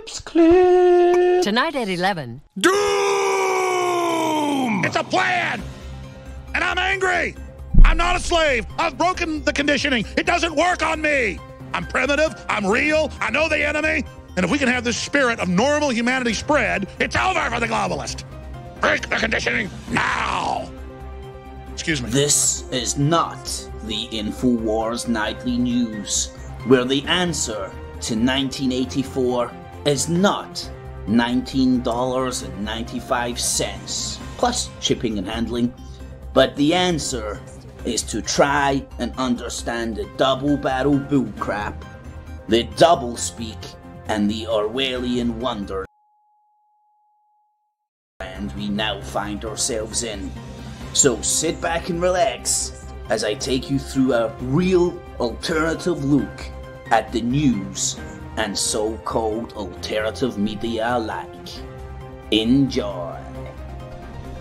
Cips Clip. Tonight at 11. Doom! It's a plan! And I'm angry! I'm not a slave! I've broken the conditioning! It doesn't work on me! I'm primitive, I'm real, I know the enemy, and if we can have this spirit of normal humanity spread, it's over for the globalist! Break the conditioning now! Excuse me. This is not the InfoWars Nightly News, where the answer to 1984 is not $19.95 plus shipping and handling, but the answer is to try and understand the double-barrel bullcrap, the double-speak, and the Orwellian wonder and we now find ourselves in. So sit back and relax as I take you through a real alternative look at the news and so-called alternative media alike. Enjoy.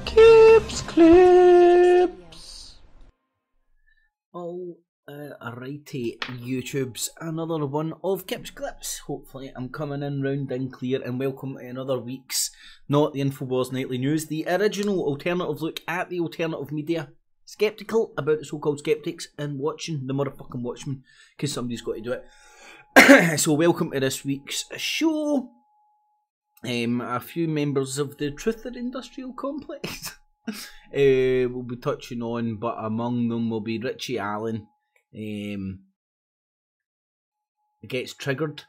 Cips Clips. Alrighty, YouTube's another one of Cips Clips. Hopefully I'm coming in round and clear, and welcome to another week's Not the InfoWars Nightly News, the original alternative look at the alternative media. Skeptical about the so-called skeptics and watching the motherfucking Watchmen, because somebody's got to do it. So welcome to this week's show. A few members of the Truther Industrial Complex we'll be touching on, but among them will be Richie Allen. It gets triggered.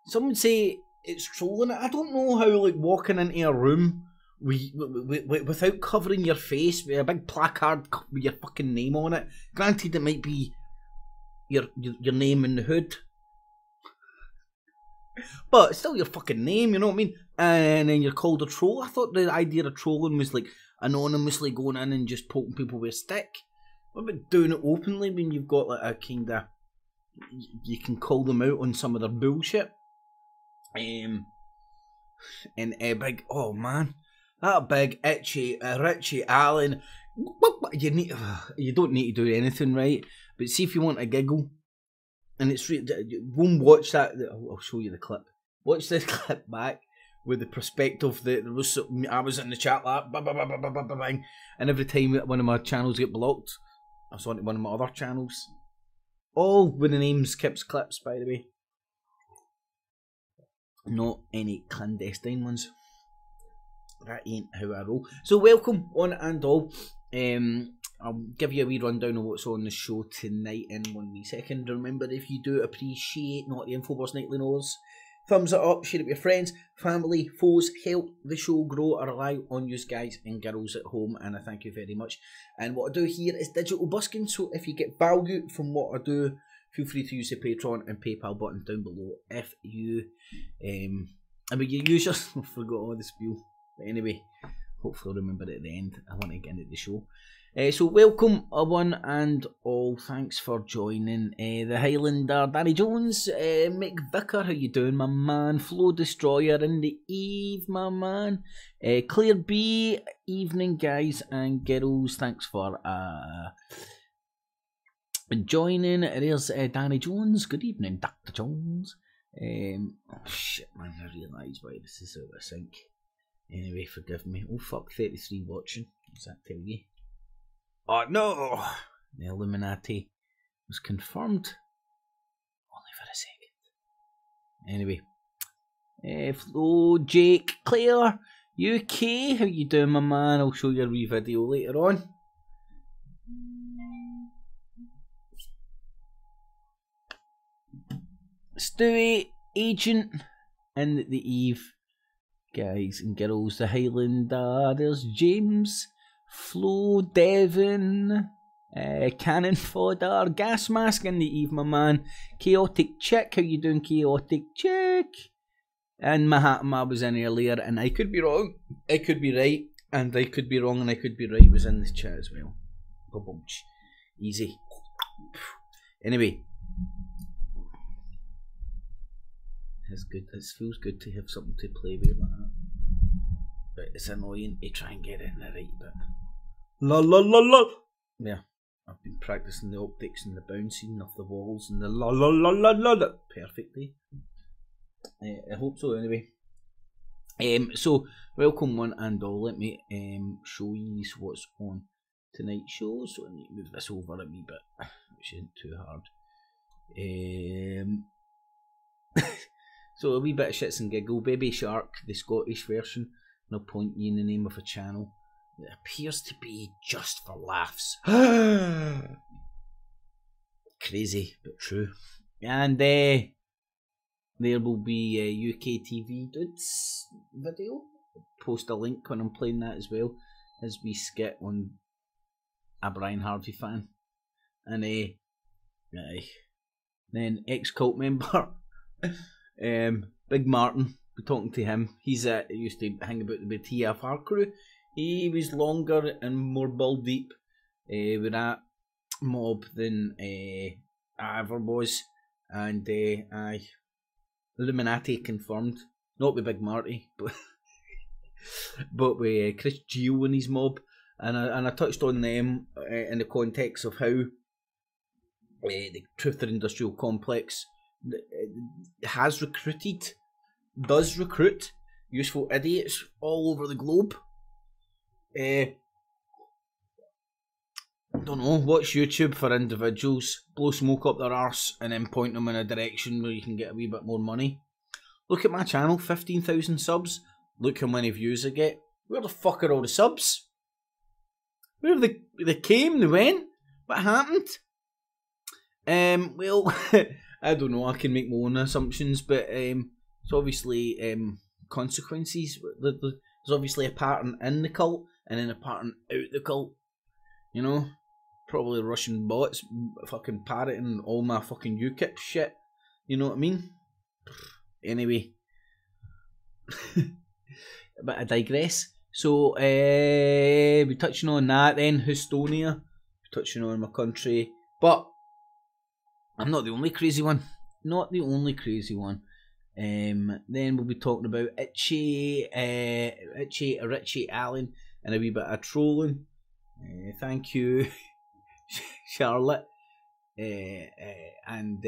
Some would say it's trolling. I don't know how, like, walking into a room without covering your face with a big placard with your fucking name on it. Granted, it might be your name in the hood, but it's still your fucking name, you know what I mean? And then you're called a troll. I thought the idea of trolling was like anonymously going in and just poking people with a stick. What about doing it openly when you've got like a kind of, you can call them out on some of their bullshit? And a big, oh man, that big itchy Richie Allen. You don't need to do anything, right? But see if you want a giggle, and it's go and watch that. I'll show you the clip. Watch this clip back with the perspective that there was. I was in the chat like bang, and every time one of my channels get blocked, I was on one of my other channels. All with the names Cips Clips, by the way. Not any clandestine ones. That ain't how I roll. So welcome, one and all. I'll give you a wee rundown of what's on the show tonight in 1 wee second. Remember, if you do appreciate Not the InfoWars Nightly News, thumbs it up, share it with your friends, family, foes, help the show grow. I rely on you guys and girls at home, and I thank you very much. And what I do here is digital busking, so if you get value from what I do, feel free to use the Patreon and PayPal button down below. If you, I mean, you use just, I forgot all the spiel, but anyway, hopefully I'll remember it at the end. I want to get into the show. So welcome one and all, thanks for joining. The Highlander, Danny Jones, Mick Vicker, how you doing my man? Flow Destroyer in the Eve, my man. Claire B, evening guys and girls, thanks for joining. There's Danny Jones, good evening Dr. Jones. Oh shit man, I realise why this is out of sync. Anyway, forgive me. Oh fuck, 33 watching, what's that tell you? Oh no! The Illuminati was confirmed. Only for a second. Anyway. Flo, Jake, Claire, UK, how you doing my man? I'll show you a wee video later on. Stewie, Agent, and the Eve. Guys and girls, the Highlander, there's James. Flo, Devon, Cannon Fodder, Gas Mask in the Eve, my man. Chaotic Chick, how you doing, Chaotic Chick? And Mahatma was in earlier, and I could be wrong, I could be right, and I could be wrong, and I could be right, was in the chat as well. Easy. Anyway. It's good, it feels good to have something to play with like that. But it's annoying to try and get it in the right bit. La la la la. Yeah, I've been practicing the optics and the bouncing of the walls and the la la la la la perfectly. I hope so anyway. So welcome one and all. Let me show you what's on tonight's show. So I need to move this over a wee bit, which isn't too hard. So a wee bit of shits and giggle. Baby Shark, the Scottish version. No point in the name of a channel. It appears to be just for laughs. Crazy, but true. And there will be a UK TV Dudes video. Post a link when I'm playing that as well, as we skit on a Brian Harvey fan. And then ex-cult member Big Martin, we're talking to him. He's used to hang about the TFR crew. He was longer and more ball deep with that mob than I ever was. And Illuminati confirmed, not with Big Marty, but with Chris Geo and his mob. And I touched on them in the context of how the Truther Industrial Complex has recruited, does recruit useful idiots all over the globe. Don't know, watch YouTube for individuals, blow smoke up their arse and then point them in a direction where you can get a wee bit more money. Look at my channel, 15,000 subs. Look how many views I get. Where the fuck are all the subs? Where they came, they went? What happened? Well, I don't know, I can make my own assumptions, but it's obviously consequences. There's obviously a pattern in the cult and then a pattern out the cult. You know? Probably Russian bots fucking parroting all my fucking UKIP shit. You know what I mean? Anyway. But I digress. So, we're touching on that then, Estonia. We're touching on my country. But I'm not the only crazy one. Not the only crazy one. Then we'll be talking about Richie Allen and a wee bit of trolling. Thank you, Charlotte. And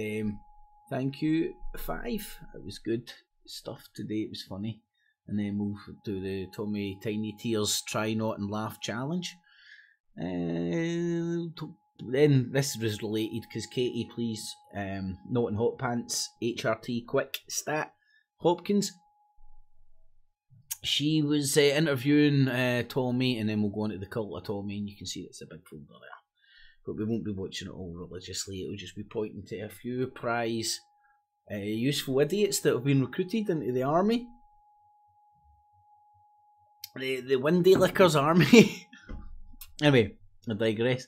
thank you, 5. It was good stuff today. It was funny. And then we'll do the Tommy Tiny Tears Try Not and Laugh Challenge. Then this was related because Katie, please, Not in Hot Pants, HRT Quick Stat Hopkins. She was interviewing Tommy, and then we'll go on to the cult of Tommy, and you can see it's a big folder there. But we won't be watching it all religiously. It'll just be pointing to a few prize useful idiots that have been recruited into the army. The Windy Lickers army. Anyway, I digress.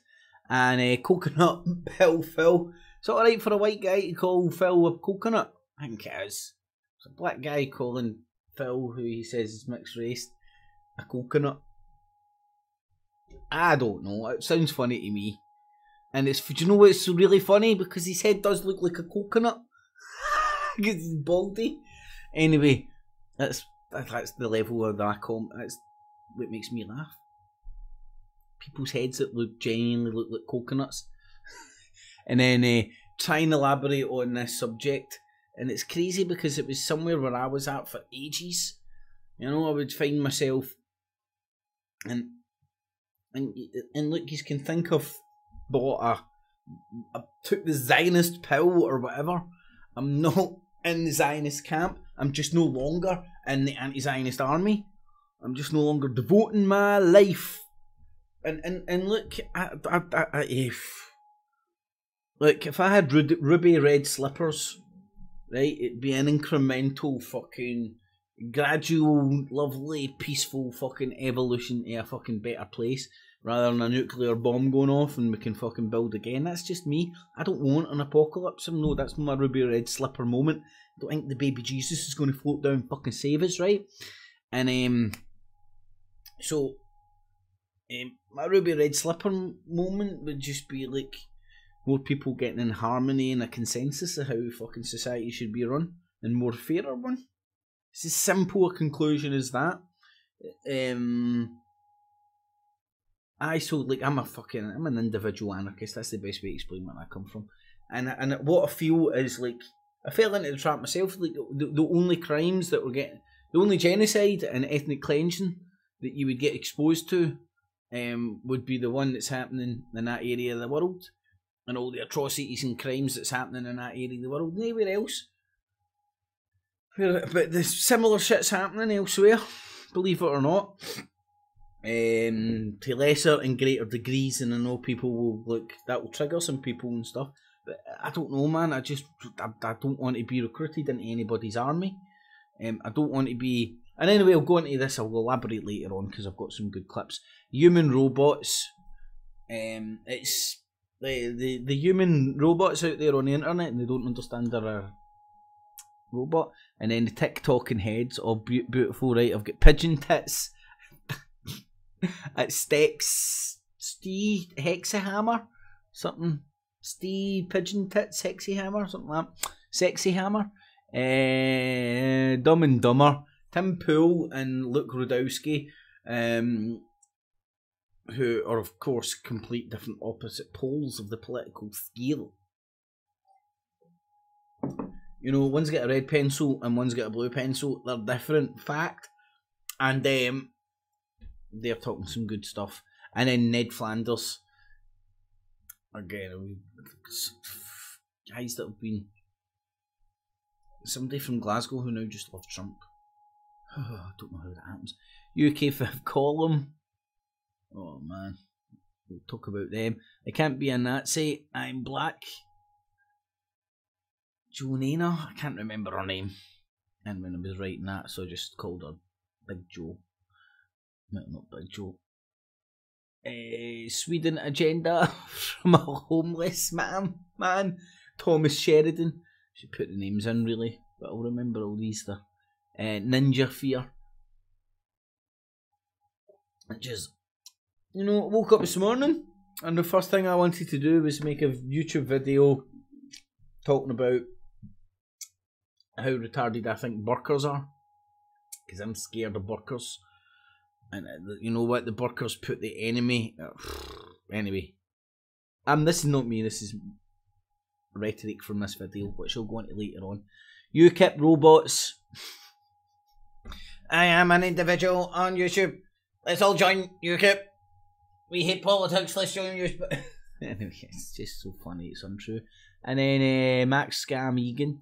And Coconut Pill Phil. Is it alright for a white guy to call Phil a coconut? I think it is. It's a black guy calling Phil, who he says is mixed race, a coconut. I don't know. It sounds funny to me. And do you know what's really funny? Because his head does look like a coconut. Because he's baldy. Anyway, that's the level of that comment. That's what makes me laugh. People's heads that genuinely look like coconuts. And then try and elaborate on this subject. And it's crazy because it was somewhere where I was at for ages. You know, I would find myself and look, you can think of I took the Zionist pill or whatever. I'm not in the Zionist camp. I'm just no longer in the anti-Zionist army. I'm just no longer devoting my life. And look, if I had ruby red slippers, right, it'd be an incremental fucking gradual, lovely, peaceful fucking evolution to a fucking better place, rather than a nuclear bomb going off and we can fucking build again. That's just me. I don't want an apocalypse. No, that's my ruby red slipper moment. I don't think the baby Jesus is going to float down and fucking save us, right? And so my ruby red slipper moment would just be like more people getting in harmony and a consensus of how fucking society should be run, and more fairer one. It's as simple a conclusion as that. I'm an individual anarchist. That's the best way to explain where I come from. And what I feel is like I fell into the trap myself. Like the only crimes that The only genocide and ethnic cleansing that you would get exposed to would be the one that's happening in that area of the world, and all the atrocities and crimes that's happening in that area of the world. Nowhere else. But the similar shit's happening elsewhere, believe it or not. To lesser and greater degrees, and I know people will look, that will trigger some people and stuff. But I don't know, man. I don't want to be recruited into anybody's army. I don't want to be. And anyway, I'll go into this. I'll elaborate later on because I've got some good clips. Human robots. It's the human robots out there on the internet, and they don't understand they're a robot. And then the TikToking heads, all beautiful, right? I've got pigeon tits. It's Steve Hexahammer, something. Steve Pigeon Tits Sexy Hammer, something like that. Sexy Hammer. Dumb and Dumber. Tim Pool and Luke Rudowski, who are of course complete different opposite poles of the political scale. You know, one's got a red pencil and one's got a blue pencil. They're different, fact. And they're talking some good stuff. And then Ned Flanders. Again, guys that have been... Somebody from Glasgow who now just loves Trump. I don't know how that happens. UK fifth column. Oh man. We'll talk about them. I can't be a Nazi. I'm black. Jonina. I can't remember her name. And when I was writing that, so I just called her Big Joe. No, not Big Joe. Sweden agenda from a homeless man. Thomas Sheridan. Should put the names in really, but I'll remember all these there. Ninja Fear. Just, you know, woke up this morning and the first thing I wanted to do was make a YouTube video talking about how retarded I think burkers are, because I'm scared of burkers. And you know what, the burkers put the enemy... Anyway, this is not me, this is rhetoric from this video, which I'll go into later on. UKIP robots. I am an individual on YouTube. Let's all join UKIP. We hate politics, let's join YouTube. Anyway, it's just so funny, it's untrue. And then Max Scam Egan,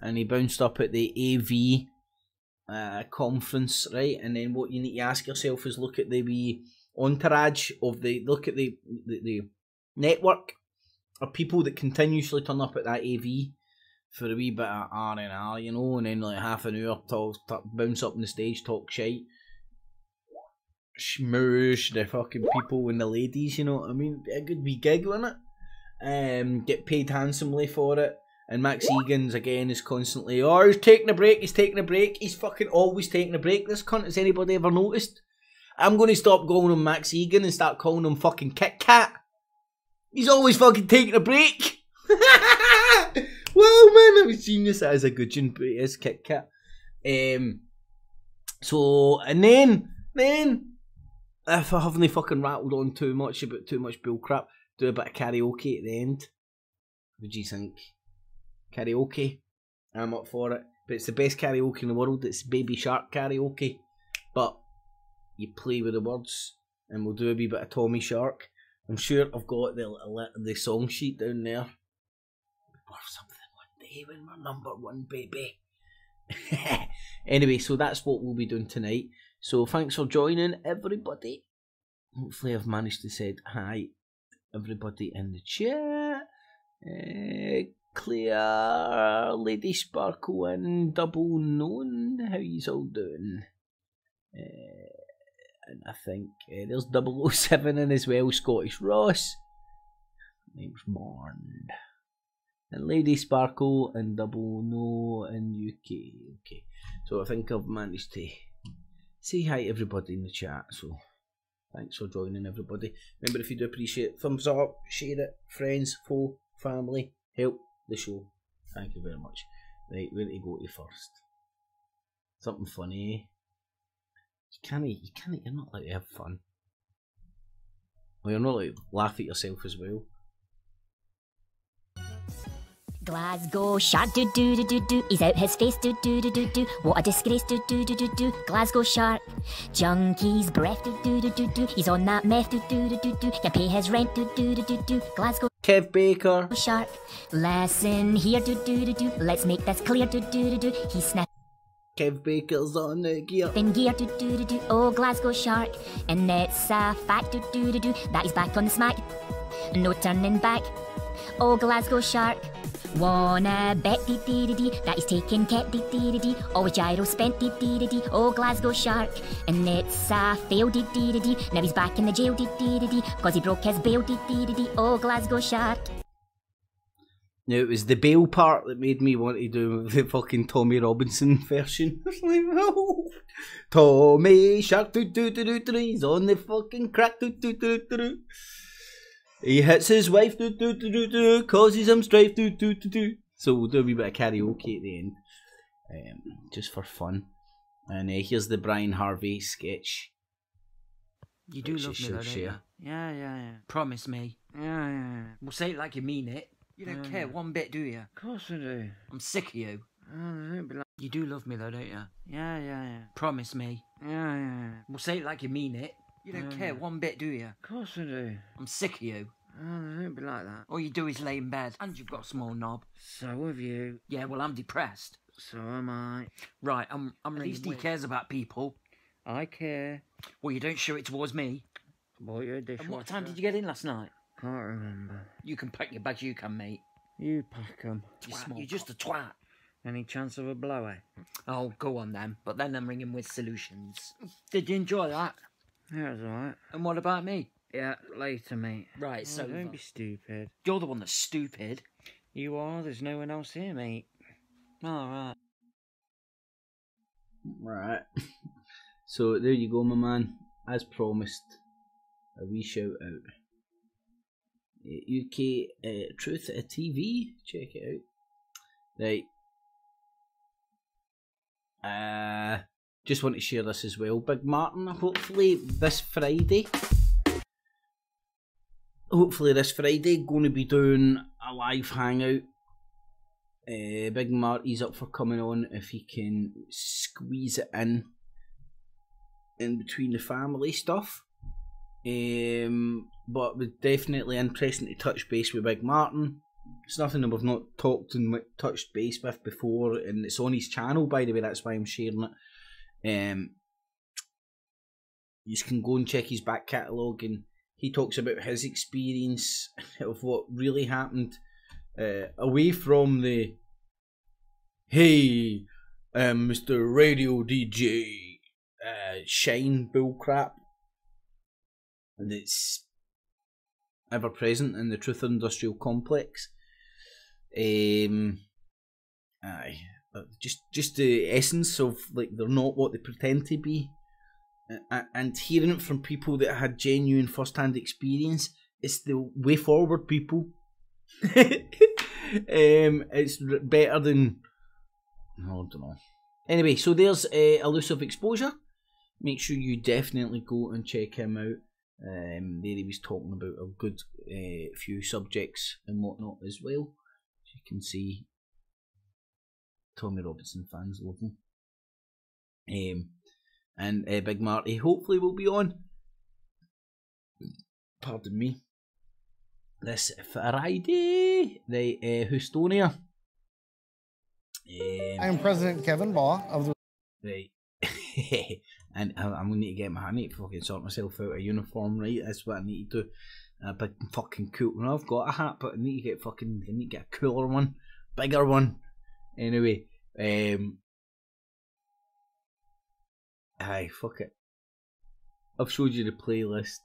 and he bounced up at the AV conference, right? And then what you need to ask yourself is look at the wee entourage of the network of people that continuously turn up at that AV for a wee bit of R&R, you know, and then like half an hour bounce up on the stage, talk shite, smoosh the fucking people and the ladies, you know what I mean? A good wee gig, wasn't it? Get paid handsomely for it. And Max Egan's again is constantly, oh, he's taking a break, he's fucking always taking a break, this cunt. Has anybody ever noticed? I'm going to stop calling him Max Egan and start calling him fucking Kit Kat. He's always fucking taking a break. Well, man, I was genius. That is a good tune, but it is Kit Kat. So, and then, if I haven't fucking rattled on too much about too much bullcrap, do a bit of karaoke at the end. What do you think? Karaoke? I'm up for it. But it's the best karaoke in the world. It's Baby Shark karaoke. But you play with the words, and we'll do a wee bit of Tommy Shark. I'm sure I've got the song sheet down there. We're something one day when we're number one, baby. Anyway, so that's what we'll be doing tonight. So thanks for joining, everybody. Hopefully I've managed to say hi, everybody in the chat. Claire, Lady Sparkle, and Double Known. How yous all doing? And I think there's 007 in as well, Scottish Ross. Name's Bond. And Lady Sparkle and Double No in UK. Okay, so I think I've managed to say hi to everybody in the chat. So thanks for joining, everybody. Remember, if you do appreciate it, thumbs up, share it, friends, foe, family, help the show. Thank you very much. Right, where to go to first? Something funny, eh? You're not allowed to have fun. Well, you're not allowed to laugh at yourself as well. Glasgow shark, do do do do do. He's out his face, do do do do do. What a disgrace, do do do do do. Glasgow shark, junkie's breath, do do do do do. He's on that meth, do do do do do. Can pay his rent, do do do do do. Glasgow Kev Baker. shark, lesson here, do do do do. Let's make this clear, do do do do. He's sniffing Kev Baker's on the gear. gear, do do do do. Oh, Glasgow shark, and it's a fact, do do do do. That he's back on the smack, no turning back. Oh, Glasgow shark, wanna bet dee dee dee dee that he's taking cat dee dee dee dee. Oh, with gyro spent dee dee dee dee. Oh, Glasgow shark, and it's a fail dee dee dee dee. Now he's back in the jail dee dee dee dee, cause he broke his bail dee dee dee dee. Oh, Glasgow shark. Now, it was the bail part that made me want to do the fucking Tommy Robinson version. I was like, no. Tommy Shark, do do do do do. He's on the fucking crack, do do do do do. He hits his wife, do do do do do, causes him strife, do do do do. So we'll do a wee bit of karaoke at the end, just for fun. And here's the Brian Harvey sketch. You do love me though, don't you? Yeah, yeah, yeah. Promise me. Yeah, yeah, yeah. Well, say it like you mean it. You don't care one bit, do you? Of course I do. I'm sick of you. Don't be like... You do love me though, don't you? Yeah, yeah, yeah. Promise me. Yeah, yeah, yeah. Well, say it like you mean it. You don't care one bit, do you? Of course I do. I'm sick of you. Don't be like that. All you do is lay in bed, and you've got a small knob. So have you. Yeah, well, I'm depressed. So am I. Right, I'm At least he cares about people. I care. Well, you don't show it towards me. Boy, you're a dishwasher. And what time did you get in last night? Can't remember. You can pack your bags, you can, mate. You pack 'em. You're just a twat. Any chance of a blower? Oh, go on then. But then I'm ringing with solutions. Did you enjoy that? Yeah, it was alright. And what about me? Yeah, later, mate. Right, so don't be stupid. You're the one that's stupid. You are. There's no one else here, mate. Alright. Right. So there you go, my man. As promised, a wee shout out. UK Truth TV, check it out. Right. Just want to share this as well. Big Martin, hopefully this Friday, going to be doing a live hangout. Big Marty's up for coming on if he can squeeze it in between the family stuff. But we're definitely interested to touch base with Big Martin. It's nothing that we've not talked and touched base with before, and it's on his channel, by the way. That's why I'm sharing it. You can go and check his back catalogue, and he talks about his experience of what really happened, away from the hey, Mr. Radio DJ shine bullcrap that's ever present in the truth industrial complex. Aye, just the essence of, like, they're not what they pretend to be, and hearing it from people that had genuine first-hand experience, it's the way forward, people. It's better than, I don't know. Anyway, so there's Elusive Exposure. Make sure you definitely go and check him out. There he was talking about a good few subjects and whatnot as well. As you can see, Tommy Robinson fans love him. And Big Marty hopefully will be on, pardon me, this Friday. Right, Houstonia. I am President Kevin Baugh of the... Right. And I'm going to need to get my... I need to fucking sort myself out a uniform, right? That's what I need to do. A big fucking cool... Well, I've got a hat, but I need to get fucking... I need to get a cooler one. Bigger one. Anyway. Aye, fuck it. I've showed you the playlist.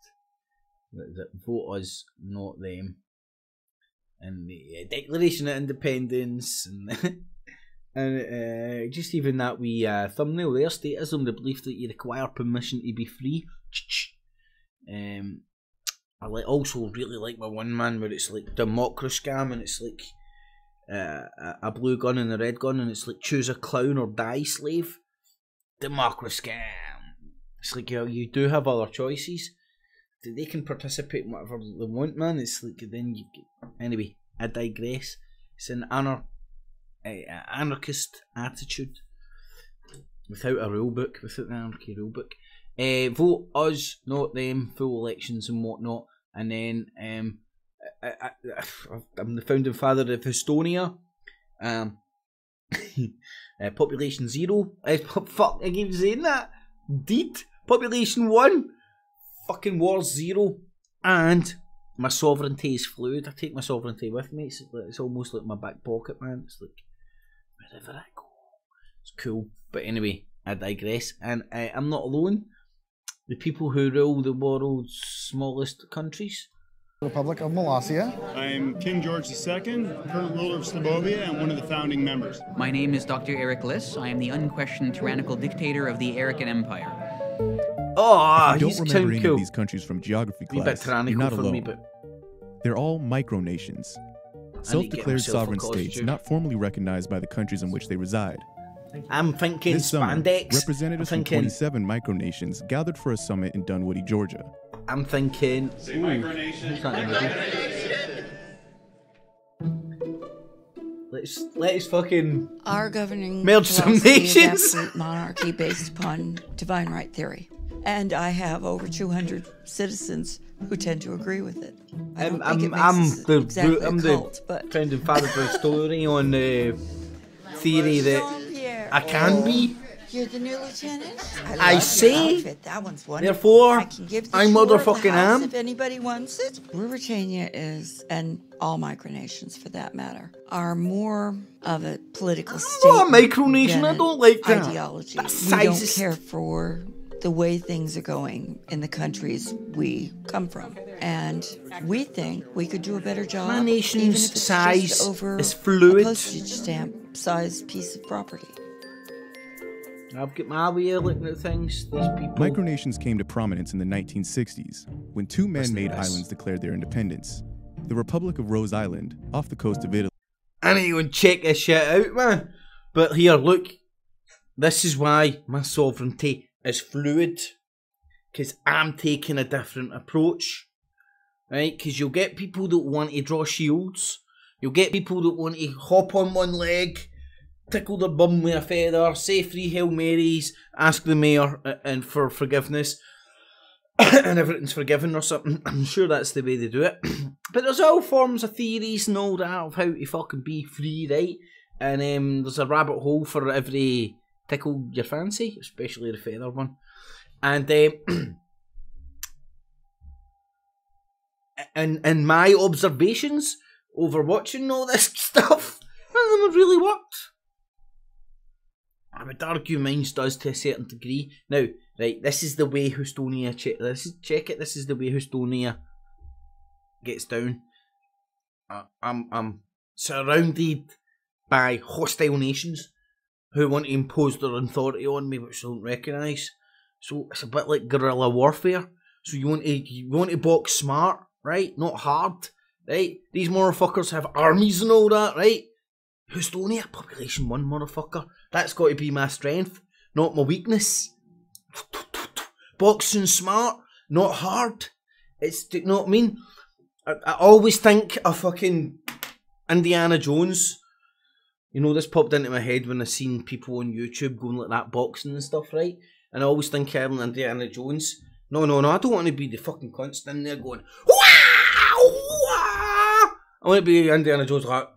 That vote us, not them. And the Declaration of Independence, and and just even that wee thumbnail there, statism, the belief that you require permission to be free. I also really like my one, man, where it's like democracy scam, and it's like a blue gun and a red gun, and it's like choose a clown or die slave. Democracy scam. It's like, you do have other choices. They can participate in whatever they want, man. It's like, then you get... Anyway, I digress. It's an anarchist attitude. Without a rule book, without an anarchy rule book. Vote us, not them, full elections and whatnot. And then I'm the founding father of Estonia. Population 0. Fuck, I keep saying that. Indeed. Population 1. Fucking war 0. And my sovereignty is fluid. I take my sovereignty with me. It's almost like my back pocket, man. It's like wherever I go, it's cool. But anyway, I digress. And I'm not alone. The people who rule the world's smallest countries. Republic of Molossia. I'm King George II, current ruler of Slobovia and one of the founding members. My name is Dr. Eric Liss. I am the unquestioned tyrannical dictator of the Erican Empire. Oh, if you don't remember any of these countries from geography class, you're not alone. They're all micronations, self-declared sovereign states not formally recognized by the countries in which they reside. I'm thinking this summer, spandex. representatives from 27 micronations gathered for a summit in Dunwoody, Georgia. I'm thinking. Say micronation. Let's fucking. Our governing merge some philosophy is nations. absolute monarchy based upon divine right theory, and I have over 200 citizens who tend to agree with it. I don't think it makes us exactly a cult, but founding father of the story on the theory that I can be. You're the new lieutenant. I say. That one's wonderful. Therefore, I can give the I tour of the motherfucking house am. if anybody wants it. Ruritania is, and all micronations for that matter, are more of a political I'm not a statement micronation. than I don't like that. ideology. That We size don't is- care for the way things are going in the countries we come from, and we think we could do a better job. My nation's even if it's size just over is fluid. a postage stamp size piece of property. I've got my way of looking at things. These people. Micronations came to prominence in the 1960s when two man-made Listen to this. islands declared their independence. The Republic of Rose Island, off the coast of Italy. I need to go and check this shit out, man. But here, look. This is why my sovereignty is fluid. Because I'm taking a different approach. Right? Because you'll get people that want to draw shields. You'll get people that want to hop on one leg, tickle their bum with a feather, say 3 Hail Marys, ask the mayor and for forgiveness, and everything's forgiven or something. I'm sure that's the way they do it. But there's all forms of theories and all that of how to fucking be free, right? And there's a rabbit hole for every tickle your fancy, especially the feather one. And and my observations over watching all this stuff, none of them have really worked. I would argue mine does to a certain degree. Now, right, this is the way Hustonia check it. This is the way Hustonia gets down. I'm surrounded by hostile nations who want to impose their authority on me, which I don't recognise. So it's a bit like guerrilla warfare. So you want to box smart, right? Not hard, right? These motherfuckers have armies and all that, right? Hustonia, population 1, motherfucker. That's got to be my strength, not my weakness. Boxing smart, not hard. It's, you know what I mean? I always think of fucking Indiana Jones. You know, this popped into my head when I seen people on YouTube going like that boxing and stuff, right? And I always think of Indiana Jones. No, I don't want to be the fucking cunt standing there going, wah, wah. I want to be Indiana Jones like,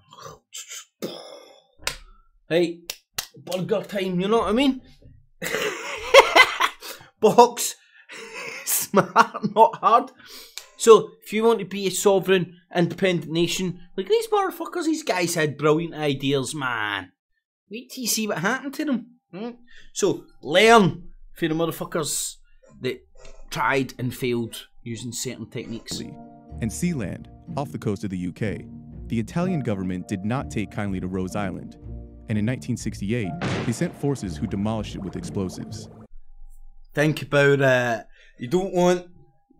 hey, burger time, you know what I mean? Box, smart, not hard. So, if you want to be a sovereign, independent nation, like these motherfuckers, these guys had brilliant ideas, man. Wait till you see what happened to them. So, learn for the motherfuckers that tried and failed using certain techniques. And Sealand, off the coast of the UK, the Italian government did not take kindly to Rose Island, and in 1968, they sent forces who demolished it with explosives. Think about you don't want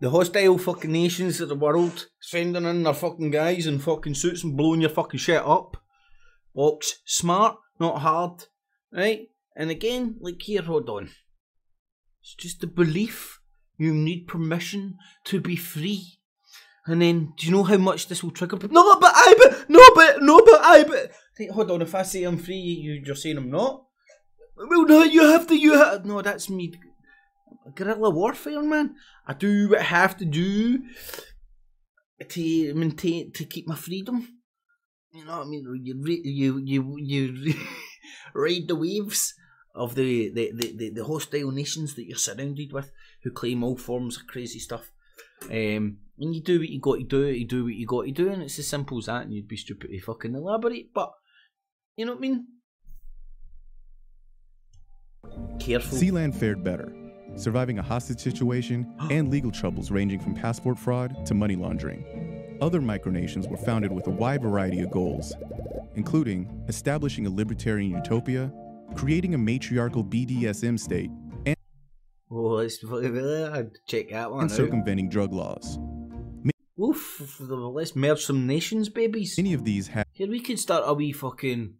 the hostile fucking nations of the world sending in their fucking guys in fucking suits and blowing your fucking shit up. Box smart, not hard, right? And again, like here, hold on. It's just the belief you need permission to be free. And then, do you know how much this will trigger people? No, but Think, hold on, if I say I'm free, you're saying I'm not? Well, no, you have to, no, that's me. Guerrilla warfare, man. I do what I have to do to maintain, to keep my freedom. You know what I mean? You ride the waves of the hostile nations that you're surrounded with, who claim all forms of crazy stuff. And you do what you got to do, you do what you got to do, and it's as simple as that. And you'd be stupid to fucking elaborate, but you know what I mean? Careful. Sealand fared better, surviving a hostage situation and legal troubles ranging from passport fraud to money laundering. Other micronations were founded with a wide variety of goals, including establishing a libertarian utopia, creating a matriarchal BDSM state, and I'd check that one out. Circumventing drug laws. Oof, let's merge some nations, babies. Many of these here we could start a wee fucking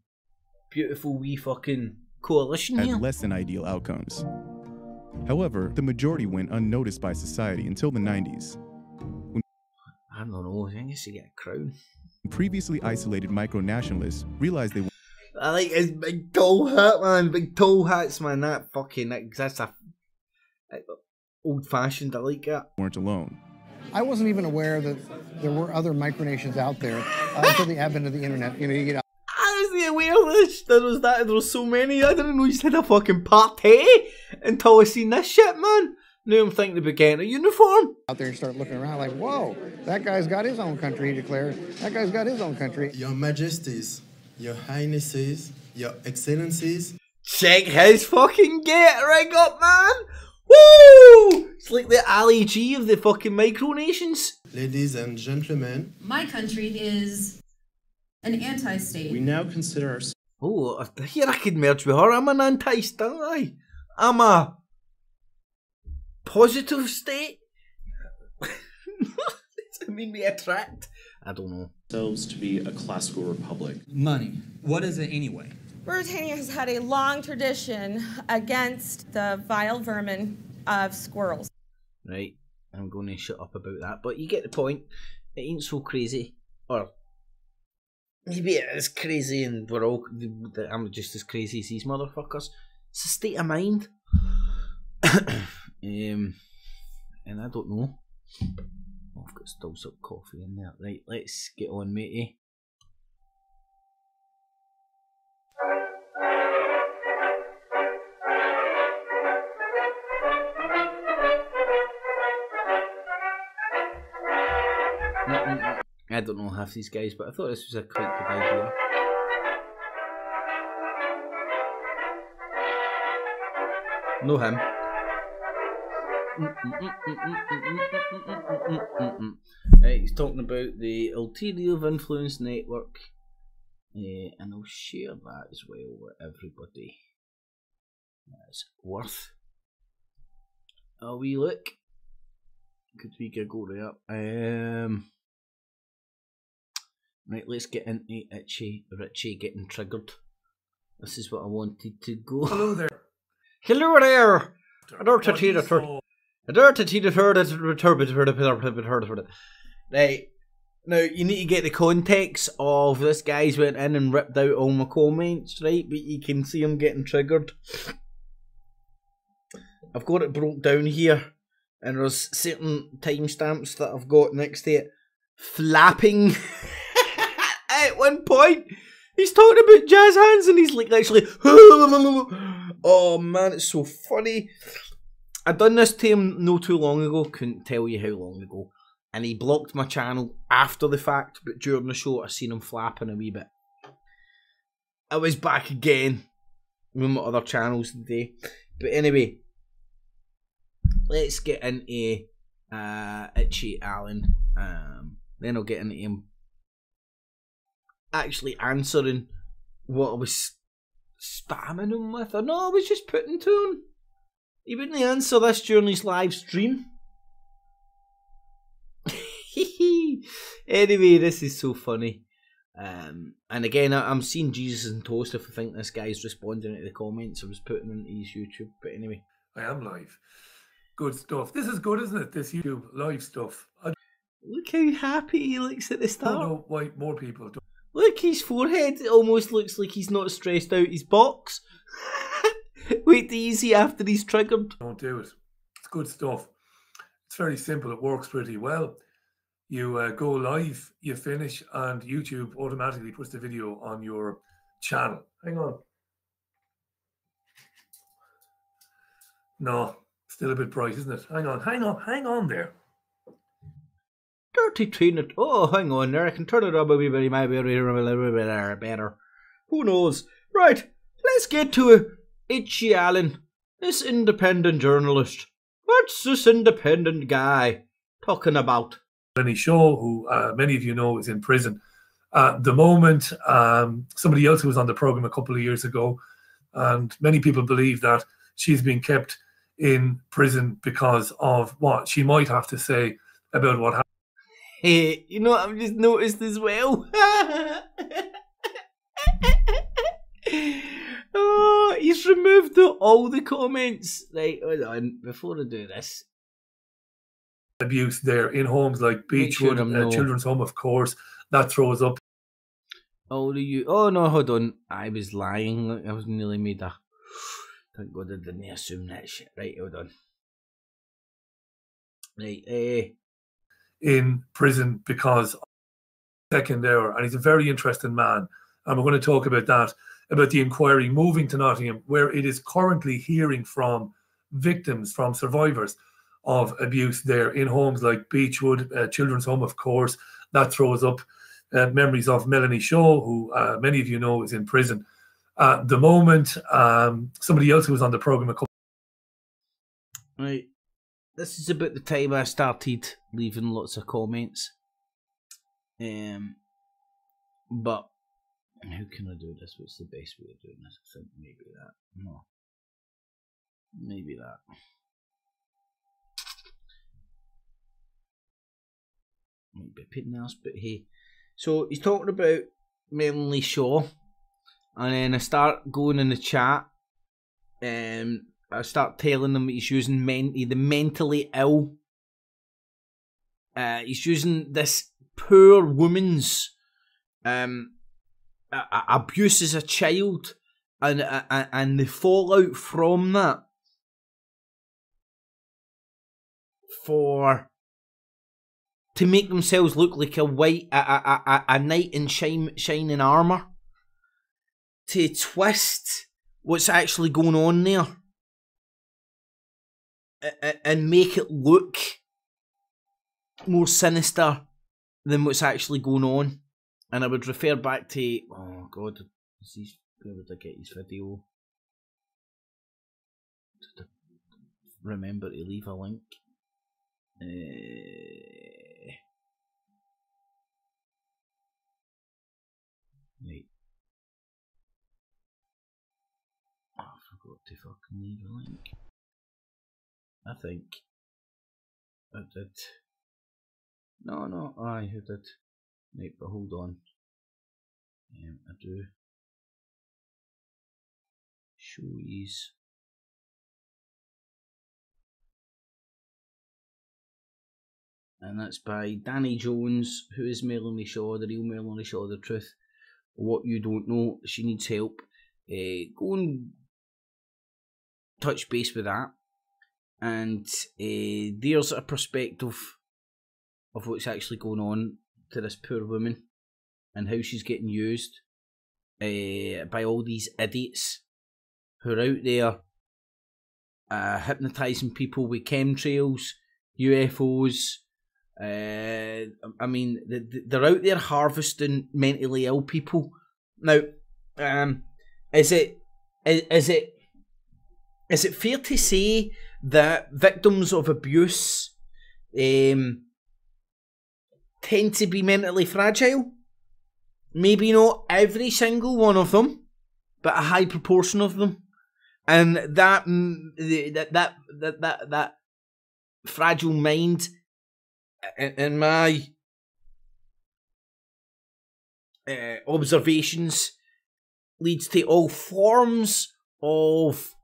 beautiful wee fucking coalition had here. Less than ideal outcomes. However, the majority went unnoticed by society until the 90s. I don't know, I think you should get a crown. Previously isolated micro-nationalists realized they I like his big tall hat, man. Big tall hats, man. That's a old-fashioned. I like that. Weren't alone. I wasn't even aware that there were other micronations out there until the advent of the internet. You know, you get out. I wasn't aware of this. There was so many. I didn't know you had a fucking party until I seen this shit, man. Now I'm thinking about getting a uniform. Out there and start looking around like, whoa, that guy's got his own country, he declared. That guy's got his own country. Your Majesties, Your Highnesses, Your Excellencies. Check his fucking get rig up, man. Woo! It's like the Ali G of the fucking micronations. Ladies and gentlemen. My country is an anti-state. We now consider ourselves... Oh, here I could merge with her. I'm an anti-state. I'm a positive state. Does it mean we attract? I don't know. Ourselves to be a classical republic. Money. What is it anyway? Mauritania has had a long tradition against the vile vermin of squirrels. Right, I'm going to shut up about that, but you get the point. It ain't so crazy. Or maybe it is crazy and I'm just as crazy as these motherfuckers. It's a state of mind. And I don't know. Oh, I've got still some coffee in there. Right, let's get on, matey. I don't know half these guys, but I thought this was a quite good idea. Know him. Right, he's talking about the Ulterior of Influence Network, and I'll share that as well with everybody. That's worth a wee look. Could we giggle there? Right, let's get into Richie getting triggered. This is what I wanted to go. Hello there. Hello there. Right, now you need to get the context of this guy's went in and ripped out all my comments, right? But you can see him getting triggered. I've got it broke down here, and there's certain timestamps that I've got next to it. Flapping. At one point, he's talking about jazz hands and he's like actually, oh man, it's so funny. I done this to him no too long ago, couldn't tell you how long ago, and he blocked my channel after the fact, but during the show I seen him flapping a wee bit. I was back again with my other channels today, but anyway, let's get into Itchy Allen. Then I'll get into him actually answering what I was spamming him with. Or no, I was just putting to him. He wouldn't answer this during his live stream. Anyway, this is so funny. And again, I'm seeing Jesus and Toast if I think this guy's responding to the comments I was putting into his YouTube. But anyway. I am live. Good stuff. This is good, isn't it? This YouTube live stuff. Look how happy he looks at the start. I don't know why more people don't. Look, his forehead almost looks like he's not stressed out his box. Wait till you see after he's triggered. Don't do it. It's good stuff. It's very simple. It works pretty well. You go live, you finish, and YouTube automatically puts the video on your channel. Hang on. No, still a bit bright, isn't it? Hang on there. Dirty trainer. Oh, hang on there. I can turn it up a wee bit, maybe a little bit better. Who knows? Right, let's get to it. Richie Allen, this independent journalist. What's this independent guy talking about? Lenny Shaw, who many of you know is in prison. At the moment, somebody else who was on the program a couple of years ago, and many people believe that she's being kept in prison because of what she might have to say about what happened. Hey, you know what I've just noticed as well? Oh, he's removed all the comments. Right, hold on, before I do this. Abuse there in homes like Beechwood, Children's Home, of course. That throws up. Oh, no, hold on. I was lying. Look, I was nearly made a... Thank God I didn't assume that shit. Right, hold on. Right, in prison because second hour, and he's a very interesting man, and we're going to talk about that, about the inquiry moving to Nottingham, where it is currently hearing from victims, from survivors of abuse there in homes like Beechwood, Children's Home, of course. That throws up memories of Melanie Shaw, who many of you know is in prison. At the moment, somebody else who was on the programme a couple... Right. This is about the time I started leaving lots of comments. But how can I do this? What's the best way of doing this? I think maybe that. No. Maybe that. Might be a bit nice, but hey. So he's talking about Melanie Shaw, and then I start going in the chat. I start telling them he's using the mentally ill. He's using this poor woman's abuse as a child, and the fallout from that to make themselves look like a knight in shining armour, to twist what's actually going on there and make it look more sinister than what's actually going on. And I would refer back to, oh god, where would I get his video? Just remember to leave a link. Right. Oh, I forgot to fucking leave a link. I think I did. No, I did. Right, but hold on. I do. Show these. And that's by Danny Jones, who is Melanie Shaw, the real Melanie Shaw, the truth. What you don't know, she needs help. Go and touch base with that. And there's a perspective of what's actually going on to this poor woman and how she's getting used by all these idiots who are out there hypnotising people with chemtrails, UFOs. I mean, they're out there harvesting mentally ill people. Now, is it fair to say that victims of abuse tend to be mentally fragile? Maybe not every single one of them, but a high proportion of them, and that fragile mind, in my observations, leads to all forms of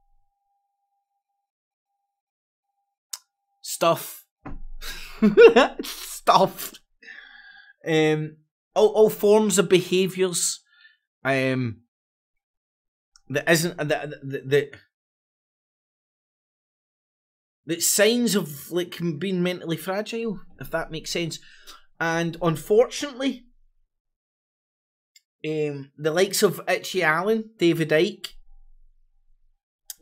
stuff. all forms of behaviours that isn't that signs of like being mentally fragile, if that makes sense. And unfortunately, the likes of Itchy Allen, David Icke,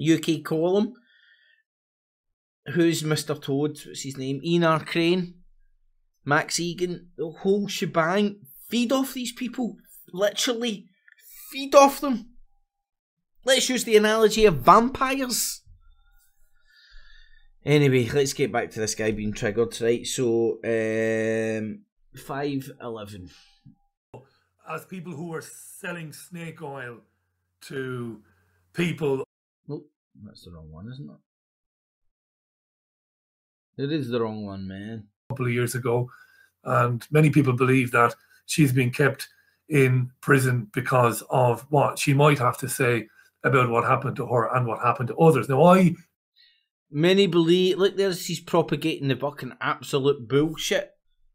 UK Column, who's Mr. Toad, what's his name, Einar Crane, Max Egan, the whole shebang, feed off these people. Literally, feed off them. Let's use the analogy of vampires. Anyway, let's get back to this guy being triggered, right? So, 511. As people who are selling snake oil to people. Oh, that's the wrong one, isn't it? It is the wrong one, man. A couple of years ago, and many people believe that she's being kept in prison because of what she might have to say about what happened to her and what happened to others. Now, many believe, look, there's he's propagating the fucking absolute bullshit.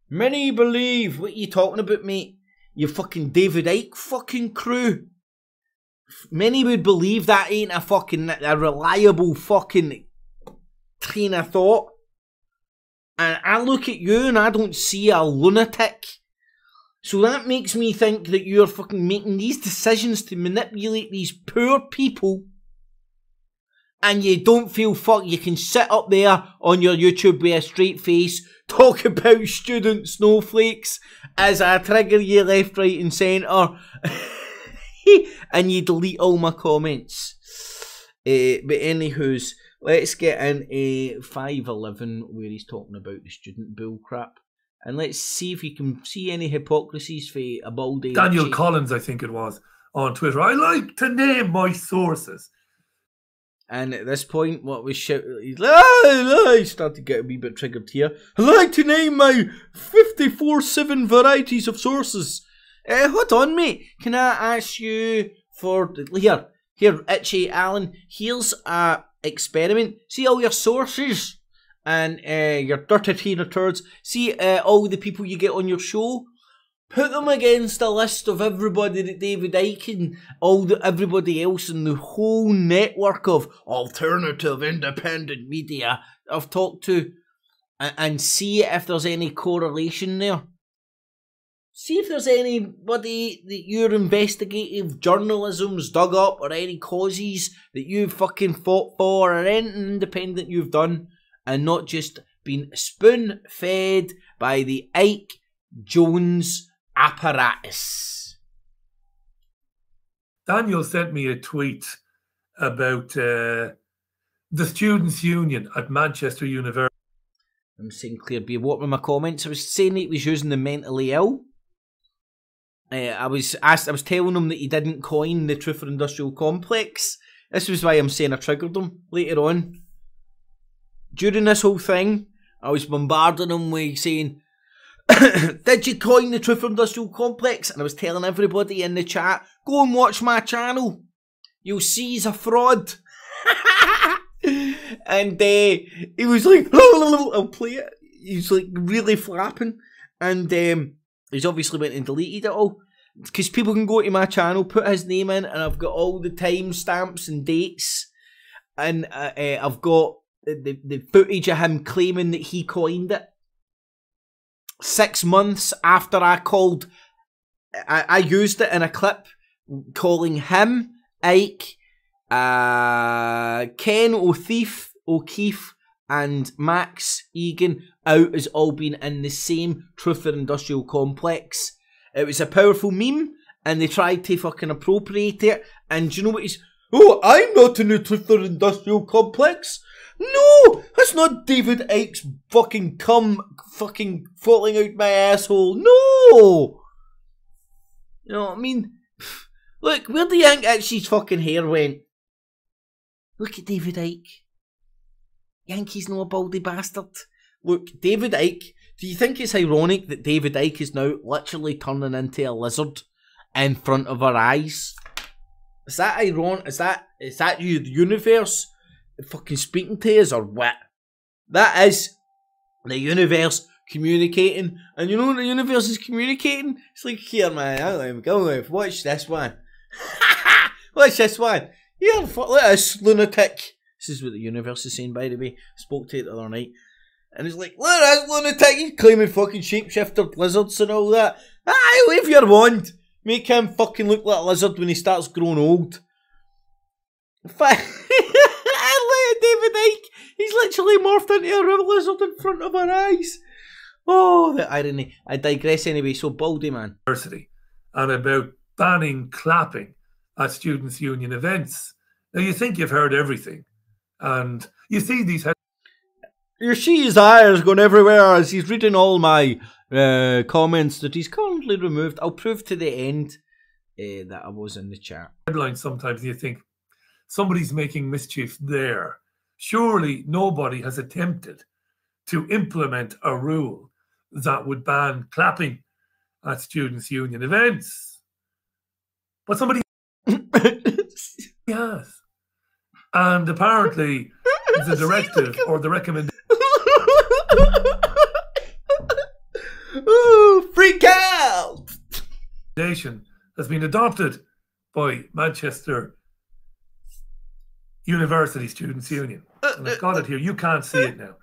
Many believe, what are you talking about, mate? You fucking David Icke fucking crew. Many would believe that ain't a reliable fucking train of thought. And I look at you and I don't see a lunatic. So that makes me think that you're fucking making these decisions to manipulate these poor people. And you don't feel you can sit up there on your YouTube with a straight face, talk about student snowflakes as I trigger you left, right and centre. And you delete all my comments. But anywho's, let's get in 511 where he's talking about the student bull crap. And let's see if you can see any hypocrisies for a baldy. Daniel Collins, I think it was, on Twitter. I like to name my sources. And at this point, what was shouted, he started to get a wee bit triggered here. I like to name my 54-7 varieties of sources. Hold on, mate. Can I ask you for... Here, Itchy Allen, here's a experiment. See all your sources and your dirty tina turds. See all the people you get on your show. Put them against a list of everybody that David Icke and everybody else in the whole network of alternative independent media I've talked to, and see if there's any correlation there. See if there's anybody that your investigative journalism's dug up, or any causes that you've fucking fought for, or anything independent you've done, and not just been spoon-fed by the Icke Jones apparatus. Daniel sent me a tweet about the Students' Union at Manchester University. I'm saying Claire B. What were my comments? I was saying he was using the mentally ill. I was telling him that he didn't coin the Truth or Industrial Complex. This was why I'm saying I triggered him later on. During this whole thing, I was bombarding him with saying, did you coin the Truth or Industrial Complex? And I was telling everybody in the chat, go and watch my channel. You'll see he's a fraud. And he was like, I'll play it. He's like really flapping. And he's obviously went and deleted it all. Because people can go to my channel, put his name in, and I've got all the timestamps and dates. And I've got the footage of him claiming that he coined it. 6 months after I used it in a clip calling him, Icke, Ken O'Keefe and Max Egan out as all being in the same Truth or Industrial Complex. It was a powerful meme, and they tried to fucking appropriate it. And do you know what he's... Oh, I'm not in the Truth or Industrial Complex. No, that's not David Icke's fucking cum fucking falling out my asshole. No! You know what I mean? Look, where do you think Itchy's fucking hair went? Look at David Icke. Yankees no a baldy bastard. Look, David Icke, do you think it's ironic that David Icke is now literally turning into a lizard in front of our eyes? Is that ironic? Is that you, the universe, fucking speaking to us, or what? That is the universe communicating, and you know what the universe is communicating? It's like, here, man, go watch this one. Watch this one. Here, look at this lunatic. This is what the universe is saying, by the way. Spoke to it the other night. And it's like, look at this lunatic, he's claiming fucking shapeshifter lizards and all that. Aye, wave your wand. Make him fucking look like a lizard when he starts growing old. Look at David Icke. He's literally morphed into a lizard in front of our eyes. Oh, the irony. I digress anyway, so Baldy, man. And about banning clapping at students' union events. Now, you think you've heard everything. And you see these... You see his eyes going everywhere as he's reading all my comments that he's currently removed. I'll prove to the end that I was in the chat. Headlines sometimes you think somebody's making mischief there. Surely nobody has attempted to implement a rule that would ban clapping at students' union events. But somebody has. And apparently the directive or the recommendation ooh, freak out! has been adopted by Manchester University Students' Union. And I've got it here. You can't see it now.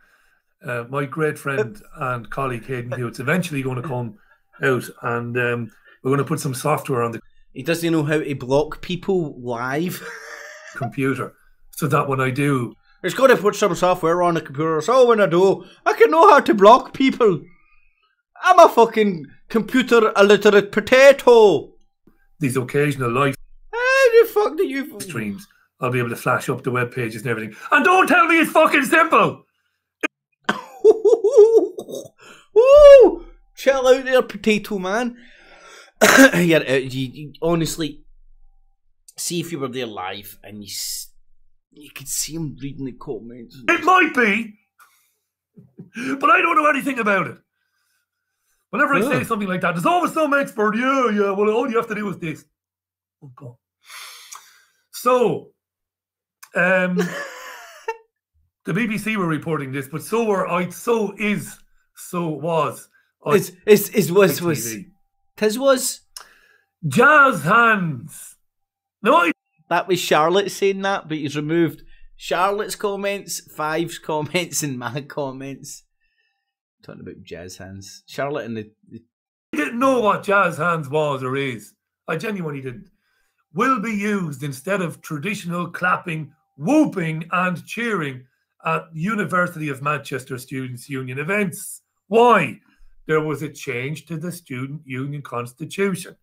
My great friend and colleague Hayden Hewitt's eventually going to come out, and we're going to put some software on the... He doesn't know how to block people live. ...computer, so that when I do... He's got to put some software on the computer, so when I do, I can know how to block people. I'm a fucking computer illiterate potato. These occasional live... How the fuck do you... ...streams, I'll be able to flash up the web pages and everything. And don't tell me it's fucking simple! Ooh, chill out there, potato man. Yeah, you honestly, see if you were there live and you could see him reading the comments. It might be, but I don't know anything about it. Whenever I say something like that, there's always some expert. Yeah, well, all you have to do is this. Oh, God. So, the BBC were reporting this, but so were I. So was. Was jazz hands. No, that was Charlotte saying that, but he's removed Charlotte's comments, Five's comments, and my comments. Talking about jazz hands. Charlotte and the... I didn't know what jazz hands was or is. I genuinely didn't. Will be used instead of traditional clapping, whooping, and cheering at University of Manchester Students' Union events. Why? There was a change to the Student Union Constitution,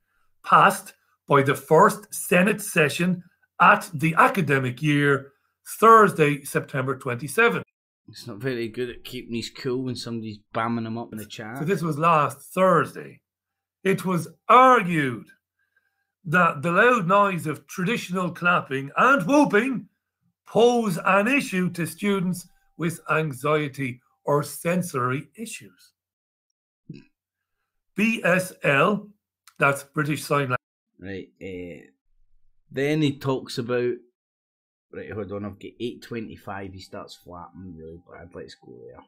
passed by the first Senate session at the academic year, Thursday, September 27th. It's not very good at keeping these cool when somebody's bamming them up in the chat. So this was last Thursday. It was argued that the loud noise of traditional clapping and whooping pose an issue to students with anxiety or sensory issues. BSL, that's British Sign Language. Right, then he talks about... Right, hold on, I've got 8:25, he starts flapping really bad. Let's go there. I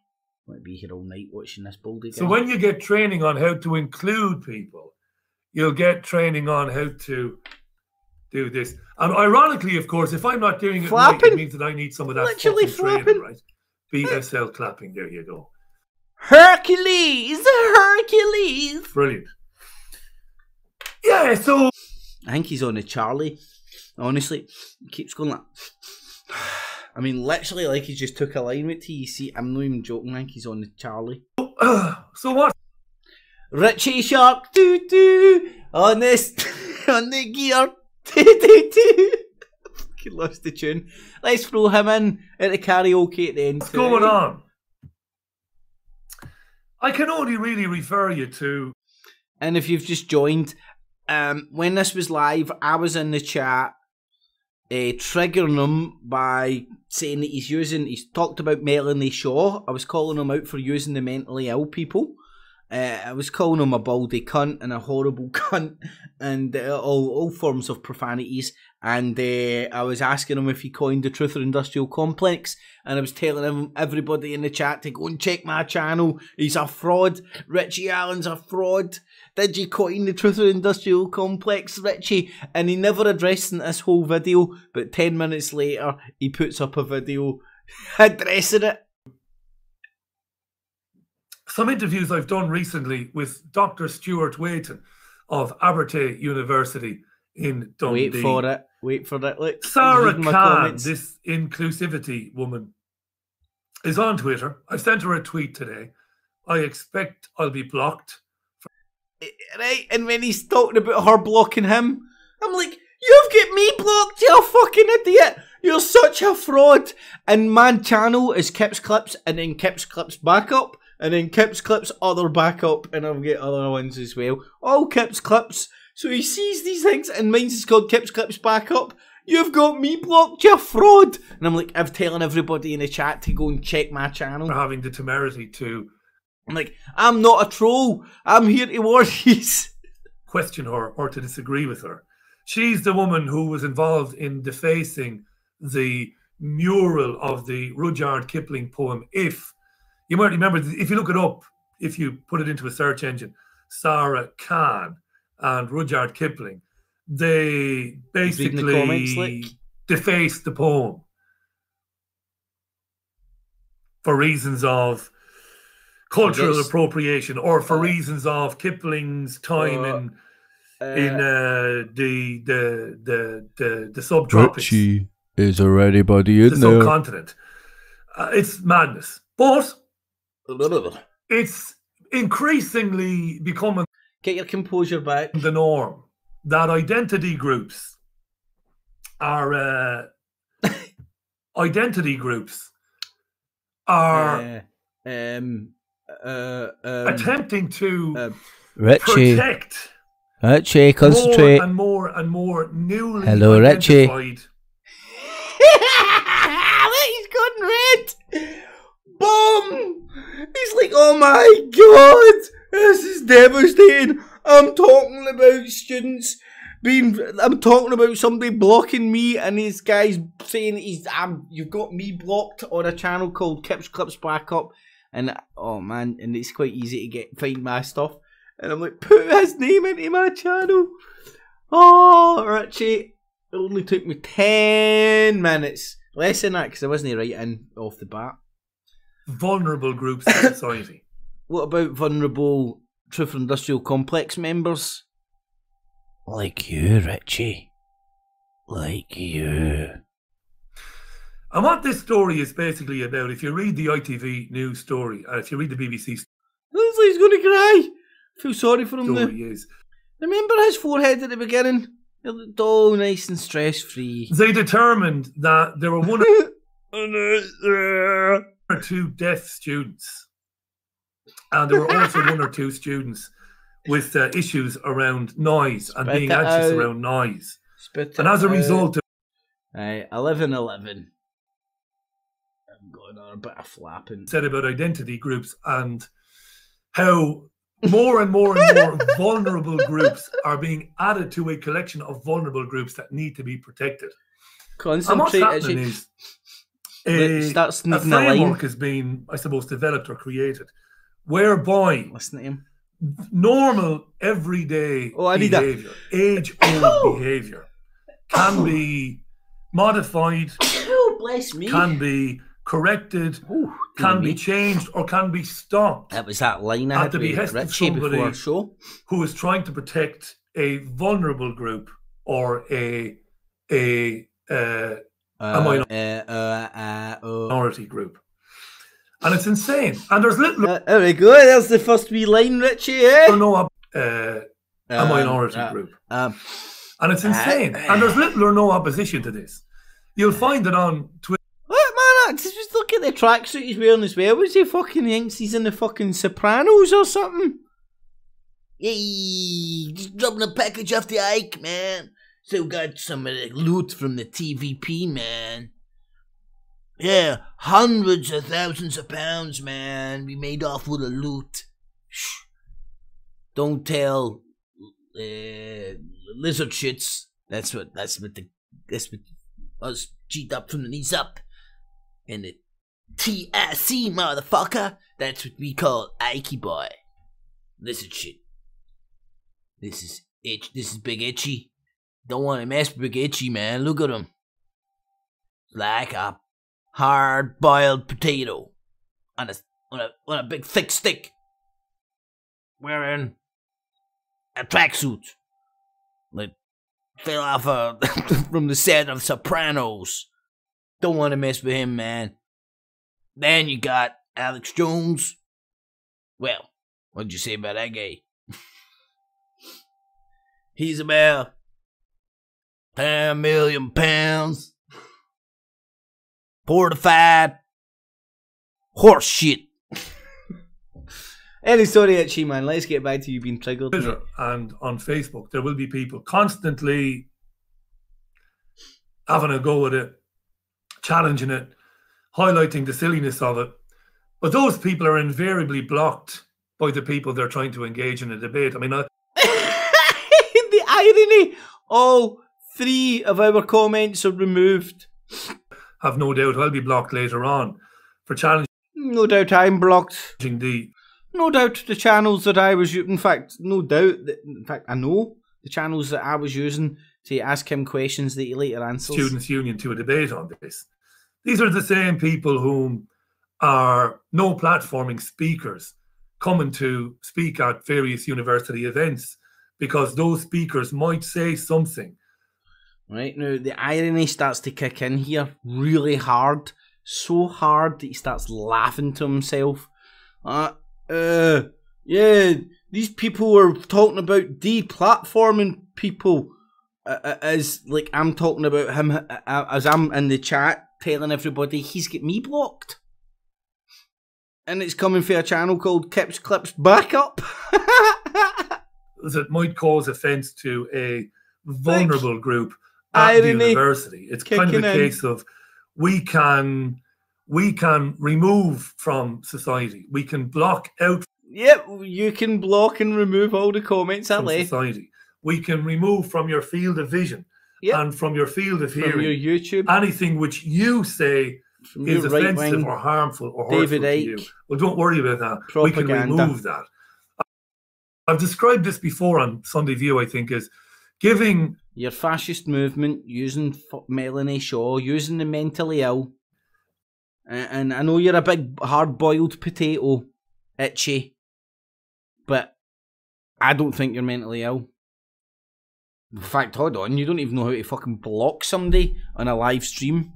might be here all night watching this baldy guy. So when you get training on how to include people, you'll get training on how to do this. And ironically, of course, if I'm not doing it right, it means that I need some of that literally fucking training, right? BSL clapping, there you go. Hercules! Hercules! Brilliant. Yeah, so... I think he's on a Charlie. Honestly, he keeps going like... I mean, literally like he just took a line with you. See, I'm not even joking, I think he's on the Charlie. So what? Richie Shark, doo-doo, on this, on the gear, doo-doo-doo. Fucking lost the tune. Let's throw him in at the karaoke at the end. What's going on? I can only really refer you to... And if you've just joined, when this was live, I was in the chat triggering him by saying that he's talked about Melanie Shaw. I was calling him out for using the mentally ill people. I was calling him a baldy cunt and a horrible cunt and all forms of profanities. And I was asking him if he coined the Truther Industrial Complex. And I was telling him, everybody in the chat, to go and check my channel. He's a fraud. Richie Allen's a fraud. Did you coin the Truther Industrial Complex, Richie? And he never addressed in this whole video. But 10 minutes later, he puts up a video addressing it. Some interviews I've done recently with Dr. Stuart Waiton of Abertay University in Dundee. Wait for it. Wait for it. Look, Sarah Khan, this inclusivity woman, is on Twitter. I sent her a tweet today. I expect I'll be blocked. Right, and when he's talking about her blocking him, I'm like, you've got me blocked, you fucking idiot. You're such a fraud. And my channel is Kips Clips, and then Kips Clips Backup. And then Kips Clips other backup, and I've got other ones as well. All Kips Clips. So he sees these things, and mine's is called Kips Clips Backup. You've got me blocked, you fraud. And I'm like, I'm telling everybody in the chat to go and check my channel. For having the temerity to... I'm like, I'm not a troll. I'm here to warn you. Question her or to disagree with her. She's the woman who was involved in defacing the mural of the Rudyard Kipling poem, If. You might remember, if you look it up, if you put it into a search engine, Sarah Khan and Rudyard Kipling, they basically defaced the poem for reasons of cultural appropriation or for reasons of Kipling's time in the subtropics. Richie, is there anybody in the there? Subcontinent. It's madness. But it's increasingly becoming... Get your composure back. ...the norm that identity groups are... identity groups are... attempting to protect... Richie, concentrate. More and more newly Hello, identified... Richie. He's gone red! Boom! He's like, oh my god, this is devastating. I'm talking about students I'm talking about somebody blocking me, and this guy's saying you've got me blocked on a channel called Kips Clips Backup, and oh man, and it's quite easy to find my stuff, and I'm like, put his name into my channel. Oh, Richie, it only took me 10 minutes, less than that, because I wasn't writing off the bat. Vulnerable groups in society. What about vulnerable Truther Industrial Complex members? Like you, Richie. Like you. And what this story is basically about, if you read the ITV news story, if you read the BBC He's going to cry. I feel sorry for him now. Is. Remember his forehead at the beginning? It looked all nice and stress-free. They determined that there were one or two deaf students, and there were also one or two students with issues around noise and being anxious around noise. And as a result of 11-11. I'm going on a bit of flapping. Said about identity groups and how more and more and more vulnerable groups are being added to a collection of vulnerable groups that need to be protected. Concentrate. And what's happening is a framework has been, I suppose, developed or created whereby listen to him. Normal, everyday behaviour, age-old behaviour, can be modified, bless me. Can be corrected, can be changed, or can be stopped. That was that line I had with Richie before our show. Who is trying to protect a vulnerable group or a minority group. And it's insane. And there's little... there we go. There's the first wee line, Richie. Eh? A minority group. And it's insane. And there's little or no opposition to this. You'll find it on Twitter. What, man? Just look at the tracksuit he's wearing as well. Was he fucking thinks he's in the fucking Sopranos or something? Yay! Just dropping a package off the Ike, man. Still got some of the loot from the TVP, man. Yeah, hundreds of thousands of pounds, man. We made off with the loot. Don't tell lizard shits. That's what us G'd up from the knees up. And the TIC, motherfucker. That's what we call Ikey boy. Lizard shit. This is Big Itchy. Don't want to mess with Big Itchy, man. Look at him. Like a hard-boiled potato on a big thick stick, wearing a tracksuit, like fell off from the set of Sopranos. Don't want to mess with him, man. Then you got Alex Jones. Well, what'd you say about that guy? He's about 10 million pounds. Fortified horse shit. Any story, Itchy, man. Let's get back to you being triggered. And on Facebook, there will be people constantly having a go at it, challenging it, highlighting the silliness of it. But those people are invariably blocked by the people they're trying to engage in a debate. I mean, the irony. All 3 of our comments are removed. Have no doubt I'll be blocked later on for challenging. No doubt I'm blocked. No doubt the channels that I was using. In fact, I know the channels that I was using to ask him questions that he later answers. Students' Union to a debate on this. These are the same people whom are no platforming speakers coming to speak at various university events because those speakers might say something. Right, now the irony starts to kick in here really hard. So hard that he starts laughing to himself. Yeah, these people are talking about deplatforming people. As like I'm talking about him, as I'm in the chat telling everybody he's got me blocked. And it's coming for a channel called Kips Clips Backup. That might cause offence to a vulnerable group at the university. It's kind of a case of we can remove from society. We can block out. Yep, you can block and remove all the comments from society. We can remove from your field of vision and from your field of hearing, from your YouTube, anything which you say is offensive or harmful or hurtful to you. Well, don't worry about that. Propaganda. We can remove that. I've described this before on Sunday View, I think, as giving your fascist movement, using Melanie Shaw, using the mentally ill. And I know you're a big hard-boiled potato, Itchy, but I don't think you're mentally ill. In fact, hold on, you don't even know how to fucking block somebody on a live stream.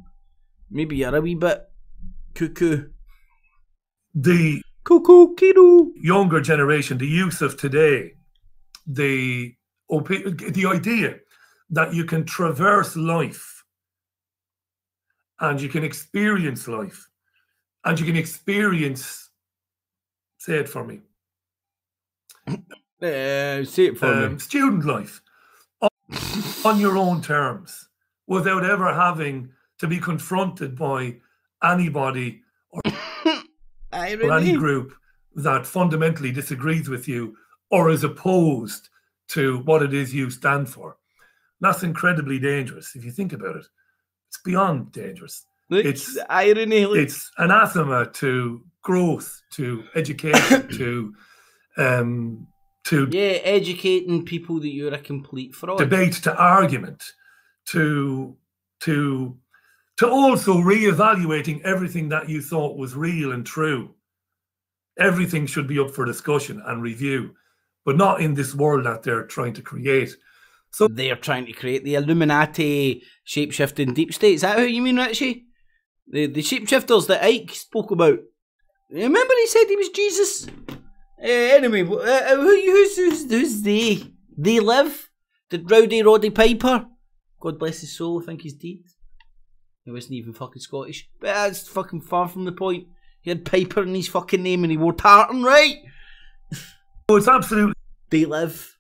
Maybe you're a wee bit cuckoo. The cuckoo kiddo. Younger generation, the youth of today, the idea that you can traverse life and you can experience life and you can experience, say it for me. Say it for me. Student life on your own terms without ever having to be confronted by anybody or any group that fundamentally disagrees with you or is opposed to what it is you stand for. That's incredibly dangerous if you think about it. It's beyond dangerous. It's irony. It's anathema to growth, to education, to educating people that you're a complete fraud. Debate, to argument, to also reevaluating everything that you thought was real and true. Everything should be up for discussion and review, but not in this world that they're trying to create. So they're trying to create the Illuminati shape-shifting deep state. Is that how you mean, Richie? The shapeshifters that Ike spoke about. Remember he said he was Jesus? Anyway, who's they? They live? Did Rowdy Roddy Piper? God bless his soul, I think he's dead. He wasn't even fucking Scottish. But that's fucking far from the point. He had Piper in his fucking name and he wore tartan, right? Oh, it's absolutely... They live.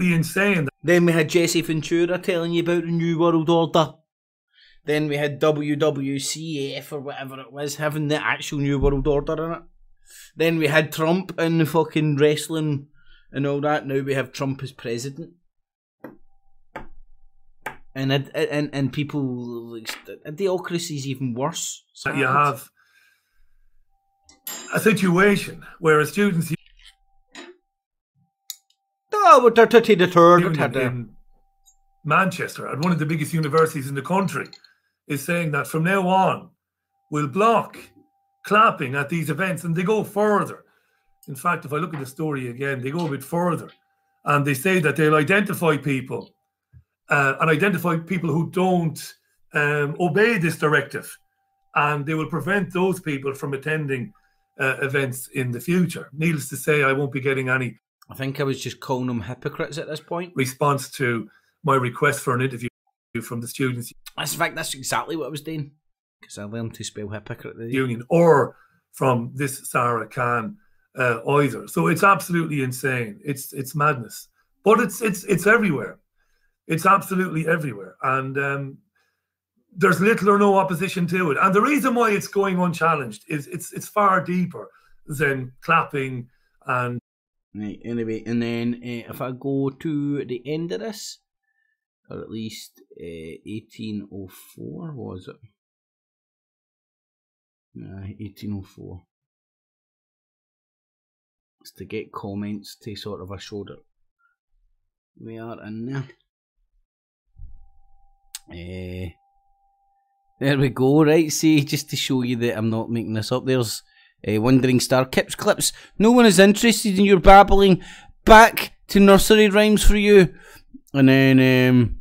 Insane. Then we had Jesse Ventura telling you about the New World Order. Then we had WWCF or whatever it was having the actual New World Order in it. Then we had Trump in the fucking wrestling and all that. Now we have Trump as president. And people, like, idiocracy is even worse. You have a situation where students in Manchester, at one of the biggest universities in the country, is saying that from now on we'll block clapping at these events, and they go further. In fact, if I look at the story again, they go a bit further, and they say that they'll identify people and identify people who don't obey this directive, and they will prevent those people from attending events in the future. Needless to say, I won't be getting any. I think I was just calling them hypocrites at this point. Response to my request for an interview from the students. In fact, that's exactly what I was doing, because I learned to spell hypocrite. Union, or from this Sarah Khan either. So it's absolutely insane. It's madness, but it's everywhere. It's absolutely everywhere, and there's little or no opposition to it. And the reason why it's going unchallenged is it's far deeper than clapping and. Right, anyway, and then if I go to the end of this, or at least 1804, was it? 1804. It's to get comments to sort of a shoulder. We are in there. There we go, right, see, just to show you that I'm not making this up, there's Wandering Star Kips Clips. No one is interested in your babbling. Back to nursery rhymes for you. And then,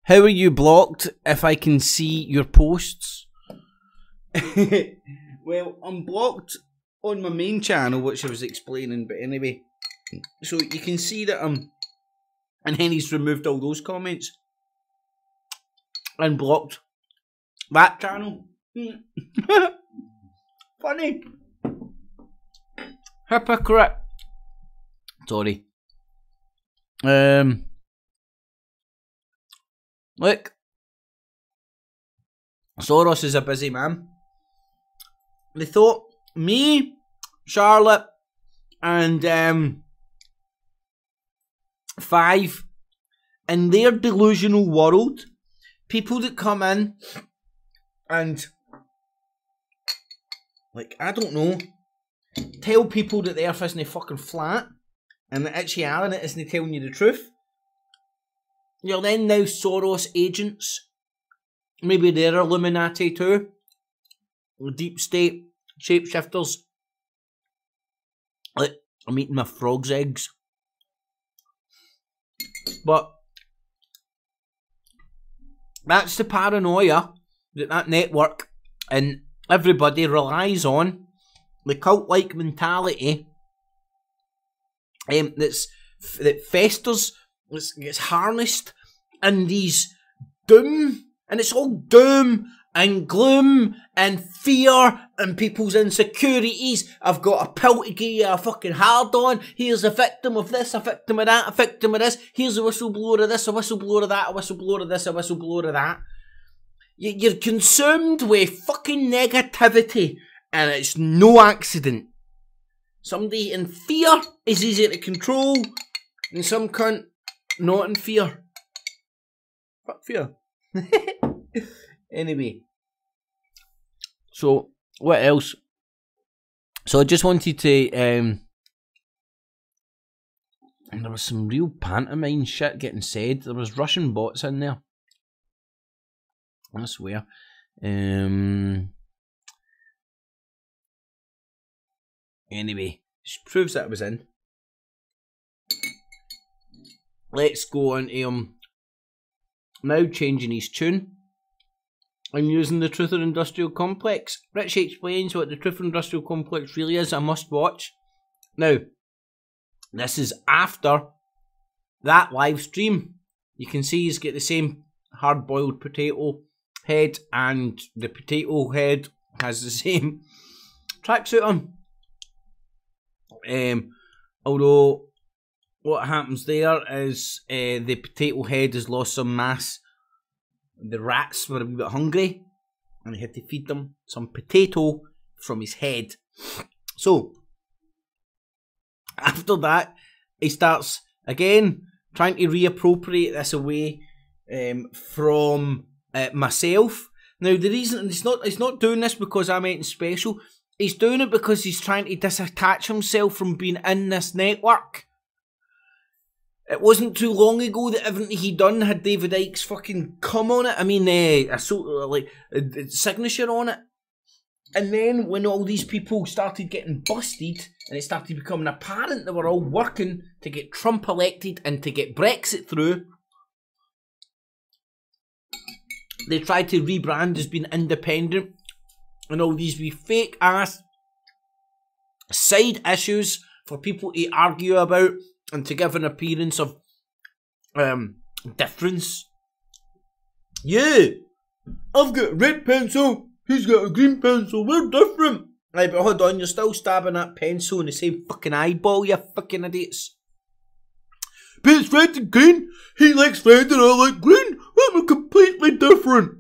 how are you blocked if I can see your posts? Well, I'm blocked on my main channel, which I was explaining, but anyway. So you can see that and then he's removed all those comments. And blocked that channel. Funny. Hypocrite. Sorry. Look. Soros is a busy man. They thought me, Charlotte, and Five, in their delusional world, people that come in and, like, I don't know, tell people that the earth isn't fucking flat and that Itchy Allen isn't telling you the truth. You're then now Soros agents. Maybe they're Illuminati too. Deep state shapeshifters. Like, I'm eating my frog's eggs. But that's the paranoia that network and everybody relies on, the cult-like mentality that festers, gets harnessed in these doom, and it's all doom and gloom and fear and people's insecurities. I've got a pill to give you a fucking hard on. Here's a victim of this, a victim of that, a victim of this. Here's a whistleblower of this, a whistleblower of that, a whistleblower of this, a whistleblower of that. You're consumed with fucking negativity, and it's no accident. Somebody in fear is easier to control, and some cunt not in fear. Fuck fear. Anyway, so what else? So I just wanted to, and there was some real pantomime shit getting said. There was Russian bots in there, I swear. Anyway, just proves that it was in. Let's go on to now changing his tune. I'm using the Truth or Industrial Complex. Richie explains what the Truth or Industrial Complex really is. I must watch. Now, this is after that live stream. You can see he's got the same hard-boiled potato head, and the potato head has the same tracksuit on. Although what happens there is the potato head has lost some mass. The rats were a wee bit hungry, and he had to feed them some potato from his head. So, after that, he starts again trying to reappropriate this away from myself. Now the reason he's not doing this because I'm anything special. He's doing it because he's trying to disattach himself from being in this network. It wasn't too long ago that everything he done had David Icke's fucking cum on it. I mean, a signature on it. And then when all these people started getting busted and it started becoming apparent they were all working to get Trump elected and to get Brexit through, they tried to rebrand as being independent and all these wee fake ass side issues for people to argue about and to give an appearance of difference. Yeah, I've got a red pencil, he's got a green pencil, we're different. Right, but hold on, you're still stabbing that pencil in the same fucking eyeball, you fucking idiots. But it's red and green, he likes red and I like green, we're completely different.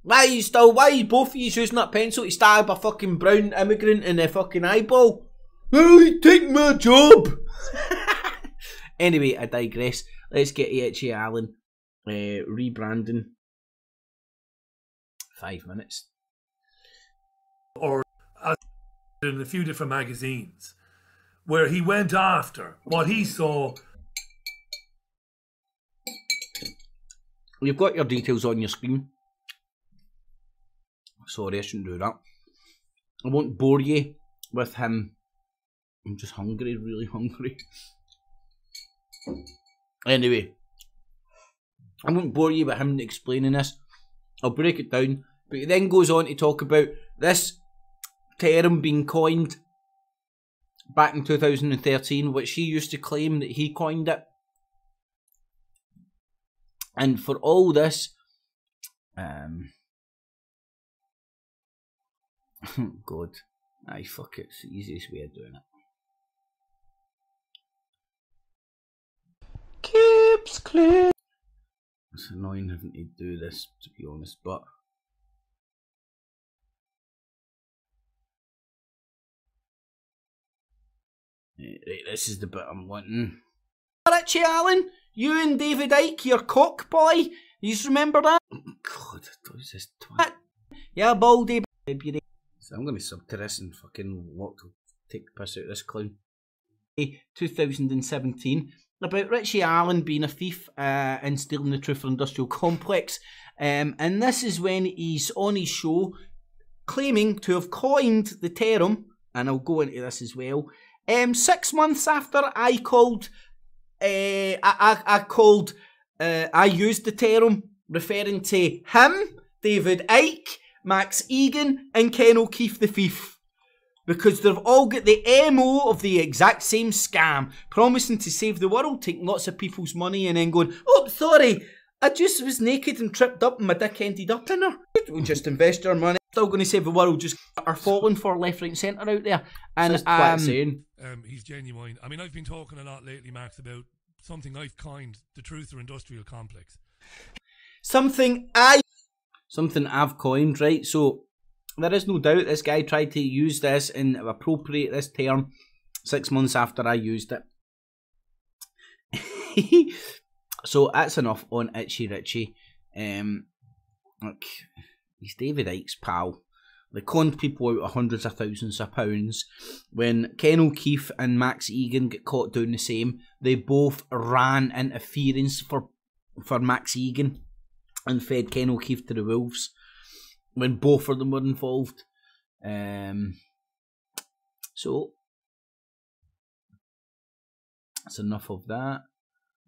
Why is both of you using that pencil to stab a fucking brown immigrant in the fucking eyeball? Oh, he's taking my job. Anyway, I digress. Let's get to Richie Allen rebranding. 5 minutes. Or in a few different magazines where he went after what he saw. You've got your details on your screen. Sorry, I shouldn't do that. I won't bore you with him. I'm just hungry, really hungry. Anyway, I won't bore you with him explaining this. I'll break it down. But he then goes on to talk about this term being coined back in 2013, which he used to claim that he coined it. And for all this, God, aye, fuck it, it's the easiest way of doing it. Keeps clear. It's annoying having to do this, to be honest, but right, this is the bit I'm wanting. Richie Allen, you and David Icke, your cock boy. You remember that? God, what is this twat? Yeah, baldy baby. So I'm going to sub to this and fucking take the piss out of this clown. 2017, about Richie Allen being a thief and stealing the Truth Industrial Complex. And this is when he's on his show claiming to have coined the term, and I'll go into this as well. 6 months after I called, I used the term referring to him, David Icke, Max Egan and Ken O'Keefe the thief. Because they've all got the MO of the exact same scam. Promising to save the world, taking lots of people's money and then going, oh, sorry, I just was naked and tripped up and my dick ended up in her. We'll just invest our money. Still going to save the world, just are falling for left, right and centre out there. And saying. He's genuine. I mean, I've been talking a lot lately, Max, about something I've coined the Truth or Industrial Complex. Something I've coined, right? So there is no doubt this guy tried to use this and appropriate this term 6 months after I used it. So that's enough on Itchy Richie. Look, he's David Icke's pal. They conned people out of hundreds of thousands of pounds. When Ken O'Keefe and Max Egan get caught doing the same, they both ran interference for Max Egan and fed Ken O'Keefe to the wolves when both of them were involved. So that's enough of that.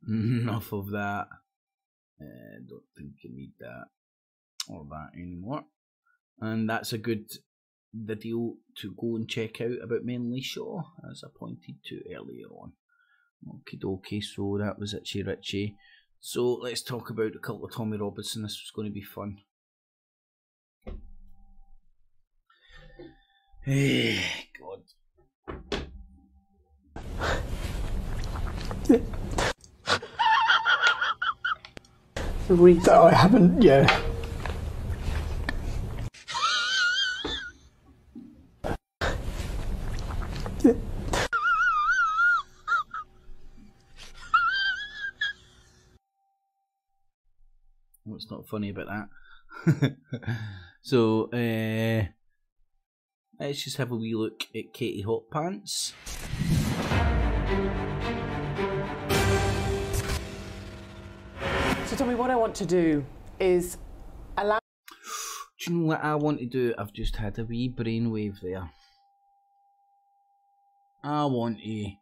Enough of that. Don't think you need that or that anymore. And that's a good video to go and check out about Menley Shaw, as I pointed to earlier on. Okie dokie, so that was Itchy Richie. So let's talk about the cult of Tommy Robinson. This was going to be fun. Hey, God. The week that I haven't, yeah. What's not funny about that? So, let's just have a wee look at Katie Hot Pants. So Tommy, what I want to do is allow... Do you know what I want to do? I've just had a wee brainwave there. I want to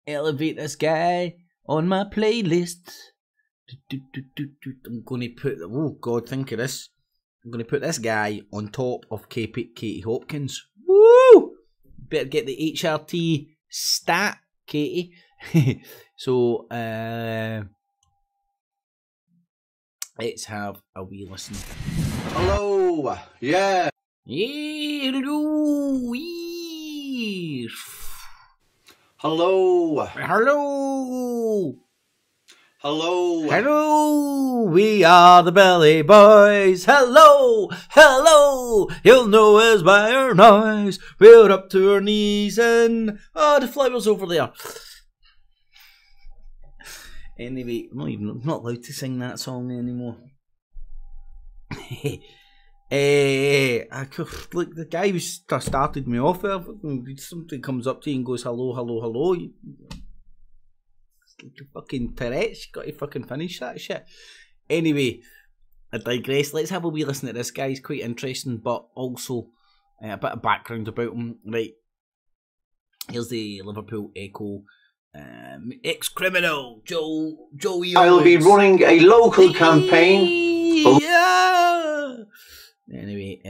elevate this guy on my playlist. I'm going to put... Oh God, think of this. I'm going to put this guy on top of Katie Hopkins. Woo! Better get the HRT stat, Katie. So, let's have a wee listen. Hello, yeah. Hello. Hello. Hello. Hello. Hello. We are the Belly Boys. Hello. Hello. You'll know us by our noise. We're up to our knees and... Oh, the flowers over there. Anyway, I'm not allowed to sing that song anymore. Look, the guy who started me off there, something comes up to you and goes, hello, hello, hello. It's like a fucking Tourette's, you got to fucking finish that shit. Anyway, I digress. Let's have a wee listen to this guy. He's quite interesting, but also a bit of background about him. Right, here's the Liverpool Echo. Ex-criminal Joey I'll be running a local campaign. Yeah. Anyway,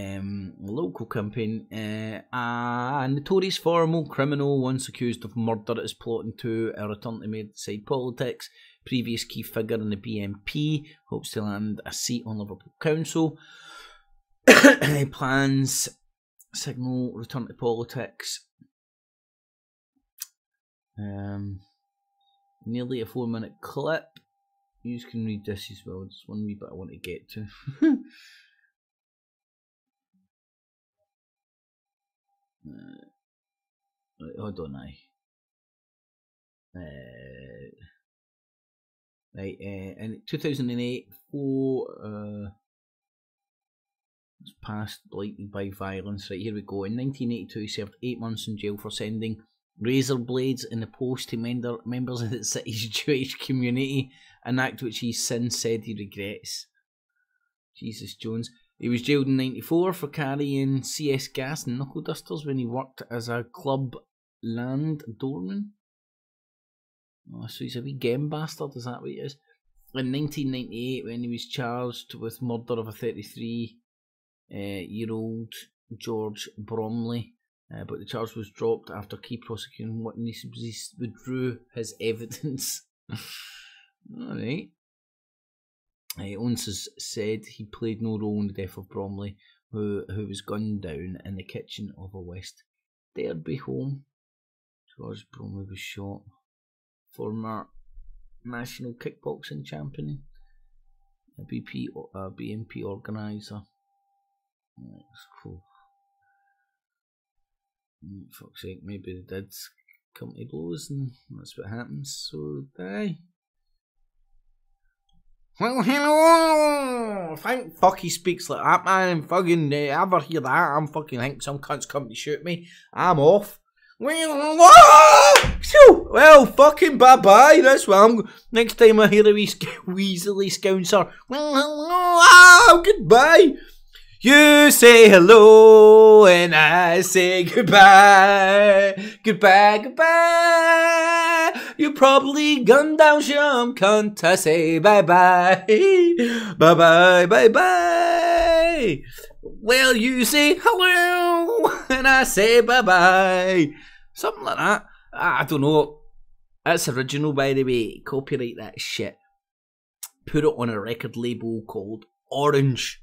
local campaign. A notorious former criminal once accused of murder is plotting to return to Merseyside politics. Previous key figure in the BNP hopes to land a seat on Liverpool Council. Plans signal return to politics. Nearly a 4-minute clip. You can read this as well. Just one wee bit I want to get to. Hold on, right, in 2008, four was passed blighted by violence. Right, here we go. In 1982, he served 8 months in jail for sending razor blades in the post to members of the city's Jewish community, an act which he since said he regrets. Jesus Jones. He was jailed in 94 for carrying CS gas and knuckle dusters when he worked as a club land doorman. Oh, so he's a wee game bastard, is that what he is? In 1998, when he was charged with murder of a 33-year-old George Bromley. But the charge was dropped after key prosecuting witnesses withdrew his evidence. Alright. Owens said he played no role in the death of Bromley, who was gunned down in the kitchen of a West Derby home. George Bromley was shot. Former national kickboxing champion, a BNP organiser. Cool. Fuck's sake, maybe they did come to blows and that's what happens, so die. Well, hello! Thank fuck he speaks like that, man. Fucking ever hear that? I'm fucking think some cunts come to shoot me. I'm off. Well, fucking bye bye. That's what I'm. Next time I hear a wee weaselly scouncer. Well, hello, goodbye. You say hello and I say goodbye. Goodbye, goodbye. You probably gunned down some cunt. I say bye bye. Bye bye, bye bye. Well, you say hello and I say bye bye. Something like that. I don't know. That's original, by the way. Copyright that shit. Put it on a record label called Orange.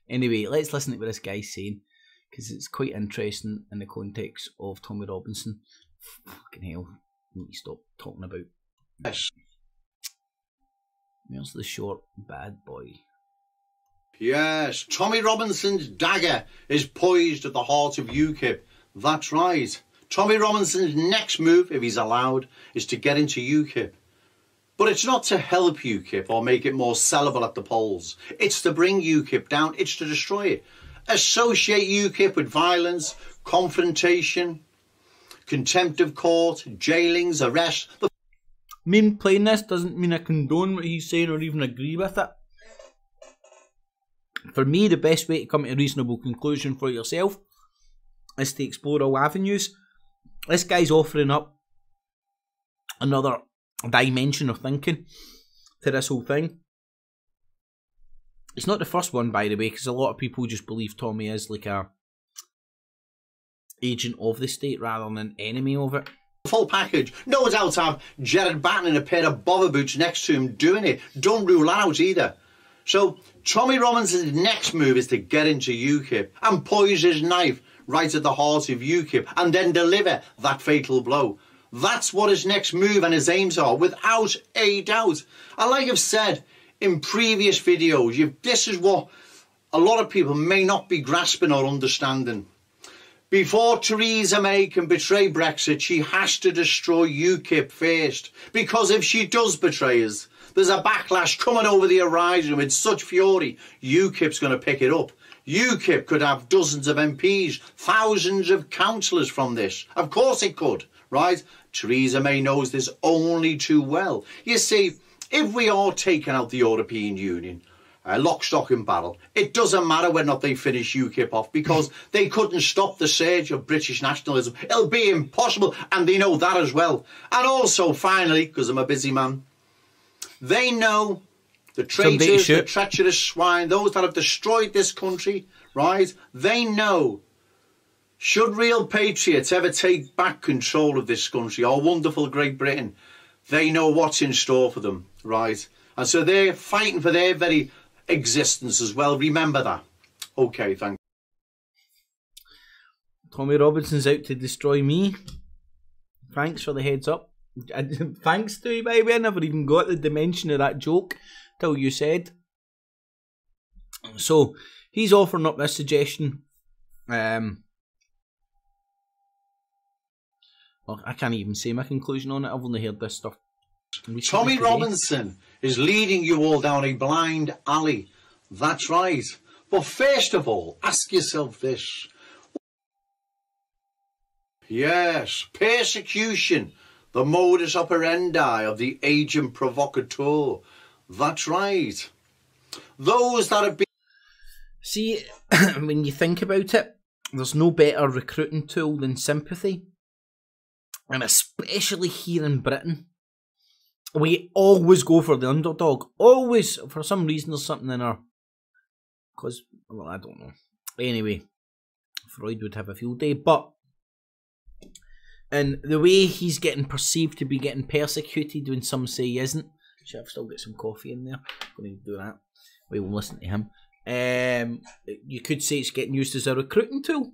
Anyway, let's listen to what this guy's saying, because it's quite interesting in the context of Tommy Robinson. Fucking hell, I need to stop talking about. Yes. Where's the short bad boy? Yes, Tommy Robinson's dagger is poised at the heart of UKIP. That's right. Tommy Robinson's next move, if he's allowed, is to get into UKIP. But it's not to help UKIP or make it more sellable at the polls. It's to bring UKIP down. It's to destroy it. Associate UKIP with violence, confrontation, contempt of court, jailings, arrests. Me playing this doesn't mean I condone what he's saying or even agree with it. For me, the best way to come to a reasonable conclusion for yourself is to explore all avenues. This guy's offering up another dimension of thinking to this whole thing. It's not the first one, by the way, because a lot of people just believe Tommy is like a agent of the state rather than an enemy of it. Full package. No doubt have Gerard Batten in a pair of bother boots next to him doing it. Don't rule out either. So Tommy Robinson's next move is to get into UKIP and poise his knife right at the heart of UKIP and then deliver that fatal blow. That's what his next move and his aims are, without a doubt. And like I've said in previous videos, this is what a lot of people may not be grasping or understanding. Before Theresa May can betray Brexit, she has to destroy UKIP first. Because if she does betray us, there's a backlash coming over the horizon with such fury, UKIP's going to pick it up. UKIP could have dozens of MPs, thousands of councillors from this. Of course it could, right? Theresa May knows this only too well. You see, if we are taking out the European Union, lock, stock and barrel, it doesn't matter whether or not they finish UKIP off because they couldn't stop the surge of British nationalism. It'll be impossible, and they know that as well. And also, finally, because I'm a busy man, they know the traitors, the treacherous swine, those that have destroyed this country, right? They know, should real patriots ever take back control of this country, our wonderful Great Britain, they know what's in store for them, right? And so they're fighting for their very existence as well. Remember that. Okay, thank you. Tommy Robinson's out to destroy me. Thanks for the heads up. Thanks to you, by the way. I never even got the dimension of that joke till you said. So, he's offering up this suggestion. Well, I can't even say my conclusion on it. I've only heard this stuff. Tommy Robinson is leading you all down a blind alley. That's right. But first of all, ask yourself this. Yes, persecution, the modus operandi of the agent provocateur. That's right. Those that have been... See, when you think about it, there's no better recruiting tool than sympathy. And especially here in Britain. We always go for the underdog. Always. For some reason there's something in our... Because, well, I don't know. Anyway, Freud would have a field day. But, and the way he's getting perceived to be getting persecuted when some say he isn't. Should I've still got some coffee in there. I'm going to do that. We will listen to him. You could say it's getting used as a recruiting tool.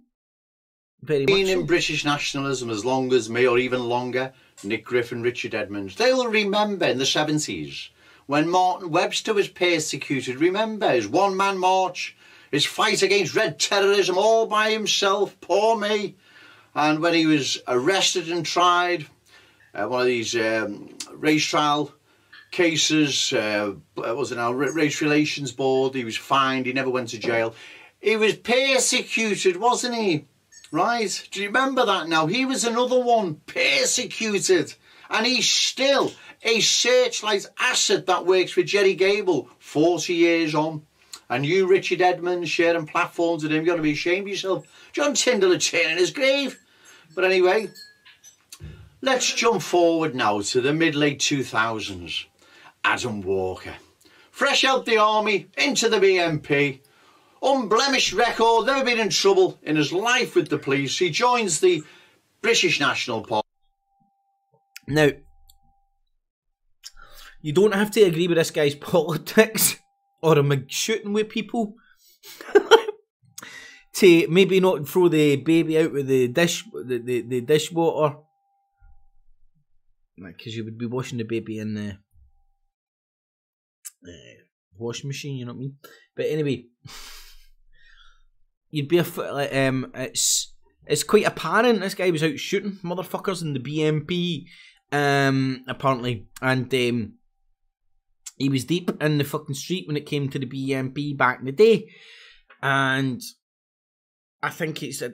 Very much so. In British nationalism as long as me, or even longer, Nick Griffin, Richard Edmonds. They will remember in the 70s when Martin Webster was persecuted. Remember his one-man march, his fight against red terrorism all by himself, poor me. And when he was arrested and tried, one of these race trial cases, what was it now, Race Relations Board, he was fined, he never went to jail. He was persecuted, wasn't he? Right? Do you remember that now? He was another one, persecuted. And he's still a searchlight asset that works for Jerry Gable 40 years on. And you, Richard Edmonds, sharing platforms with him, you're going to be ashamed of yourself. John Tyndall a chain in his grave. But anyway, let's jump forward now to the mid-late 2000s. Adam Walker. Fresh out the army, into the BNP. Unblemished record, never been in trouble in his life with the police. He joins the British National Party. Now, you don't have to agree with this guy's politics or him shooting with people to maybe not throw the baby out with the dishwater, because you would be washing the baby in the washing machine, you know what I mean? But anyway, you'd be it's quite apparent this guy was out shooting motherfuckers in the BNP, apparently, and he was deep in the fucking street when it came to the BNP back in the day. And I think it's a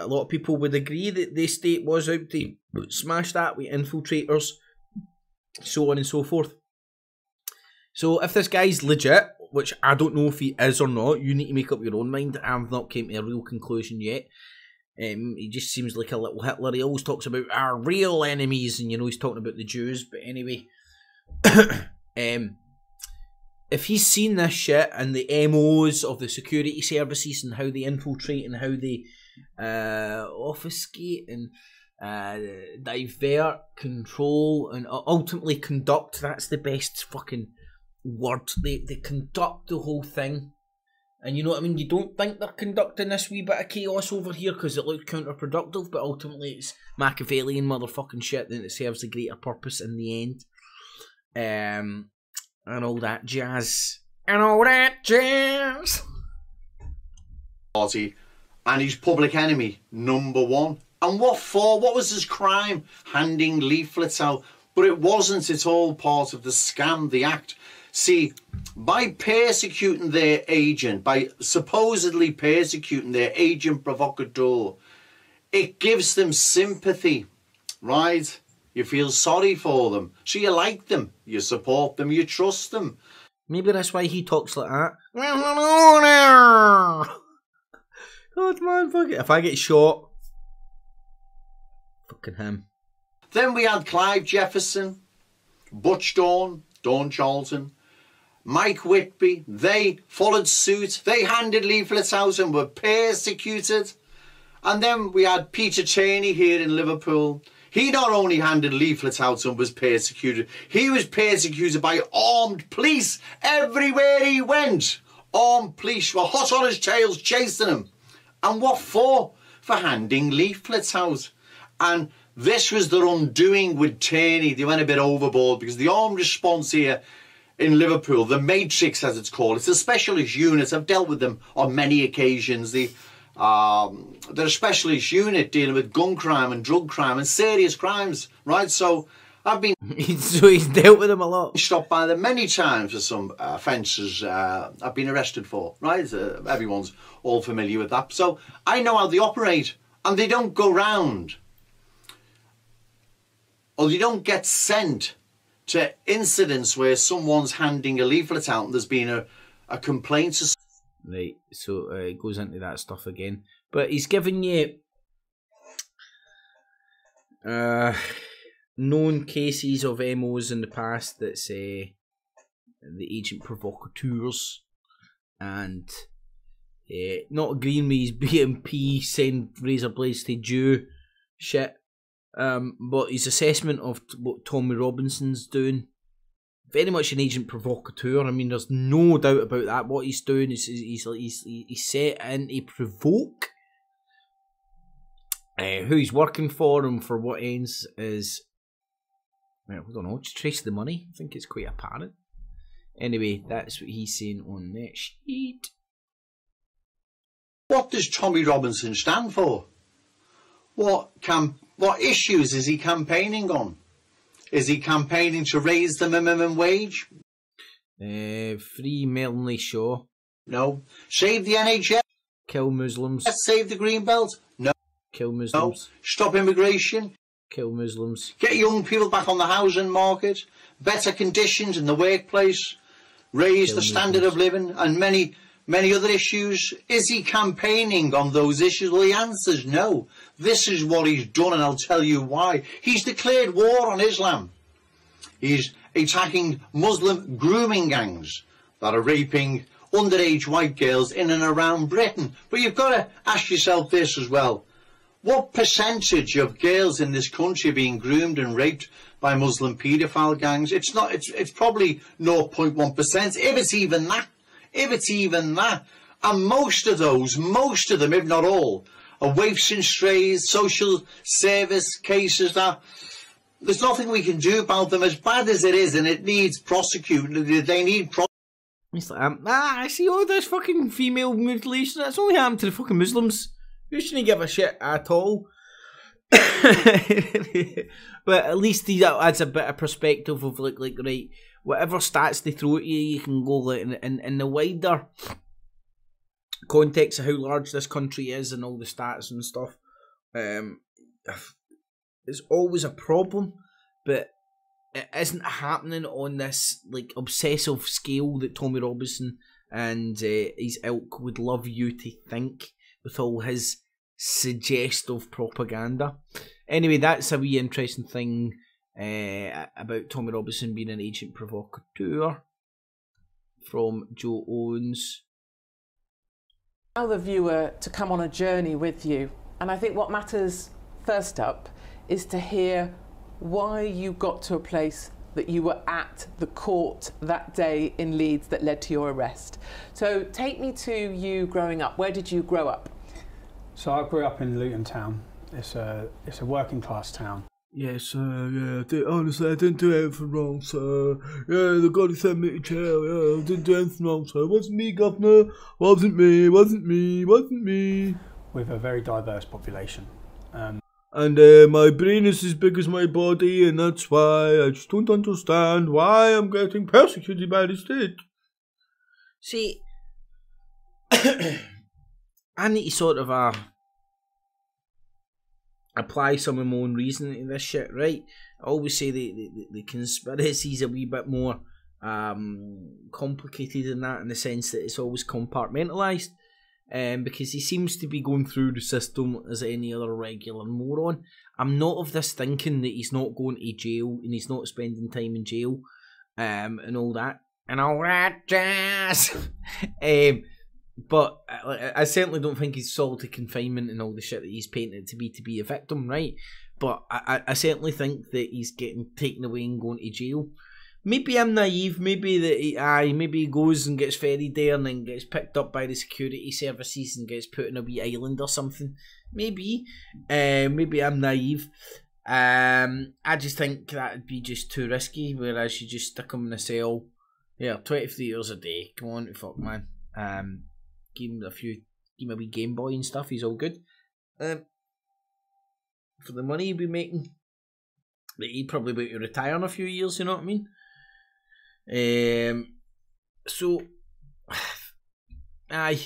lot of people would agree that the state was out to smash that with infiltrators, so on and so forth. So if this guy's legit, which I don't know if he is or not, you need to make up your own mind. I've not came to a real conclusion yet. He just seems like a little Hitler. He always talks about our real enemies, and you know he's talking about the Jews. But anyway, if he's seen this shit and the MOs of the security services and how they infiltrate and how they obfuscate and divert, control, and ultimately conduct, that's the best fucking word. They conduct the whole thing. And you know what I mean? You don't think they're conducting this wee bit of chaos over here because it looks counterproductive, but ultimately it's Machiavellian motherfucking shit that it serves a greater purpose in the end. And all that jazz. And all that jazz. Party, and he's public enemy #1. And what for? What was his crime? Handing leaflets out. But it wasn't at all part of the scam, the act. See, by persecuting their agent, by supposedly persecuting their agent provocateur, it gives them sympathy, right? You feel sorry for them. So you like them, you support them, you trust them. Maybe that's why he talks like that. God, man, fuck it. If I get shot, fucking him. Then we had Clive Jefferson, Butch Dawn Charlton, Mike Whitby. They followed suit. They handed leaflets out and were persecuted. And then we had Peter Cheney here in Liverpool. He not only handed leaflets out and was persecuted, he was persecuted by armed police everywhere he went. Armed police were hot on his tails chasing him. And what for? For handing leaflets out. And this was their undoing with Cheney. They went a bit overboard because the armed response here in Liverpool, the Matrix as it's called, it's a specialist unit. I've dealt with them on many occasions. They're a specialist unit dealing with gun crime and drug crime and serious crimes, right? So I've been... so he's dealt with them a lot. Stopped by them many times for some offences I've been arrested for, right? Everyone's all familiar with that. So I know how they operate, and they don't go round, or they don't get sent to incidents where someone's handing a leaflet out and there's been a complaint to... Right, so it goes into that stuff again. But he's giving you known cases of MOs in the past that say the agent provocateurs and not agreeing with his BMP send razor blades to Jew shit. But his assessment of what Tommy Robinson's doing, very much an agent provocateur. I mean, there's no doubt about that. What he's doing is he's set in to provoke. Who he's working for and for what ends is, well, I don't know, just trace the money. I think it's quite apparent. Anyway, that's what he's saying on that sheet. What does Tommy Robinson stand for? What issues is he campaigning on? Is he campaigning to raise the minimum wage? Free Melanie Shaw. No. Save the NHS? Kill Muslims. Save the Greenbelt? No. Kill Muslims. No. Stop immigration? Kill Muslims. Get young people back on the housing market? Better conditions in the workplace? Raise the standard of living? And many other issues. Is he campaigning on those issues? Well, the answer is no. This is what he's done, and I'll tell you why. He's declared war on Islam. He's attacking Muslim grooming gangs that are raping underage white girls in and around Britain. But you've got to ask yourself this as well. What percentage of girls in this country are being groomed and raped by Muslim paedophile gangs? It's probably 0.1%, if it's even that. If it's even that. And most of them, if not all, are waifs and strays, social service cases that there's nothing we can do about them, as bad as it is, and it needs prosecuting. They need It's like, I see all this fucking female mutilation. That's only happened to the fucking Muslims. Who shouldn't give a shit at all? But at least he adds a bit of perspective of like right, whatever stats they throw at you, you can go like in the wider context of how large this country is and all the stats and stuff. It's always a problem, but it isn't happening on this like obsessive scale that Tommy Robinson and his ilk would love you to think with all his suggestive propaganda. Anyway, that's a wee interesting thing about Tommy Robinson being an agent provocateur from Joe Owens. Allow the viewer to come on a journey with you, and I think what matters first up is to hear why you got to a place that you were at the court that day in Leeds that led to your arrest. So take me to you growing up. Where did you grow up? So I grew up in Luton Town. It's a working class town. Yes, yeah, honestly, I didn't do anything wrong, sir. Yeah, they got to send me to jail, yeah, I didn't do anything wrong, sir. It wasn't me, governor. Wasn't me. With a very diverse population. And my brain is as big as my body, and that's why I just don't understand why I'm getting persecuted by the state. See, I need to sort of apply some of my own reasoning to this shit, right? I always say the conspiracy's a wee bit more complicated than that, in the sense that it's always compartmentalised. Because he seems to be going through the system as any other regular moron. I'm not of this thinking that he's not going to jail and he's not spending time in jail and all that jazz. But I certainly don't think he's solitary confinement and all the shit that he's painted to be a victim, right? But I certainly think that he's getting taken away and going to jail. Maybe I'm naive, maybe he goes and gets ferried there and then gets picked up by the security services and gets put in a wee island or something. Maybe I'm naive. I just think that'd be just too risky, whereas you just stick him in a cell. Yeah, 23 years a day. Come on, fuck man. Give him a wee Game Boy and stuff, he's all good. For the money he'd be making, he'd probably be able to retire in a few years, you know what I mean? So aye,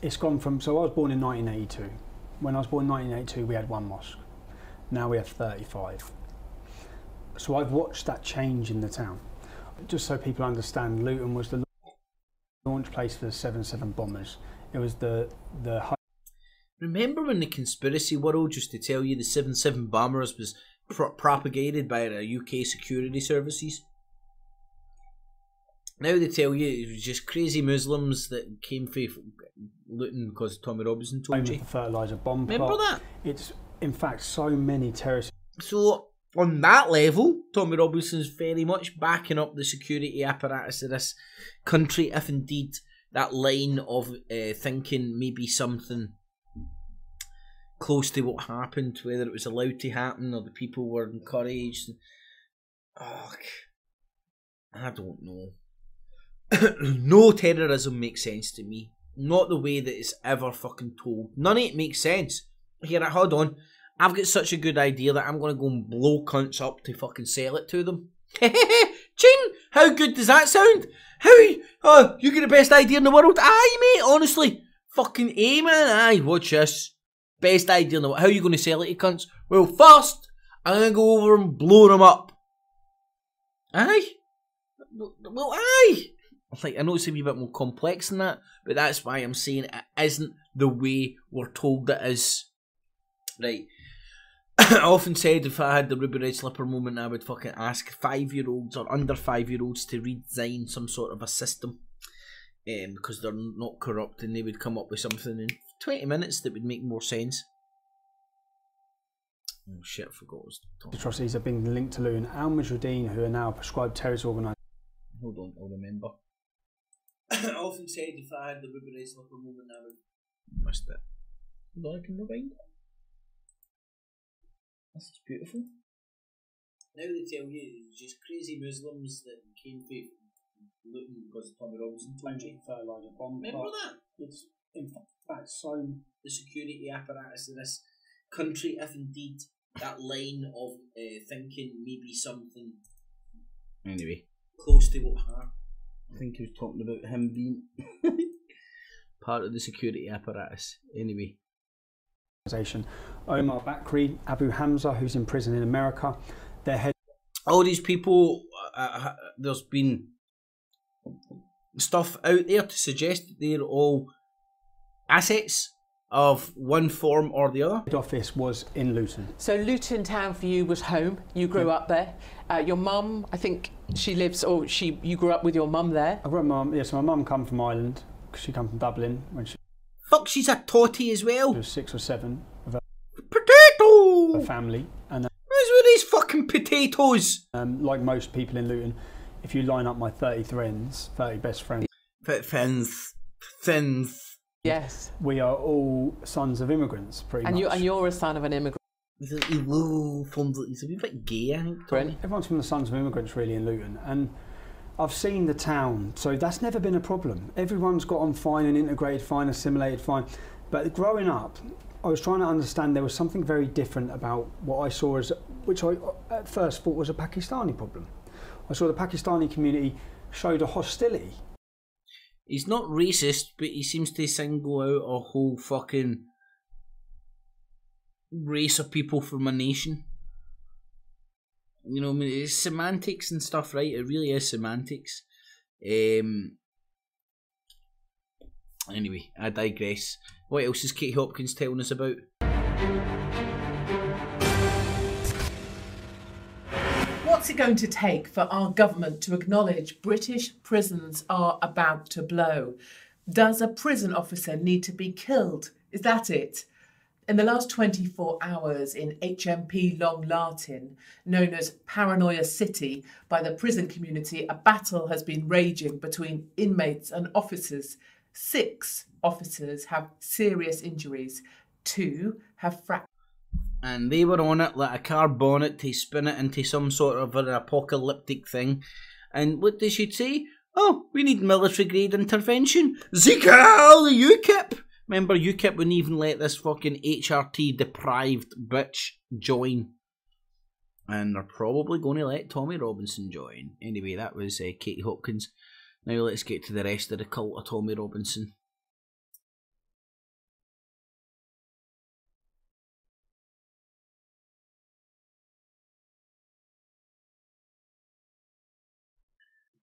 it's gone from, so I was born in 1982. When I was born in 1982 we had one mosque, now we have 35. So I've watched that change in the town. Just so people understand, Luton was the launch place for the 7/7 bombers. It was the remember when the conspiracy world used to tell you the 7/7 bombers was propagated by the UK security services? Now they tell you it was just crazy Muslims that came from Luton because Tommy Robinson told you. The fertiliser bomb Remember plot. that? It's in fact so many terrorists. So on that level, Tommy Robinson's very much backing up the security apparatus of this country, if indeed that line of thinking maybe something close to what happened, whether it was allowed to happen or the people were encouraged. Oh, I don't know. No terrorism makes sense to me. Not the way that it's ever fucking told. None of it makes sense. Here, hold on. I've got such a good idea that I'm going to go and blow cunts up to fucking sell it to them. Ching! How good does that sound? Oh, you get the best idea in the world? Aye, mate, honestly. Fucking A, man. Aye, watch this. Best idea in the world. How are you going to sell it to cunts? Well, first, I'm going to go over and blow them up. Aye? Well, aye. Like, I know it's a wee bit more complex than that, but that's why I'm saying it isn't the way we're told it is. Right. I often said if I had the Ruby Red Slipper moment, I would fucking ask 5-year-olds or under 5-year-olds to redesign some sort of a system. Because they're not corrupt and they would come up with something in 20 minutes that would make more sense. Oh shit, I forgot what was talking. Atrocities have been linked to Luton. Al Mujahideen, who are now prescribed terrorist organisations. Hold on, I'll remember. I often said if I had the Ruby Red Slipper moment, I would... Missed it. Hold on, I can rewind it. This is beautiful. Now they tell you it was just crazy Muslims that came from Luton because of Tommy Robinson told you. Fertiliser bomb. Remember that? It's in fact so... The security apparatus of this country, if indeed that line of thinking maybe something Anyway, close to what I think he was talking about him being part of the security apparatus. Anyway. Omar Bakri, Abu Hamza, who's in prison in America. Their head. All these people, there's been stuff out there to suggest that they're all assets of one form or the other. Head office was in Luton. So Luton town for you was home. You grew up there. Your mum, I think she lives, or you grew up with your mum there. I grew up with mum. Yes, my mum come from Ireland because she come from Dublin when she. Fuck, she's a totty as well. She was 6 or 7 of her potato. A family, and where's with these fucking potatoes? Like most people in Luton, if you line up my 30 friends, 30 best friends. Friends. Yes. We are all sons of immigrants, pretty much. And you're a son of an immigrant. He's a wee bit gay, I think. Everyone's from the sons of immigrants, really, in Luton, and I've seen the town, so that's never been a problem. Everyone's got on fine and integrated fine, assimilated fine. But growing up, I was trying to understand there was something very different about what I saw as, which I at first thought was a Pakistani problem. I saw the Pakistani community showed a hostility. He's not racist, but he seems to single out a whole fucking race of people from a nation. You know, I mean, it's semantics and stuff, right? It really is semantics. Anyway, I digress. What else is Katie Hopkins telling us about? What's it going to take for our government to acknowledge British prisons are about to blow? Does a prison officer need to be killed? Is that it? In the last 24 hours in HMP Long Lartin, known as Paranoia City by the prison community, a battle has been raging between inmates and officers. 6 officers have serious injuries. 2 have fractures. And they were on it like a car bonnet to spin it into some sort of an apocalyptic thing. And what did she say? Oh, we need military grade intervention. Zika, the UKIP. Remember, UKIP wouldn't even let this fucking HRT deprived bitch join. And they're probably going to let Tommy Robinson join. Anyway, that was Katie Hopkins. Now let's get to the rest of the cult of Tommy Robinson.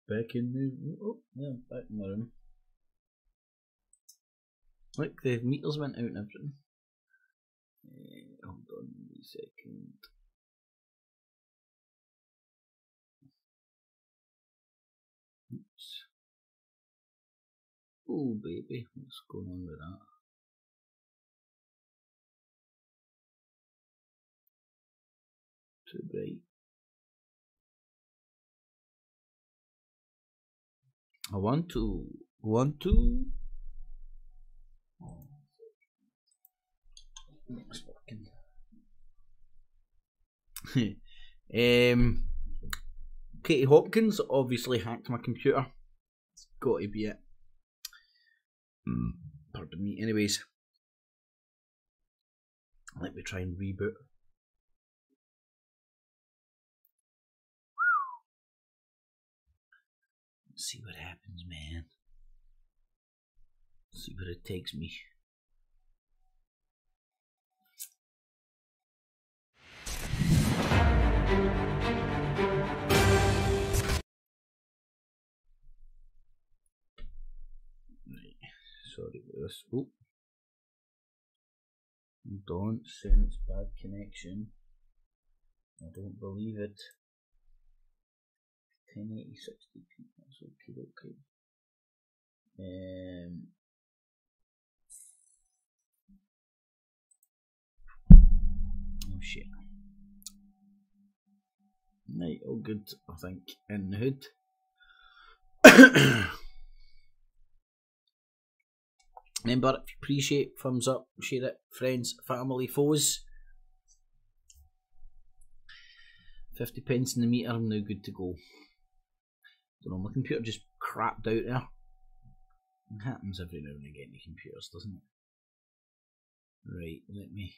Back in the... Oh, yeah, back in my room. Look, the meters went out and everything. Hold on a second. Oops. Oh baby, what's going on with that? Too bright. I want to. It's working. Katie Hopkins obviously hacked my computer. It's got to be it. Pardon me. Anyways, let me try and reboot. Let's see what happens, man. Let's see where it takes me. Sorry about this. Oh. Don't sense bad connection. I don't believe it. 1080 60p. That's okay. Oh shit. Right, all good, I think, in the hood. Remember, if you appreciate, thumbs up, share it, friends, family, foes. 50 pence in the meter, I'm now good to go. Don't know, my computer just crapped out there. It happens every now and again to computers, doesn't it? Right, let me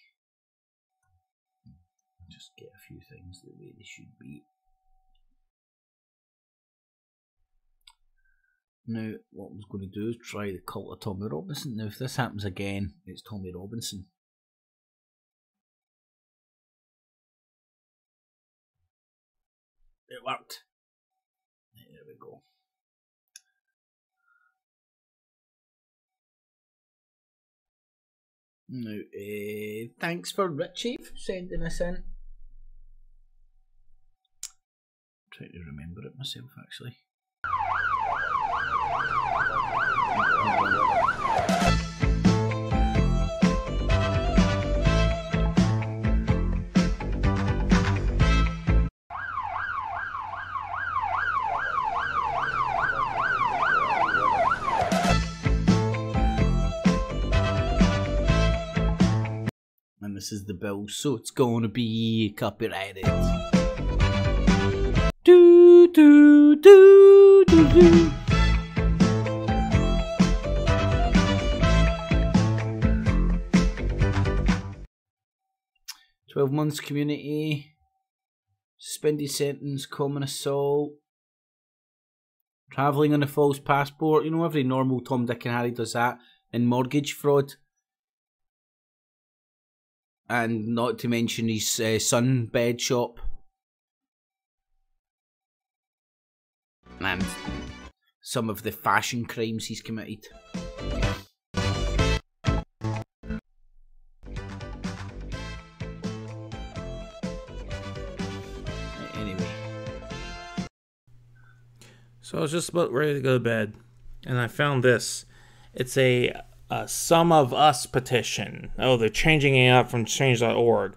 just get a few things the way they should be. Now, what I was going to do is try the cult of Tommy Robinson. Now, if this happens again, it's Tommy Robinson. It worked. There we go. Now, thanks for Richie for sending us in. I'm trying to remember it myself, actually. And this is the bill, so it's going to be copyrighted. Do do do do do. 12 months community, suspended sentence, common assault, travelling on a false passport. You know, every normal Tom, Dick and Harry does that. And mortgage fraud. And not to mention his sunbed shop. And some of the fashion crimes he's committed. Anyway. So I was just about ready to go to bed, and I found this. It's a Some of Us petition. Oh, they're changing it up from change.org.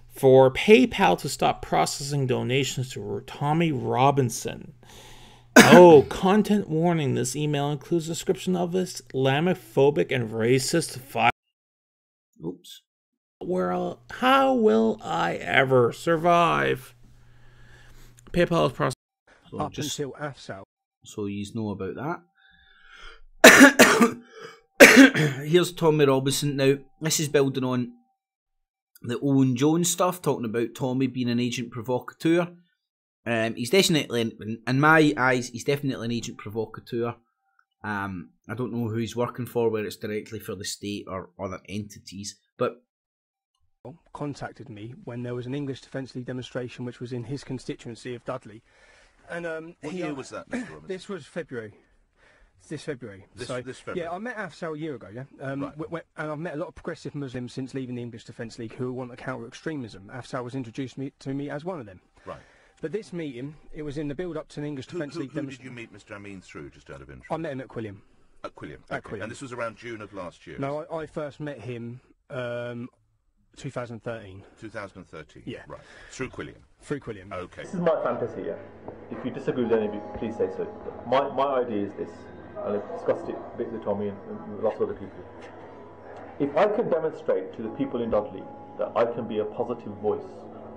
For PayPal to stop processing donations to Tommy Robinson. Oh, content warning. This email includes a description of Islamophobic and racist violence. Oops. How will I ever survive? PayPal is processing. So up until AFSAL. So you know about that. Here's Tommy Robinson. Now, this is building on the Owen Jones stuff, talking about Tommy being an agent provocateur. He's definitely, in my eyes, he's definitely an agent provocateur. I don't know who he's working for, whether it's directly for the state or other entities, but contacted me when there was an English Defence League demonstration which was in his constituency of Dudley. And what year was that, Mr. Robinson? This was February. This February. This February? Yeah, I met Afsal a year ago, yeah? Right. And I've met a lot of progressive Muslims since leaving the English Defence League who want to counter extremism. Afsal was introduced to me as one of them. Right. But this meeting, it was in the build-up to an English Defence League demonstration. Who did you meet Mr. Amin through, just out of interest? I met him at Quilliam. At Quilliam? At Okay. Quilliam. And this was around June of last year? No, I first met him 2013. 2013? Yeah. Right. Through Quilliam? Through Quilliam. Okay. This is my fantasy, yeah. If you disagree with any of you, please say so. My idea is this, and I've discussed it a bit with Tommy and lots of other people. If I can demonstrate to the people in Dudley that I can be a positive voice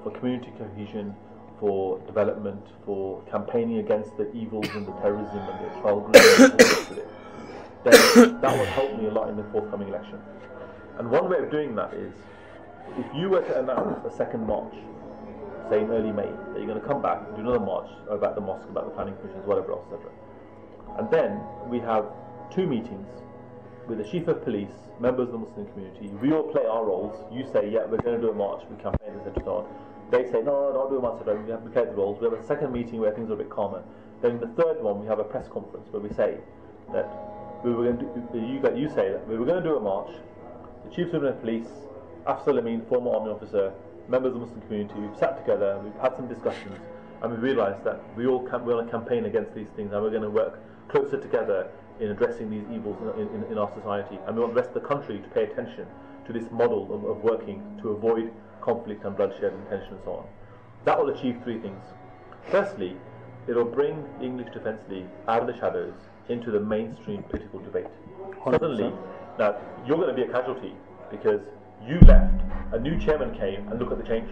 for community cohesion, for development, for campaigning against the evils and the terrorism and the trial group and all the rest of it, then that would help me a lot in the forthcoming election. And one way of doing that is, if you were to announce a second march, say in early May, that you're going to come back and do another march about the mosque, about the planning commissions, whatever else, etc. And then we have two meetings with the chief of police, members of the Muslim community. We all play our roles. You say, yeah, we're going to do a march, we campaign, etc. So on. They say, no, don't do a march, etc. We play the roles. We have a second meeting where things are a bit calmer. Then the third one, we have a press conference where we say that we were going to you say that we were going to do a march. The chief of police, Afzal Amin, former army officer, members of the Muslim community, we've sat together, we've had some discussions, and we realised that we all want to campaign against these things, and we're going to work closer together in addressing these evils in our society, and we want the rest of the country to pay attention to this model of working to avoid conflict and bloodshed and tension and so on. That will achieve three things. Firstly, it will bring the English Defence League out of the shadows into the mainstream political debate. Suddenly, now you're going to be a casualty because you left, a new chairman came, and look at the change.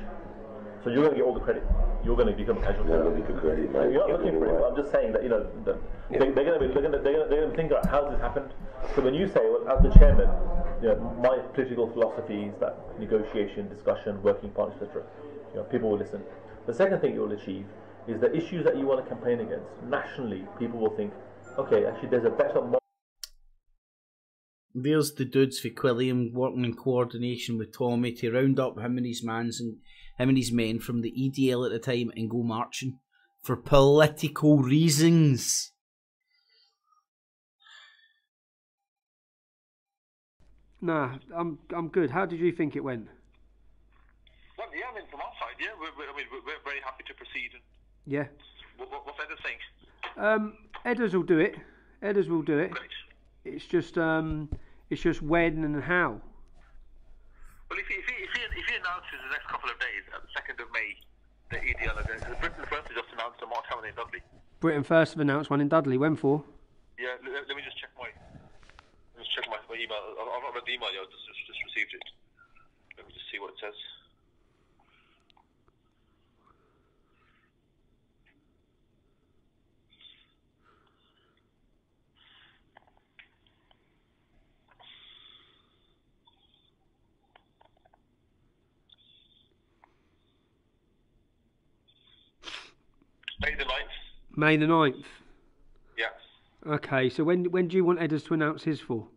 So you're going to get all the credit. You're going to become a casualty. You're looking for credit, mate. You're not looking for it. I'm just saying that they're going to think about how this happened. So when you say, well, as the chairman, my political philosophy is that negotiation, discussion, working parties, etc. People will listen. The second thing it will achieve is the issues that you want to campaign against. Nationally, people will think, okay, actually there's a better There's the dudes for Quilliam working in coordination with Tommy to round up him and his men from the EDL at the time and go marching for political reasons. Nah, I'm good. How did you think it went? Well, yeah, I mean, from our side, yeah, we're very happy to proceed. Yeah. What's Edda saying? Edders will do it. Edders will do it. Great. It's just when and how. Well, if he announces the next couple of days, at the 2nd of May, the EDL event, Britain first has just announced a March Hammond in Dudley. Britain first have announced one in Dudley. When for? Yeah, let me just check my email. I've not read the email yet. I just received it. Let me just see what it says. May the 9th. May the 9th. Yeah. Okay, so when do you want Edders to announce his for?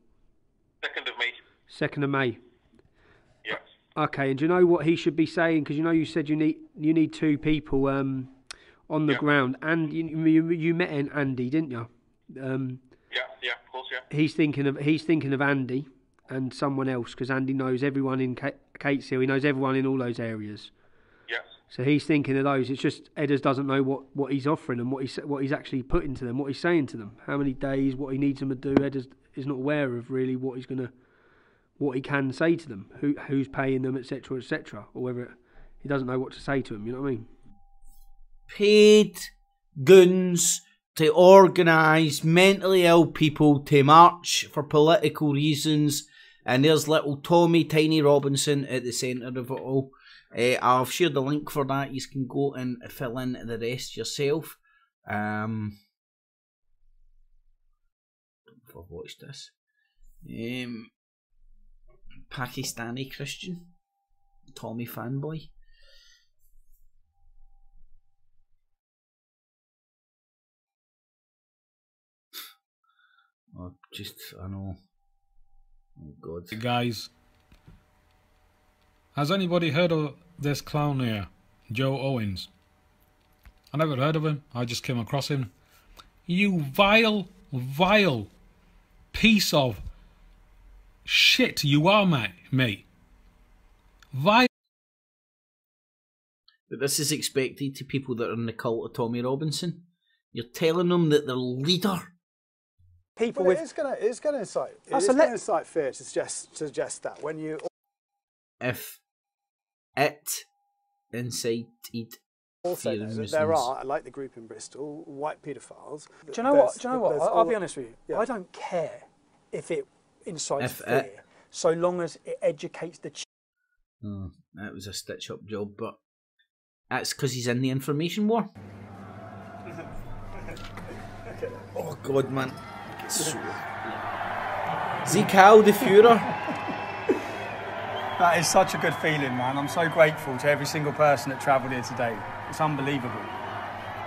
2nd of May. 2nd of May. Yeah. Okay, and do you know what he should be saying? Because you said you need 2 people on the ground, and you met Andy, didn't you? Yeah, of course, yeah. He's thinking of Andy and someone else, because Andy knows everyone in Cateshill. He knows everyone in all those areas. Yeah. So he's thinking of those. It's just Edders doesn't know what he's offering them, what he's actually putting to them, what he's saying to them, how many days, what he needs them to do. Edders is not aware of really what he can say to them, who's paying them, etc., etc., or whether he doesn't know what to say to them. You know what I mean? Paid goons to organise mentally ill people to march for political reasons, and there's little Tommy Tiny Robinson at the centre of it all. I've shared the link for that. You can go and fill in the rest yourself. Don't know if I've watched this. Pakistani Christian, Tommy fanboy. I know. Oh God. Guys, has anybody heard of this clown here, Joe Owens? I never heard of him. I just came across him. You vile, vile piece of shit you are, mate. Vile. But this is expected to people that are in the cult of Tommy Robinson. You're telling them that their leader. People with it's going to incite fear to suggest that when you if it incited also know that there are, like the group in Bristol, white paedophiles. Do you know what? I'll be honest with you. Yeah. I don't care if it incites fear, so long as it educates the. That was a stitch-up job, but that's because he's in the information war. Oh God, man. Sie Karl the Führer. That is such a good feeling, man. I'm so grateful to every single person that travelled here today. It's unbelievable.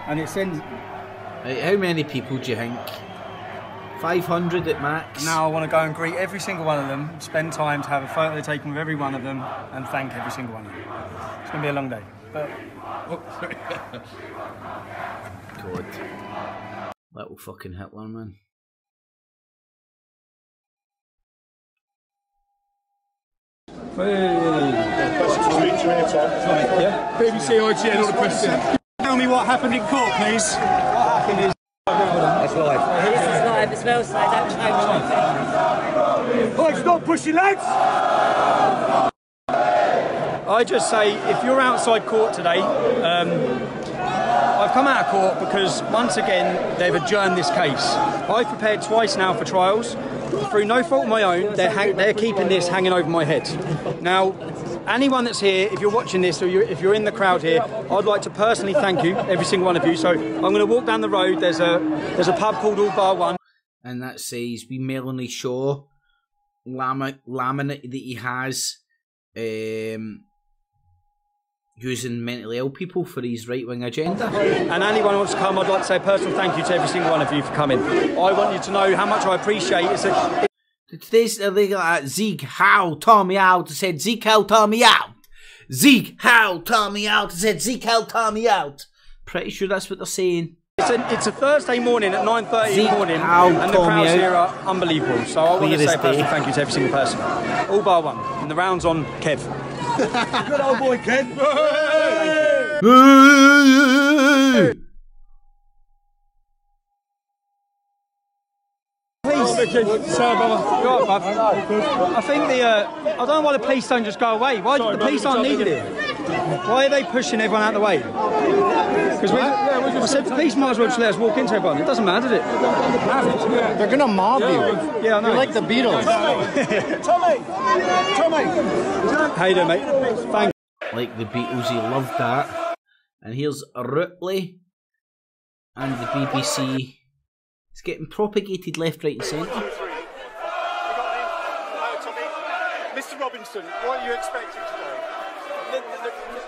And it sends... Right, how many people do you think? 500 at max? Now I want to go and greet every single one of them, spend time to have a photo taken with every one of them, and thank every single one of them. It's going to be a long day. But... God. Little fucking Hitler, man. Yeah. BBC IGN on the question. Tell me what happened in court, please. What happened is... That's live. This is live as well, so don't change. Right, stop pushing, lads! I just say, if you're outside court today, I've come out of court because, once again, they've adjourned this case. I've prepared twice now for trials. Through no fault of my own, they're keeping this hanging over my head. Now, anyone that's here, if you're watching this or if you're in the crowd here, I'd like to personally thank you, every single one of you. So I'm going to walk down the road. There's a pub called All Bar One. And that says, we Melanie Shaw laminate that he has using mentally ill people for his right-wing agenda. And anyone who wants to come, I'd like to say a personal thank you to every single one of you for coming. I want you to know how much I appreciate it. Today's illegal Zeke Howe Tommy out said Zeke Howe Tommy out. Zeke Howe Tommy out said Zeke Howe Tommy out. Pretty sure that's what they're saying. It's a Thursday morning at 9:30 in the morning, and the crowds here are unbelievable. So I want to say a personal thank you to every single person. All bar one. And the round's on Kev. Good old boy, Kev. Please, sorry, brother. Go on, bruv. I think I don't know why the police don't just go away. Why the police aren't needed here? Why are they pushing everyone out of the way? Because I said the police might as well just let us walk into everyone. It doesn't matter, does it? They're gonna mob you. Yeah, I know. You're like the Beatles. Tommy. How you doing, mate? Thank you. Like the Beatles, he loved that. And here's Ripley and the BBC. It's getting propagated left, right and centre. Mr. Robinson, what are you expecting today?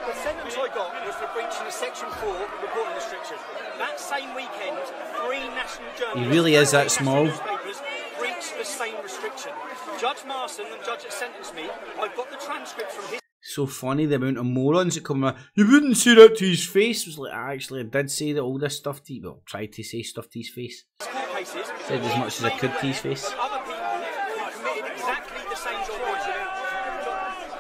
The sentence I got was for breaching a Section 4 reporting restriction. That same weekend, 3 national journalists... He really is that small. ...breached the same restriction. Judge Marson, the judge that sentenced me, I've got the transcript from his... So funny the amount of morons that come around. You wouldn't say that to his face. It was like, I did say that all this stuff to you. Well, tried to say stuff to his face. Said as much as I could to his face. Other people who committed exactly the same job as you.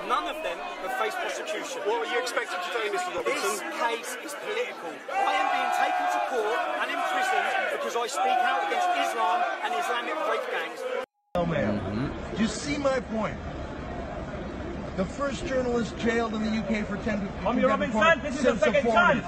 None of them have faced prosecution. What are you expecting today, Mr. Robinson? This case is political. I am being taken to court and imprisoned because I speak out against Islam and Islamic rape gangs. Oh, man. Do you see my point? The first journalist jailed in the UK for 10 Tommy Robinson, this is your second chance.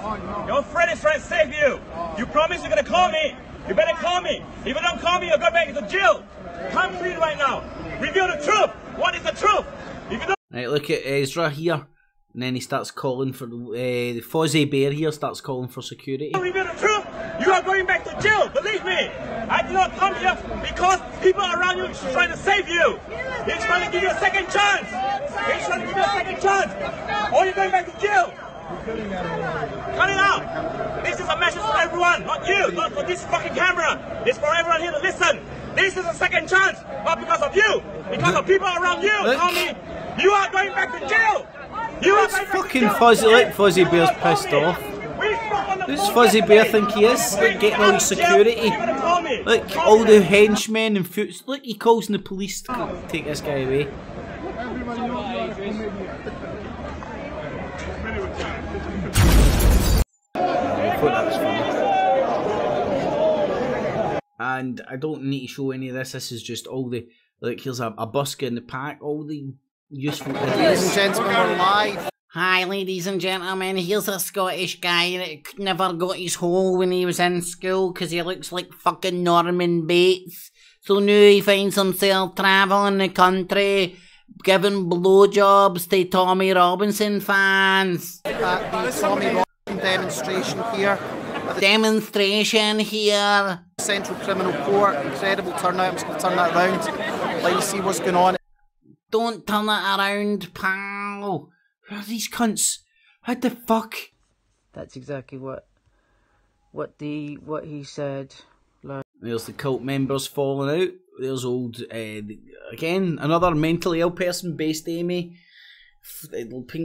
Your friend is trying to save you. You promised you're going to call me. You better call me. If you don't call me, you'll go back into jail. Come clean right now. Reveal the truth. What is the truth? If you don't... Right, look at Ezra here. And then he starts calling for the Fozzie Bear here starts calling for security. Reveal the truth. You are going back to jail. Believe me. I did not come here because people around you are trying to save you. He's trying to give you a second chance. He's trying to give you a second chance. Or you're going back to jail. Cut it out. This is a message for everyone, not you, not for this fucking camera. It's for everyone here to listen. This is a second chance, not because of you, because of people around you. Tell me, you are going back to jail. You are going fucking Fuzzy, like Fuzzy Bear's pissed off. Who's Fuzzy Bear think he is? Like getting all the security. Like all the henchmen and foots. Look, he calls in the police to take this guy away. I thought that was funny. And I don't need to show any of this. This is just all the, like, here's a busker in the pack. All the useful videos. Ladies and gentlemen, we're live. Hi ladies and gentlemen, here's a Scottish guy that never got his hole when he was in school because he looks like fucking Norman Bates. So now he finds himself travelling the country, giving blowjobs to Tommy Robinson fans. At the Tommy Robinson demonstration here. Central Criminal Court, incredible turnout. I'm just going to turn that around, let you see what's going on. Don't turn it around, pal. Who are these cunts? What the fuck? That's exactly what he said. Like. There's the cult members falling out. There's old, again, another mentally ill person based Amy.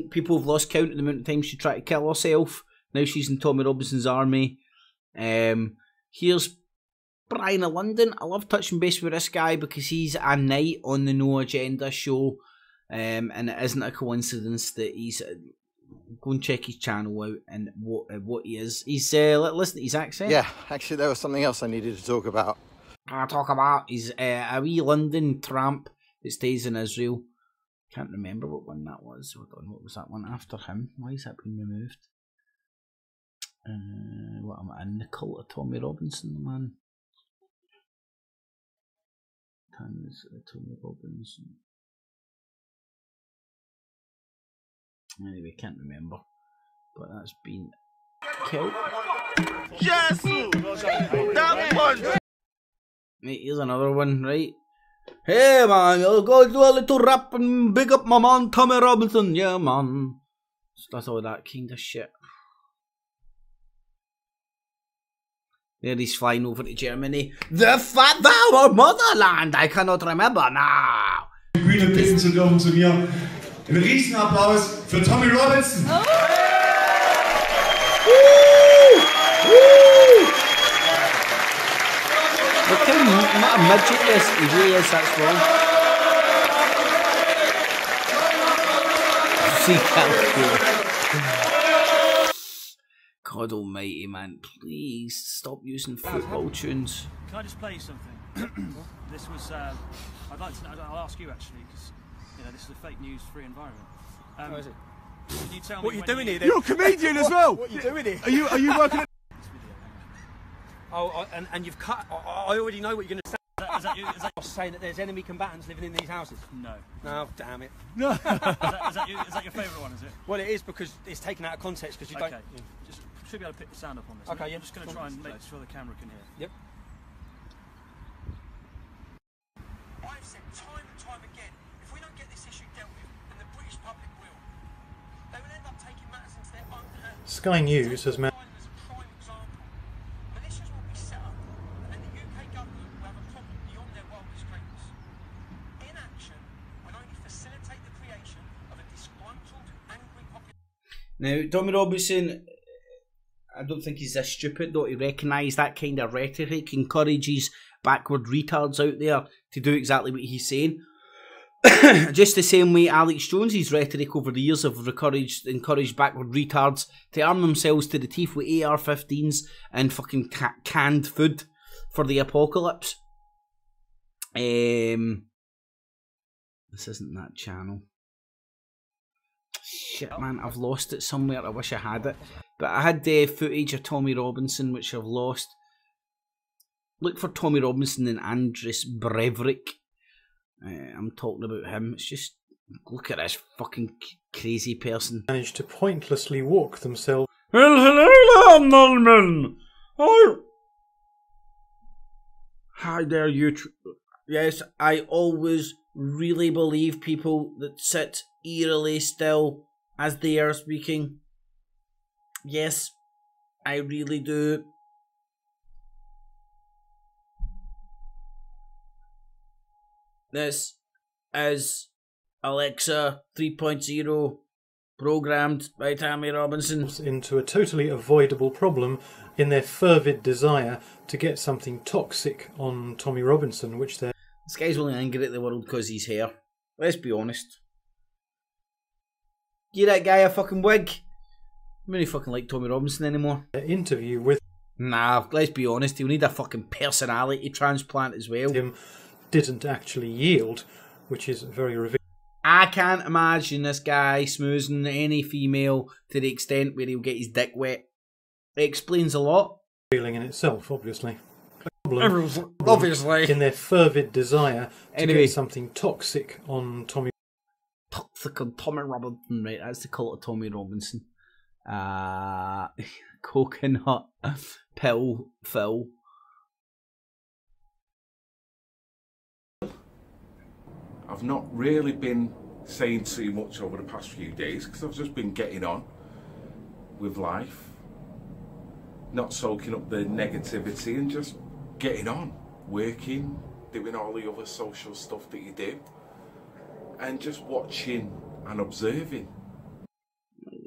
People have lost count of the amount of times she tried to kill herself. Now she's in Tommy Robinson's army. Here's Brian of London. I love touching base with this guy because he's a knight on the No Agenda show. And it isn't a coincidence that he's go and check his channel out and what he is. He's listen to his accent. Yeah, actually there was something else I needed to talk about. He's a wee London tramp that stays in Israel. Can't remember what one that was. Hold on, what was that one after him? Why has that been removed? What am I in? The Cult of Tommy Robinson, man. Tommy Robinson. Anyway, can't remember. But that's been killed. Yes! That one! Mate, here's another one, right? Hey man, I'll go do a little rap and big up my man Tommy Robinson. Yeah man. Does all that kind of shit. There he's flying over to Germany. The fat our motherland! I cannot remember now. Grüne Pisten zu dürfen zu mir. Ein Riesenapplaus für Tommy Robinson. Look at him, what a midget this. He really is, that's wrong. See, God almighty, man, please stop using football tunes. Can I just play you something? This was, I'd like to know, I'll ask you actually, because, you know, this is a fake news free environment. How is it? Can you tell me What are you when doing here? You're a comedian as well! What are you doing here? Are you working at... Oh, and you've cut... I already know what you're going to say. Is that you? Is that saying that there's enemy combatants living in these houses? No. No, damn it. No. is that your favourite one, is it? Well, it is because it's taken out of context because you okay. don't... Just should be able to pick the sound up on this. Okay, yeah. I'm just going to try and make sure the camera can hear. Yep. I've said time and time again, if we don't get this issue dealt with, then the British public will. They will end up taking matters into their own hands. Sky News has met. Militias will be set up, and the UK government will have a problem beyond their wildest dreams. Inaction will only facilitate the creation of a disgruntled, angry population. Now, Tommy Robinson, I don't think he's this stupid though to recognise that kind of rhetoric encourages backward retards out there to do exactly what he's saying. Just the same way Alex Jones's rhetoric over the years have encouraged backward retards to arm themselves to the teeth with AR-15s and fucking canned food for the apocalypse. This isn't that channel. Shit, man, I've lost it somewhere. I wish I had it. But I had footage of Tommy Robinson, which I've lost. Look for Tommy Robinson and Andris Breivik. I'm talking about him. It's just, look at this fucking crazy person. Managed to pointlessly walk themselves. Well, hello, Norman. Oh. Hi there, you. Yes, I always really believe people that sit eerily still as they are speaking. Yes, I really do. This is Alexa 3.0 programmed by Tommy Robinson. Into a totally avoidable problem in their fervid desire to get something toxic on Tommy Robinson, which they're... This guy's only angry at the world because he's here. Let's be honest. Give that guy a fucking wig. I don't really fucking like Tommy Robinson anymore. Interview with... Nah, let's be honest, he'll need a fucking personality transplant as well. Him didn't actually yield, which is very revealing. I can't imagine this guy smoozing any female to the extent where he'll get his dick wet. It explains a lot. Revealing in itself, obviously. Obviously. In their fervid desire to Anyway. get something toxic on Tommy. Toxic on Tommy Robinson, right? That's the call of Tommy Robinson. Coconut pill Phil. I've not really been saying too much over the past few days because I've just been getting on with life, not soaking up the negativity and just getting on, working, doing all the other social stuff that you do, and just watching and observing.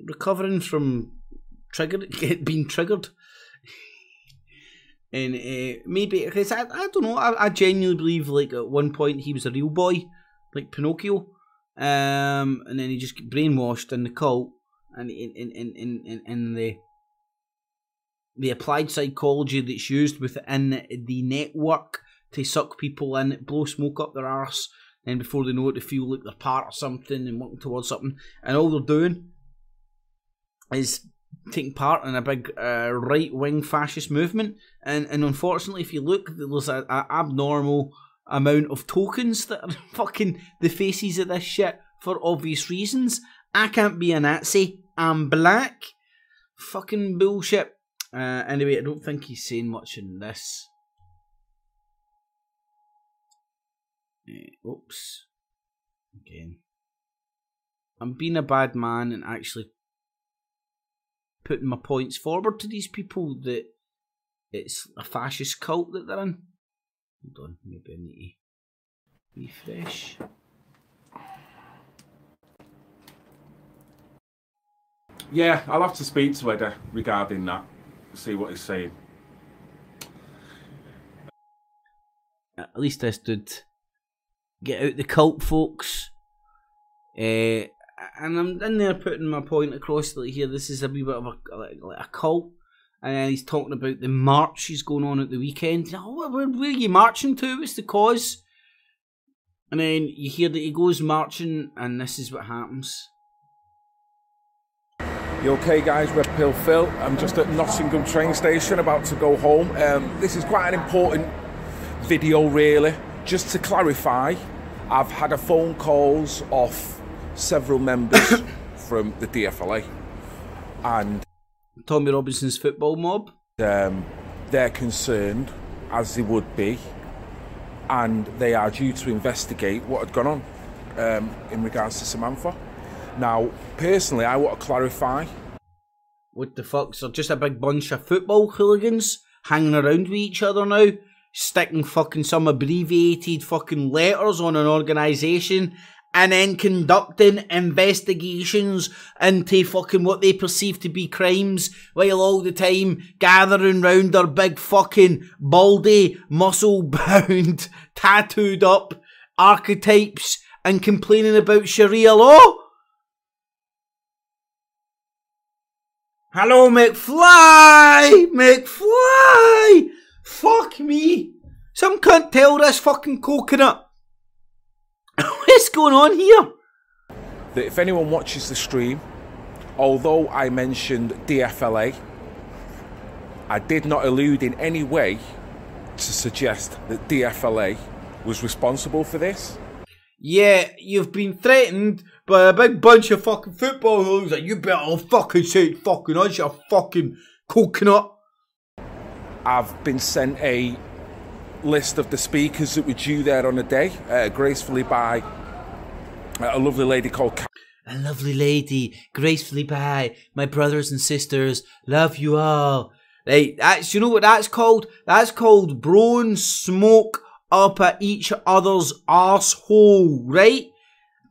Recovering from being triggered. And maybe, because I don't know, I genuinely believe like at one point he was a real boy, like Pinocchio, and then he just got brainwashed in the cult, and in the applied psychology that's used within the network to suck people in, blow smoke up their arse, and before they know it, they feel like they're part of something and working towards something, and all they're doing is taking part in a big right-wing fascist movement, and unfortunately, if you look, there's an abnormal amount of tokens that are fucking the faces of this shit for obvious reasons. I can't be a Nazi. I'm black. Fucking bullshit. Anyway, I don't think he's saying much in this. Oops. Again. I'm being a bad man and actually putting my points forward to these people that it's a fascist cult that they're in. Hold on, maybe I need to refresh. Yeah, I'll have to speak to Eddie regarding that, see what he's saying. At least this dude get out the cult, folks. And I'm in there putting my point across, like here, this is a wee bit of a cult. And then he's talking about the marches going on at the weekend. Oh, where are you marching to? What's the cause? And then you hear that he goes marching, and this is what happens. You okay, guys? Red Pill Phil. I'm just at Nottingham train station about to go home. This is quite an important video, really. Just to clarify, I've had a phone calls off several members from the DFLA, and Tommy Robinson's football mob. They're concerned, as they would be, and they are due to investigate what had gone on in regards to Samantha. Now, personally, I want to clarify. What the fuck? So just a big bunch of football hooligans hanging around with each other now, sticking fucking some abbreviated fucking letters on an organisation, and then conducting investigations into fucking what they perceive to be crimes, while all the time gathering round their big fucking baldy, muscle-bound, tattooed up archetypes and complaining about Sharia law? Hello, McFly! McFly! Fuck me! Some can't tell this fucking coconut. What's going on here? That if anyone watches the stream, although I mentioned DFLA, I did not allude in any way to suggest that DFLA was responsible for this. Yeah, you've been threatened by a big bunch of fucking football hooligans. Like, you better fucking say it fucking us, you fucking coconut. I've been sent a list of the speakers that were due there on the day, gracefully by a lovely lady called A lovely lady, gracefully by my brothers and sisters, love you all. Right, that's, you know what that's called? That's called blowing smoke up at each other's arsehole, right?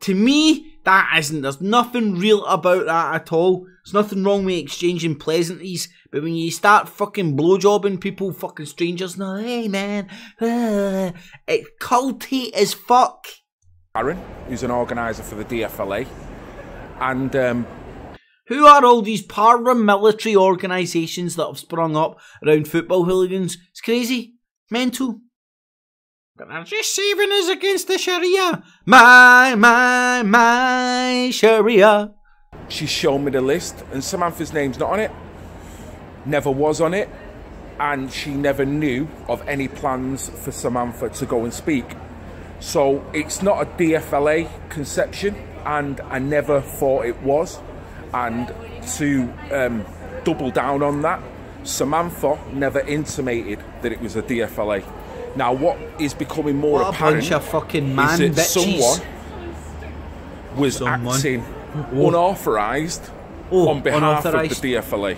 To me, that isn't. There's nothing real about that at all. There's nothing wrong with exchanging pleasantries, but when you start fucking blowjobbing people, fucking strangers, no, hey man, it's culty as fuck. Aaron, who's an organiser for the DFLA, and who are all these paramilitary organisations that have sprung up around football hooligans? It's crazy, mental. But they're just saving us against the Sharia. My Sharia. She's shown me the list, and Samantha's name's not on it. Never was on it. And she never knew of any plans for Samantha to go and speak. So it's not a DFLA conception, and I never thought it was. And to double down on that, Samantha never intimated that it was a DFLA. Now, what is becoming more apparent bunch of fucking man is that bitches. someone was acting unauthorised on behalf of the DFLA.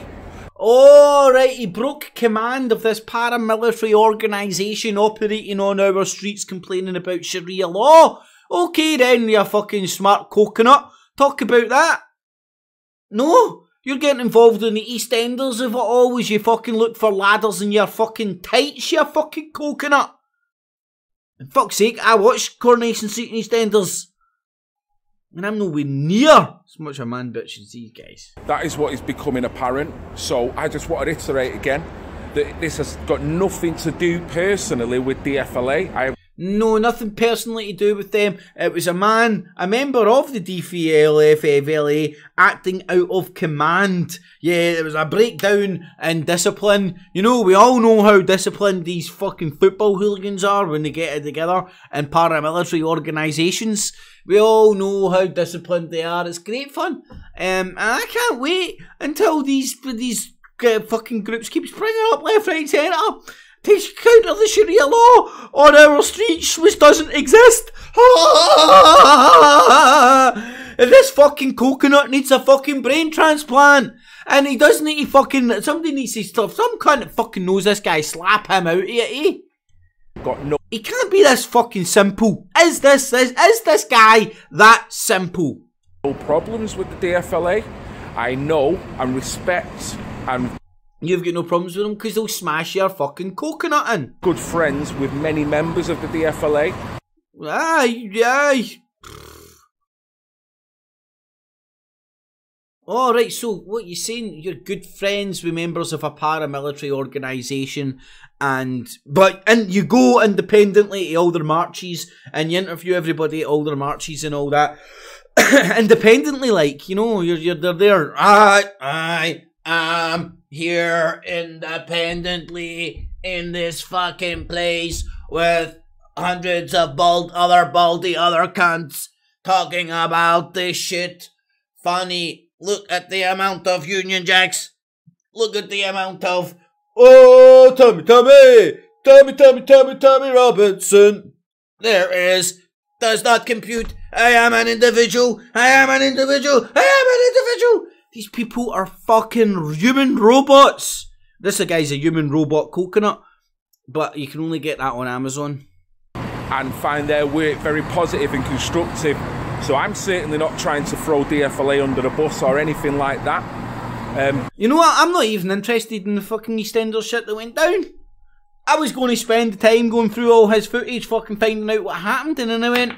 Oh, right, he broke command of this paramilitary organisation operating on our streets complaining about Sharia law. Okay then, you fucking smart coconut. Talk about that. No, you're getting involved in the EastEnders of it all as you fucking look for ladders in your fucking tights, you fucking coconut. And fuck's sake, I watched Coronation Street and EastEnders. And I'm nowhere near as much a man bitch as these guys. That is what is becoming apparent. So I just want to iterate again that this has got nothing to do personally with DFLA. No, nothing personally to do with them. It was a man, a member of the DFLA, acting out of command. Yeah, there was a breakdown in discipline. You know, we all know how disciplined these fucking football hooligans are when they get it together in paramilitary organisations. We all know how disciplined they are. It's great fun. And I can't wait until these fucking groups keep springing up left, right, centre to counter the Sharia law on our streets, which doesn't exist. This fucking coconut needs a fucking brain transplant. And he doesn't need to fucking, somebody needs to stuff, some cunt that fucking knows this guy, slap him out of it, eh? Got no. He can't be this fucking simple. Is this guy that simple? No problems with the DFLA. I know and respect and... You've got no problems with them because they'll smash your fucking coconut in. Good friends with many members of the DFLA. Aye. Alright, so what you're saying, you're good friends with members of a paramilitary organisation and you go independently to all their marches and you interview everybody at all their marches and all that. Independently, like, you know, they're there. I am here independently in this fucking place with hundreds of baldy other cunts talking about this shit. Funny. Look at the amount of Union Jacks. Look at the amount of... Oh, Tommy Robinson. There is. Does not compute. I am an individual. These people are fucking human robots. This guy's a human robot coconut. But you can only get that on Amazon. And find their work very positive and constructive. So I'm certainly not trying to throw DFLA under the bus or anything like that. You know what? I'm not even interested in the fucking EastEnders shit that went down. I was going to spend the time going through all his footage, fucking finding out what happened, and then I went,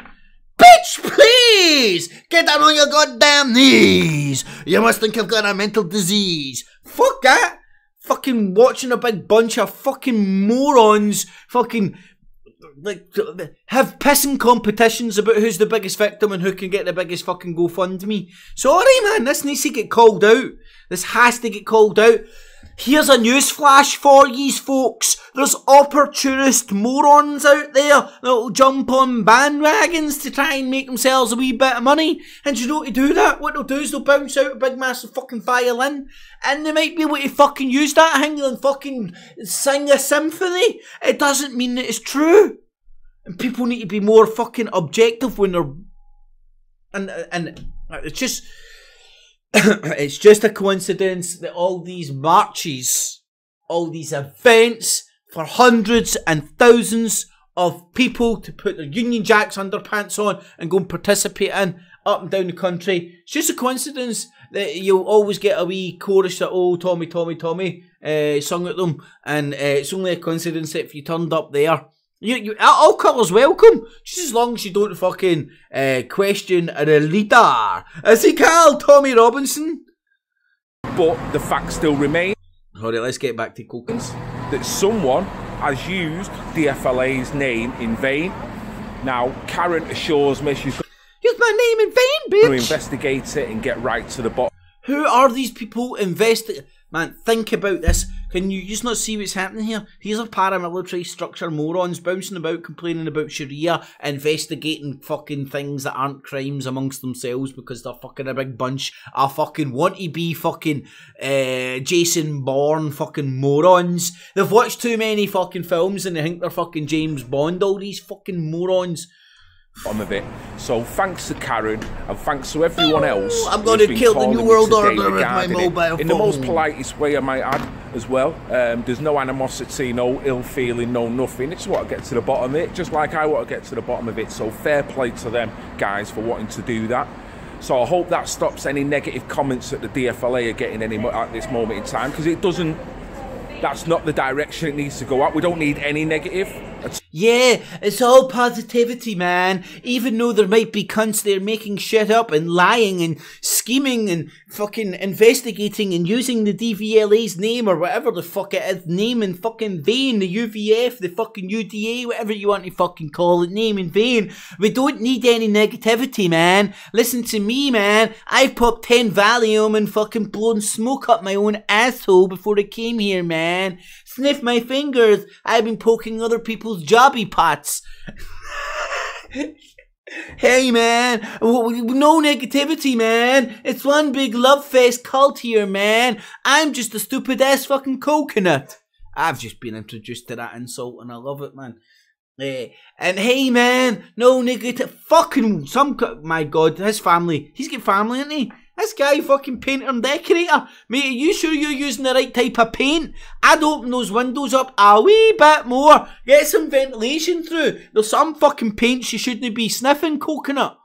bitch, please! Get down on your goddamn knees! You must think I've got a mental disease. Fuck that! Fucking watching a big bunch of fucking morons fucking... like, have pissing competitions about who's the biggest victim and who can get the biggest fucking GoFundMe. Sorry, man, this needs to get called out. This has to get called out. Here's a newsflash for yous folks. There's opportunist morons out there that'll jump on bandwagons to try and make themselves a wee bit of money. And you know to do that, what they'll do is they'll bounce out a big massive fucking violin. And they might be able to fucking use that thing and fucking sing a symphony. It doesn't mean that it's true. And people need to be more fucking objective when they're... And it's just... it's just a coincidence that all these marches, all these events for hundreds and thousands of people to put their Union Jacks underpants on and go and participate in up and down the country. It's just a coincidence that you'll always get a wee chorus that, oh, Tommy, sung at them. And it's only a coincidence that if you turned up there, all colours welcome, just as long as you don't fucking question the leader. Is he called Tommy Robinson? But the fact still remains. Alright, let's get back to Cookins. That someone has used DFLA's name in vain. Now, Karen assures me she's use my name in vain, bitch! going to investigate it and get right to the bottom. Who are these people investigating? Man, think about this. Can you just not see what's happening here? These are paramilitary structure morons bouncing about, complaining about Sharia, investigating fucking things that aren't crimes amongst themselves because they're fucking a big bunch of fucking want-to-be fucking Jason Bourne fucking morons. They've watched too many fucking films and they think they're fucking James Bond, all these fucking morons. Of it. So thanks to Karen and thanks to everyone else. I'm going to kill the New World Order with my mobile phone. In the most politest way, I might add, as well. There's no animosity, no ill feeling, no nothing. It's what I get to the bottom of it, just like I want to get to the bottom of it. So fair play to them guys for wanting to do that. So I hope that stops any negative comments that the DFLA are getting at this moment in time, because it doesn't. That's not the direction it needs to go at. We don't need any negative. Yeah, it's all positivity, man. Even though there might be cunts there making shit up and lying and scheming and fucking investigating and using the DVLA's name or whatever the fuck it is, name in fucking vain, the UVF, the fucking UDA, whatever you want to fucking call it, name in vain. We don't need any negativity, man. Listen to me, man. I've popped 10 Valium and fucking blown smoke up my own asshole before I came here, man. Sniff my fingers. I've been poking other people's jobby pots. Hey, man. No negativity, man. It's one big love fest cult here, man. I'm just a stupid ass fucking coconut. I've just been introduced to that insult and I love it, man. And hey man, no negative fucking my god, his family. He's got family, isn't he? This guy fucking painter and decorator. Mate, are you sure you're using the right type of paint? I'd open those windows up a wee bit more. Get some ventilation through. There's some fucking paints you shouldn't be sniffing, coconut.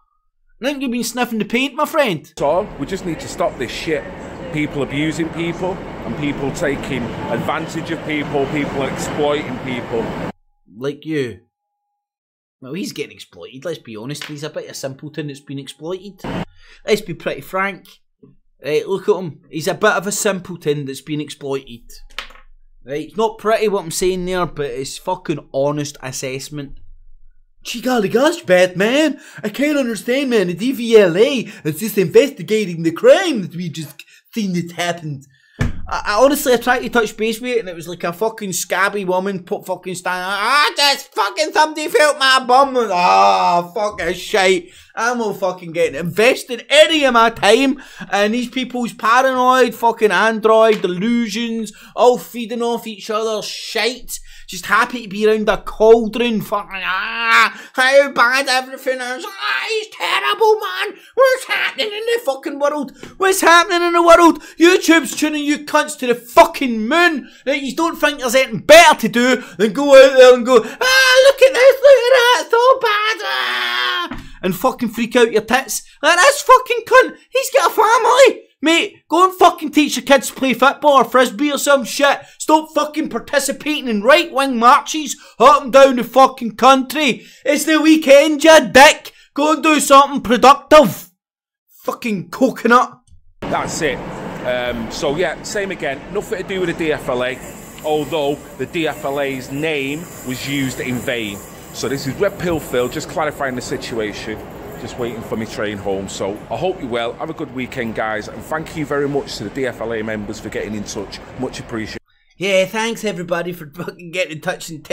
I think you've been sniffing the paint, my friend. So, we just need to stop this shit. People abusing people, and people taking advantage of people, people exploiting people. Like you. Well, he's getting exploited, let's be honest. He's a bit of a simpleton that's been exploited. Let's be pretty frank. Right, look at him. He's a bit of a simpleton that's been exploited. Right, it's not pretty what I'm saying there, but it's fucking honest assessment. Gee golly gosh, Batman. I can't understand, man. The DVLA is just investigating the crime that we just seen that happened. I honestly tried to touch base with it and it was like a fucking scabby woman fucking standing just fucking somebody felt my bum. Fucking shite. I'm all fucking getting invested any of my time and these people's paranoid fucking android delusions all feeding off each other's shite. Just happy to be around a cauldron fucking how bad everything is. He's terrible, man. What's happening in the fucking world? What's happening in the world? YouTube's tuning you cunts to the fucking moon. Right, you don't think there's anything better to do than go out there and go, look at this, look at that, it's so bad. And fucking freak out your tits. Like this fucking cunt, he's got a family. Mate, go and fucking teach your kids to play football or frisbee or some shit. Stop fucking participating in right-wing marches up and down the fucking country. It's the weekend, you dick. Go and do something productive. Fucking coconut. That's it. So yeah, same again. Nothing to do with the DFLA, although the DFLA's name was used in vain. So this is Red Pill Phil, just clarifying the situation. Just waiting for me train home. So I hope you're well. Have a good weekend, guys, and thank you very much to the DFLA members for getting in touch. Much appreciated. Yeah, thanks everybody for fucking getting in touch and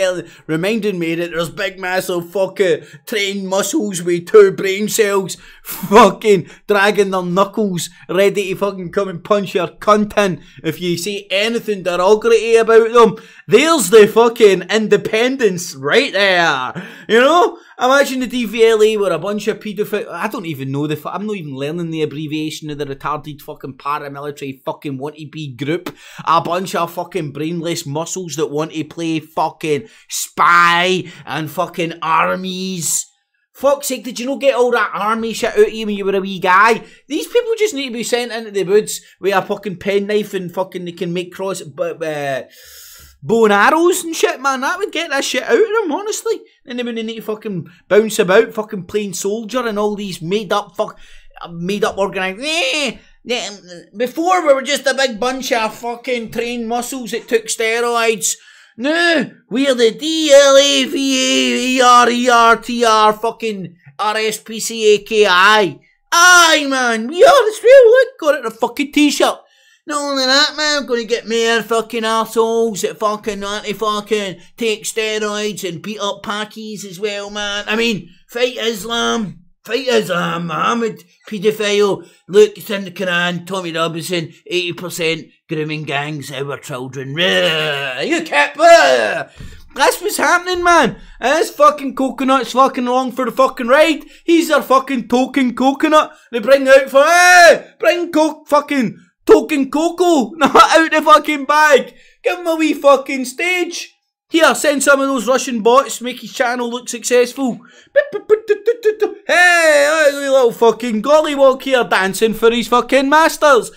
reminding me that there's big massive fucking trained muscles with 2 brain cells fucking dragging their knuckles ready to fucking come and punch your cunt in if you say anything derogatory about them. There's the fucking independence right there. You know? Imagine the DVLA were a bunch of paedophiles. I don't even know I'm not even learning the abbreviation of the retarded fucking paramilitary fucking want-to-be group. A bunch of fucking brainless muscles that want to play fucking spy and fucking armies. Fuck's sake, did you not get all that army shit out of you when you were a wee guy? These people just need to be sent into the woods with a fucking penknife and fucking they can make bow and arrows and shit, man. That would get that shit out of them, honestly. And then when they need to fucking bounce about, fucking playing soldier and all these made up organised. Before we were just a big bunch of fucking trained muscles that took steroids. No, we're the DLAVAERERTR fucking RSPCAKI. Aye, man, we are, it's real, look, got it in a fucking t-shirt. Not only that, man, I'm gonna get more fucking arseholes that fucking want to fucking take steroids and beat up Pakis as well, man. I mean, fight Islam. Fight Islam, Muhammad, paedophile, look, it's in the Quran, Tommy Robinson, 80% grooming gangs, our children. You can't, that's what's happening, man. And this fucking coconut's fucking along for the fucking ride. He's our fucking token coconut. They bring out for, bring fucking token cocoa, not out the fucking bag. Give him a wee fucking stage. Here, send some of those Russian bots, make his channel look successful. Hey, little fucking gollywog here dancing for his fucking masters.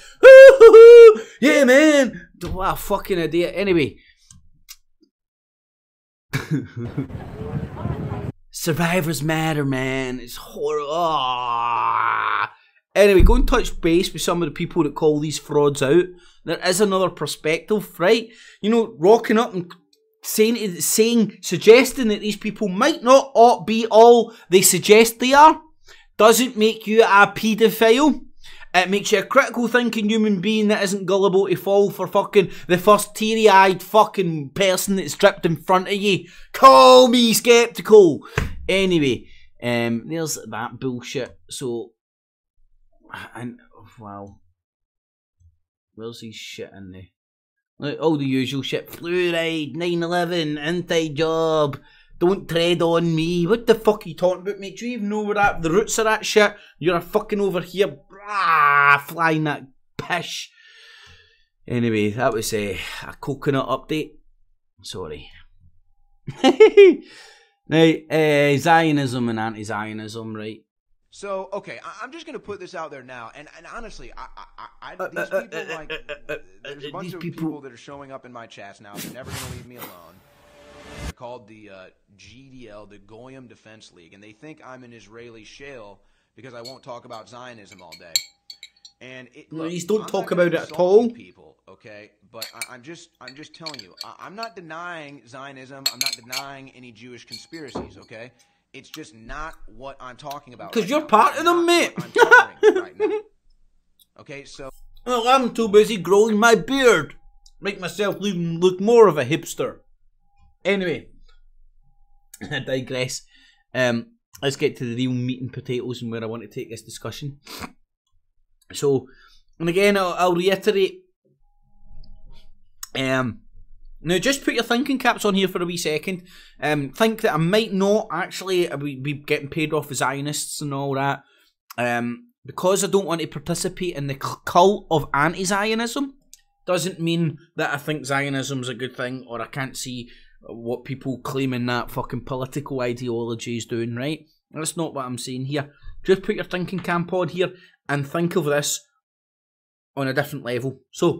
Yeah, man. What a fucking idiot. Anyway. Survivors matter, man. It's horrible. Anyway, go and touch base with some of the people that call these frauds out. There is another perspective, right? You know, rocking up and suggesting that these people might not be all they suggest they are, doesn't make you a paedophile. It makes you a critical thinking human being that isn't gullible to fall for fucking the first teary-eyed fucking person that's stripped in front of you. Call me skeptical. Anyway, there's that bullshit. So, and wow, where's his shit in there? Like all the usual shit, fluoride, 9/11, anti-job, Don't tread on me. What the fuck are you talking about, mate? Do you even know where the roots of that shit? You're fucking over here, flying that pish. Anyway, that was a coconut update. Sorry. Right, Zionism and anti-Zionism, right? So, okay, I'm just going to put this out there now, and honestly, these people, like, there's a bunch of people that are showing up in my chats now, they're never going to leave me alone. They're called the GDL, the Goyim Defense League, and they think I'm an Israeli shale because I won't talk about Zionism all day. And please don't talk about it at all. People, okay, but I'm just telling you, I'm not denying Zionism. I'm not denying any Jewish conspiracies. Okay, it's just not what I'm talking about. Because you're part of them, mate. Right now. Okay, so. Well, I'm too busy growing my beard, make myself look more of a hipster. Anyway, I digress. Let's get to the real meat and potatoes and where I want to take this discussion. So, and again, I'll reiterate. Now, just put your thinking caps on here for a wee second. Think that I might not actually be getting paid off as Zionists and all that. Because I don't want to participate in the cult of anti-Zionism, doesn't mean that I think Zionism's a good thing or I can't see what people claiming that fucking political ideology is doing, right? That's not what I'm saying here. Just put your thinking cap on here and think of this on a different level. So,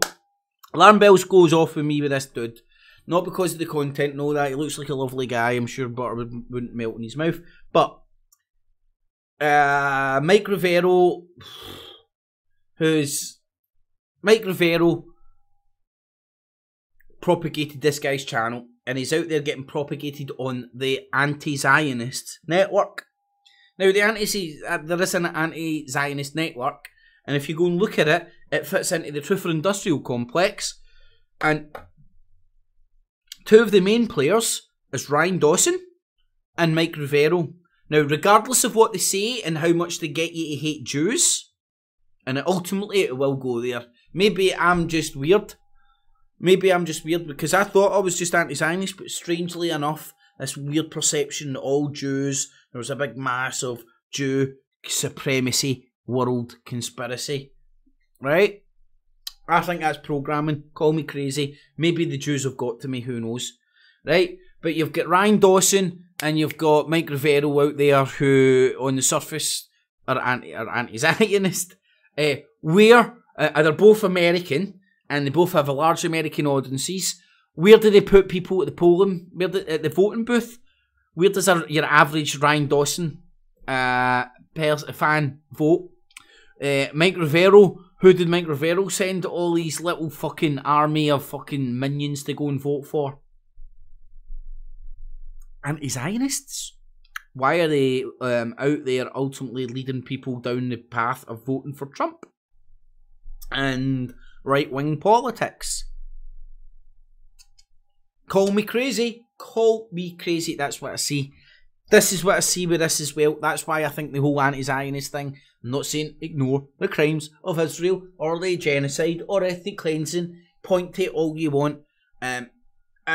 alarm bells goes off with me with this dude. Not because of the content, no, that he looks like a lovely guy. I'm sure butter wouldn't melt in his mouth. But Mike Rivero propagated this guy's channel, and he's out there getting propagated on the anti-Zionist network. Now, there is an anti-Zionist network, and if you go and look at it, it fits into the Truther Industrial Complex, and two of the main players is Ryan Dawson and Mike Rivero. Now, regardless of what they say and how much they get you to hate Jews, and ultimately it will go there. Maybe I'm just weird. Maybe I'm just weird because I thought I was just anti-Zionist, but strangely enough, this weird perception that all Jews, there was a big mass of Jew supremacy, world conspiracy, right? I think that's programming. Call me crazy. Maybe the Jews have got to me, who knows, right? But you've got Ryan Dawson and you've got Mike Rivero out there who, on the surface, are anti-Zionist. They're both American and they both have a large American audiences. Where do they put people at the polling? At the voting booth? Where does your average Ryan Dawson fan vote? Mike Rivero. Who did Mike Rivero send all these little fucking army of fucking minions to go and vote for? Anti-Zionists? Why are they out there ultimately leading people down the path of voting for Trump? And right-wing politics? Call me crazy. Call me crazy. That's what I see. This is what I see with this as well. That's why I think the whole anti-Zionist thing, I'm not saying ignore the crimes of Israel or the genocide or ethnic cleansing. Point to it all you want. I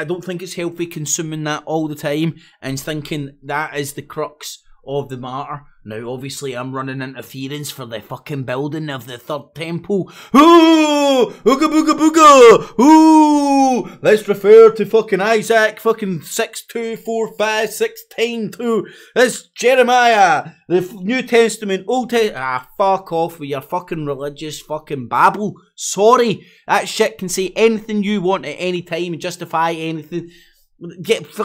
don't think it's healthy consuming that all the time and thinking that is the crux of the matter. Now, obviously, I'm running interference for the fucking building of the third temple. Ooh! Ooga booga booga! Ooh! Let's refer to fucking Isaac fucking 6:2:4:5:16:2. It's Jeremiah, the New Testament, Old Testament. Fuck off with your fucking religious fucking babble. Sorry, that shit can say anything you want at any time and justify anything.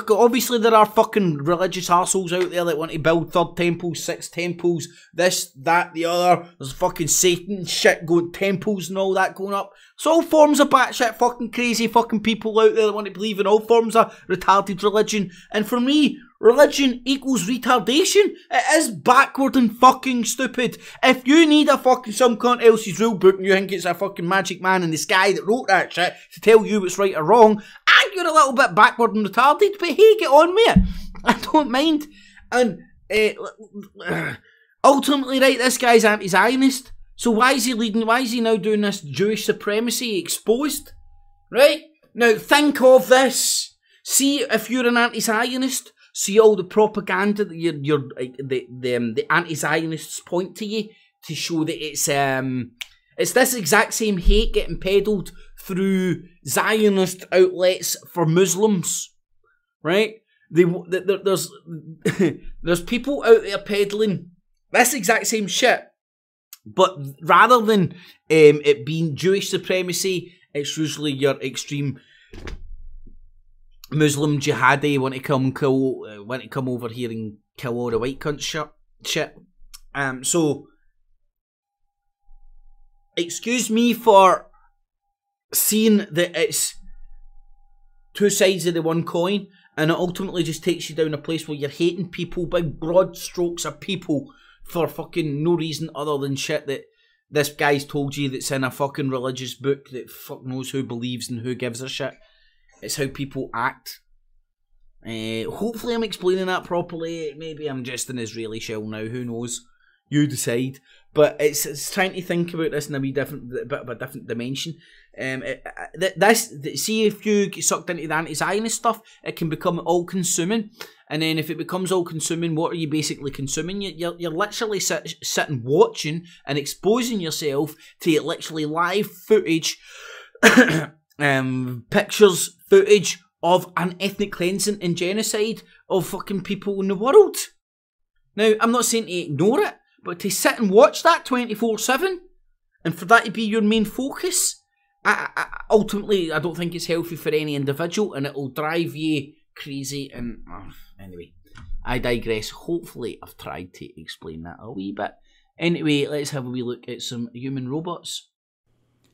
Obviously there are fucking religious arseholes out there that want to build third temples, six temples, this, that, the other. There's fucking Satan shit going, temples and all that going up. It's all forms of batshit fucking crazy fucking people out there that want to believe in all forms of retarded religion. And for me, religion equals retardation. It is backward and fucking stupid. If you need a fucking some cunt else's rule book and you think it's a fucking magic man in the sky that wrote that shit to tell you what's right or wrong, and you're a little bit backward and retarded, but hey, get on with it. I don't mind. And ultimately, right, this guy's anti-Zionist. So why is he leading, why is he now doing this Jewish supremacy exposed? Right? Now think of this. See if you're an anti-Zionist. See all the propaganda that the anti-Zionists point to you to show that it's this exact same hate getting peddled through Zionist outlets for Muslims, right? There's people out there peddling this exact same shit, but rather than it being Jewish supremacy, it's usually your extreme Muslim jihadi want to come over here and kill all the white cunt shit. So excuse me for seeing that it's two sides of the one coin, and it ultimately just takes you down a place where you're hating people, big broad strokes of people, for fucking no reason other than shit that this guy's told you that's in a fucking religious book that fuck knows who believes and who gives a shit. It's how people act. Hopefully I'm explaining that properly. Maybe I'm just an Israeli shell now, who knows? You decide. But it's trying to think about this in a wee bit of a different dimension. See, if you get sucked into the anti-Zionist stuff, it can become all-consuming. And then if it becomes all-consuming, what are you basically consuming? You're literally sitting watching and exposing yourself to literally live footage, pictures, footage of an ethnic cleansing and genocide of fucking people in the world. Now, I'm not saying to ignore it, but to sit and watch that 24/7, and for that to be your main focus, ultimately, I don't think it's healthy for any individual, and it'll drive you crazy. And anyway, I digress. Hopefully, I've tried to explain that a wee bit. Anyway, let's have a wee look at some human robots.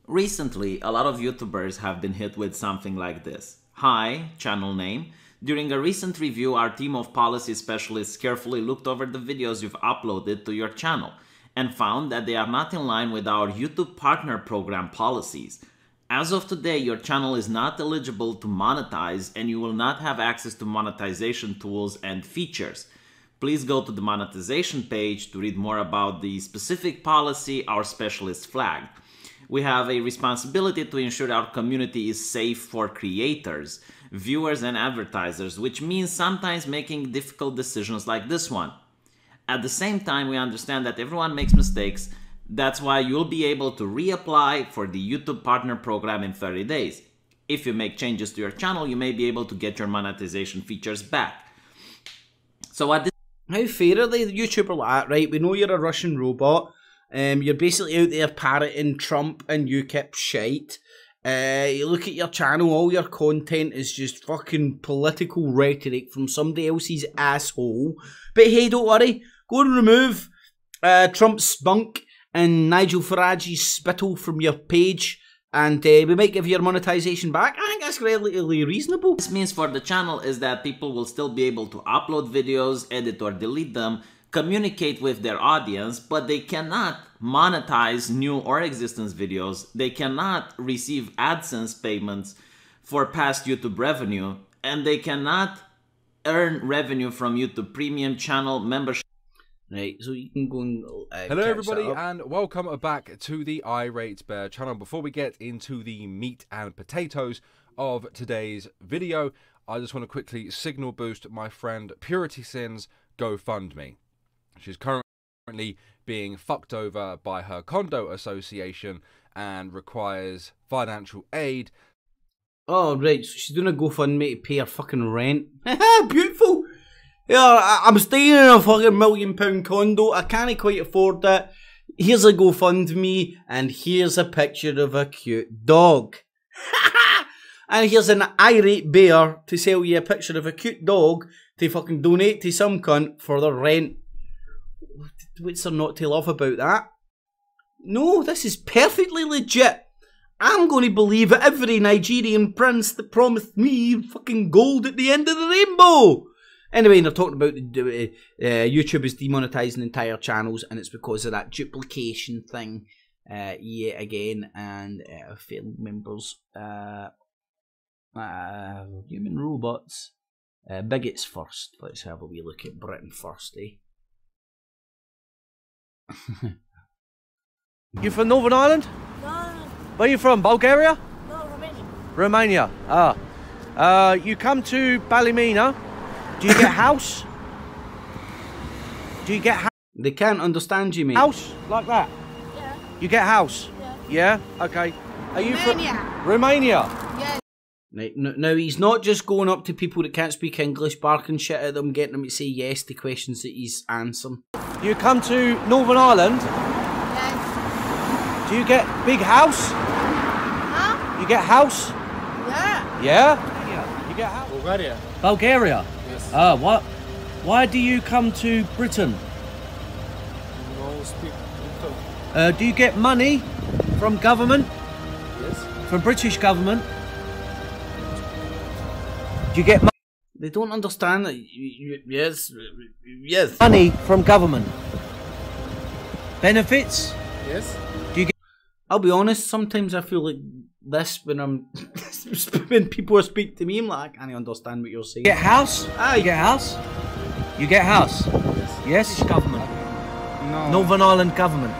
Recently, a lot of YouTubers have been hit with something like this. Hi, channel name. During a recent review, our team of policy specialists carefully looked over the videos you've uploaded to your channel and found that they are not in line with our YouTube Partner Program policies. As of today, your channel is not eligible to monetize and you will not have access to monetization tools and features. Please go to the monetization page to read more about the specific policy our specialists flagged. We have a responsibility to ensure our community is safe for creators, viewers and advertisers, which means sometimes making difficult decisions like this one. At the same time, we understand that everyone makes mistakes. That's why you'll be able to reapply for the YouTube Partner Program in 30 days. If you make changes to your channel, you may be able to get your monetization features back. So what how fair are they, the YouTuber like that, right? We know you're a Russian robot. You're basically out there parroting Trump and UKIP shite. You look at your channel, all your content is just fucking political rhetoric from somebody else's asshole. But hey, don't worry, go and remove Trump's spunk and Nigel Farage's spittle from your page, and we might give you your monetization back. I think that's relatively reasonable. This means for the channel is that people will still be able to upload videos, edit or delete them, communicate with their audience, but they cannot monetize new or existence videos. They cannot receive AdSense payments for past YouTube revenue, and they cannot earn revenue from YouTube Premium channel membership. Right, so you can go and hello everybody and welcome back to the Irate Bear channel. Before we get into the meat and potatoes of today's video, I just want to quickly signal boost my friend Purity Sin's GoFundMe. She's currently being fucked over by her condo association and requires financial aid. Oh, right, so she's doing a GoFundMe to pay her fucking rent. Beautiful! Yeah, I'm staying in a fucking £1 million condo. I can't quite afford it. Here's a GoFundMe, and here's a picture of a cute dog. And here's an irate bear to sell you a picture of a cute dog to fucking donate to some cunt for their rent. What's there not to love about that? No, this is perfectly legit. I'm going to believe every Nigerian prince that promised me fucking gold at the end of the rainbow. Anyway, they're talking about YouTube is demonetizing entire channels, and it's because of that duplication thing yet again. And failed members, human robots, bigots first. Let's have a wee look at Britain first, eh? You from Northern Ireland? No. Where are you from? Bulgaria? No, Romania. Romania. Ah. You come to Ballymena Do you get house? Do you get house? They can't understand you, mate. House? Like that? Yeah. You get house? Yeah. Yeah? Okay. Are you Romania. from Romania? Yes. Right, now, he's not just going up to people that can't speak English, barking shit at them, getting them to say yes to questions that he's answering. You come to Northern Ireland? Yes. Do you get big house? Huh? You get house? Yeah. Yeah? You get house? Bulgaria. Bulgaria? Yes. Ah, what? Why do you come to Britain? No speak. Do you get money from government? Yes. From British government? Do you get money? They don't understand that. Yes. Yes. Money from government? Benefits? Yes. Do you get? I'll be honest, sometimes I feel like this when I'm when people speak to me, I'm like, I can't understand what you're saying. Get house? Aye. You get house? You get house? Yes? Government. No. Northern Ireland government.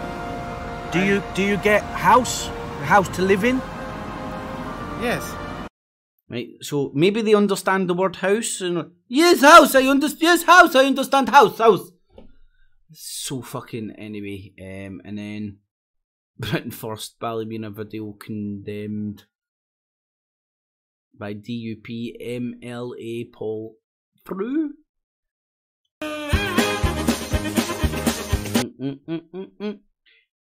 Do you get house? House to live in? Yes. Right, so maybe they understand the word house and yes, house, I understand. Yes, house, I understand. House. So fucking anyway, and then Britain First Ballymena video condemned by DUP MLA Paul Frew.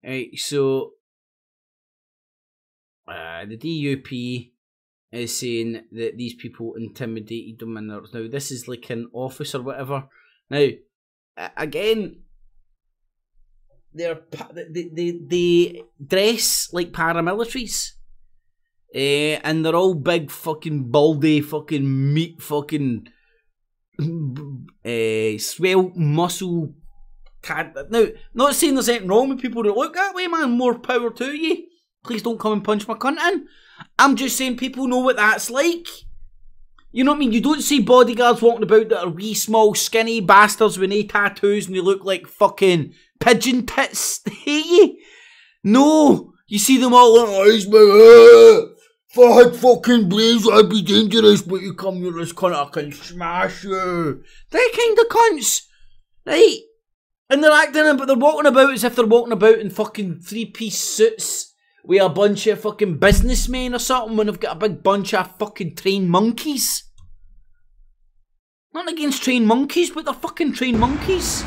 Right, so the DUP is saying that these people intimidated them, and now this is like an office or whatever. Now, again, they dress like paramilitaries, and they're all big fucking baldy fucking meat fucking svelte muscle. Now, not saying there's anything wrong with people that look that way, man. More power to you. Please don't come and punch my cunt in. I'm just saying people know what that's like. You know what I mean? You don't see bodyguards walking about that are wee, small, skinny bastards with no tattoos and they look like fucking pigeon tits. Hate you? No. You see them all like, oh, he's if I had fucking blades, I'd be dangerous, but you come here as cunt, I can smash you. They kind of cunts. Right? And they're acting, but they're walking about as if they're walking about in fucking three-piece suits with a bunch of fucking businessmen or something when they've got a big bunch of fucking trained monkeys. Not against trained monkeys, but they're fucking trained monkeys.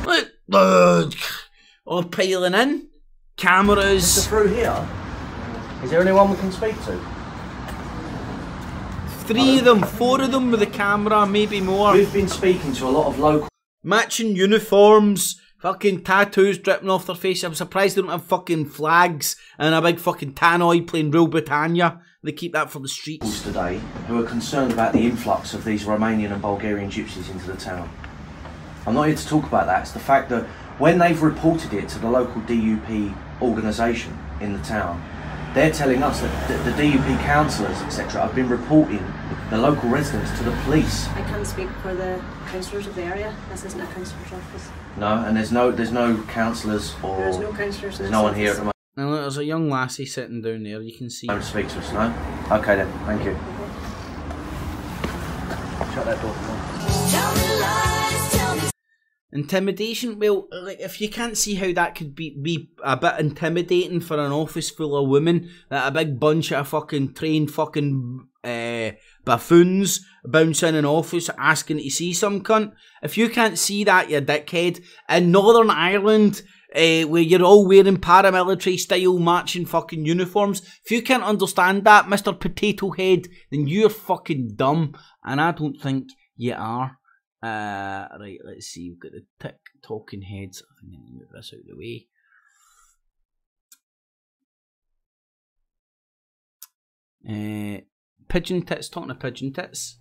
Look, all piling in. Cameras. Mr. Through here? Is there anyone we can speak to? 3 of them, 4 of them with a camera, maybe more. We've been speaking to a lot of local... Matching uniforms, fucking tattoos dripping off their face. I'm surprised they don't have fucking flags and a big fucking tannoy playing Rule Britannia. They keep that for the streets. ...today who are concerned about the influx of these Romanian and Bulgarian gypsies into the town. I'm not here to talk about that. It's the fact that when they've reported it to the local DUP organisation in the town, they're telling us that the DUP councillors, etc., have been reporting the local residents to the police. I can't speak for the councillors of the area. This isn't a councillor's office. No, and there's no councillors or... There's no councillors. There's no one here at the moment. Now look, there's a young lassie sitting down there, you can see. Don't speak to us, no? Okay then, thank you. Shut that door. Intimidation? Well, like, if you can't see how that could be a bit intimidating for an office full of women, that a big bunch of fucking trained fucking buffoons bounce in an office asking to see some cunt. If you can't see that, you dickhead, in Northern Ireland, where you're all wearing paramilitary style matching fucking uniforms, if you can't understand that, Mr. Potato Head, then you're fucking dumb, and I don't think you are. Right, let's see, we've got the talking heads. I think I need to move this out of the way. Pigeon tits, talking to pigeon tits.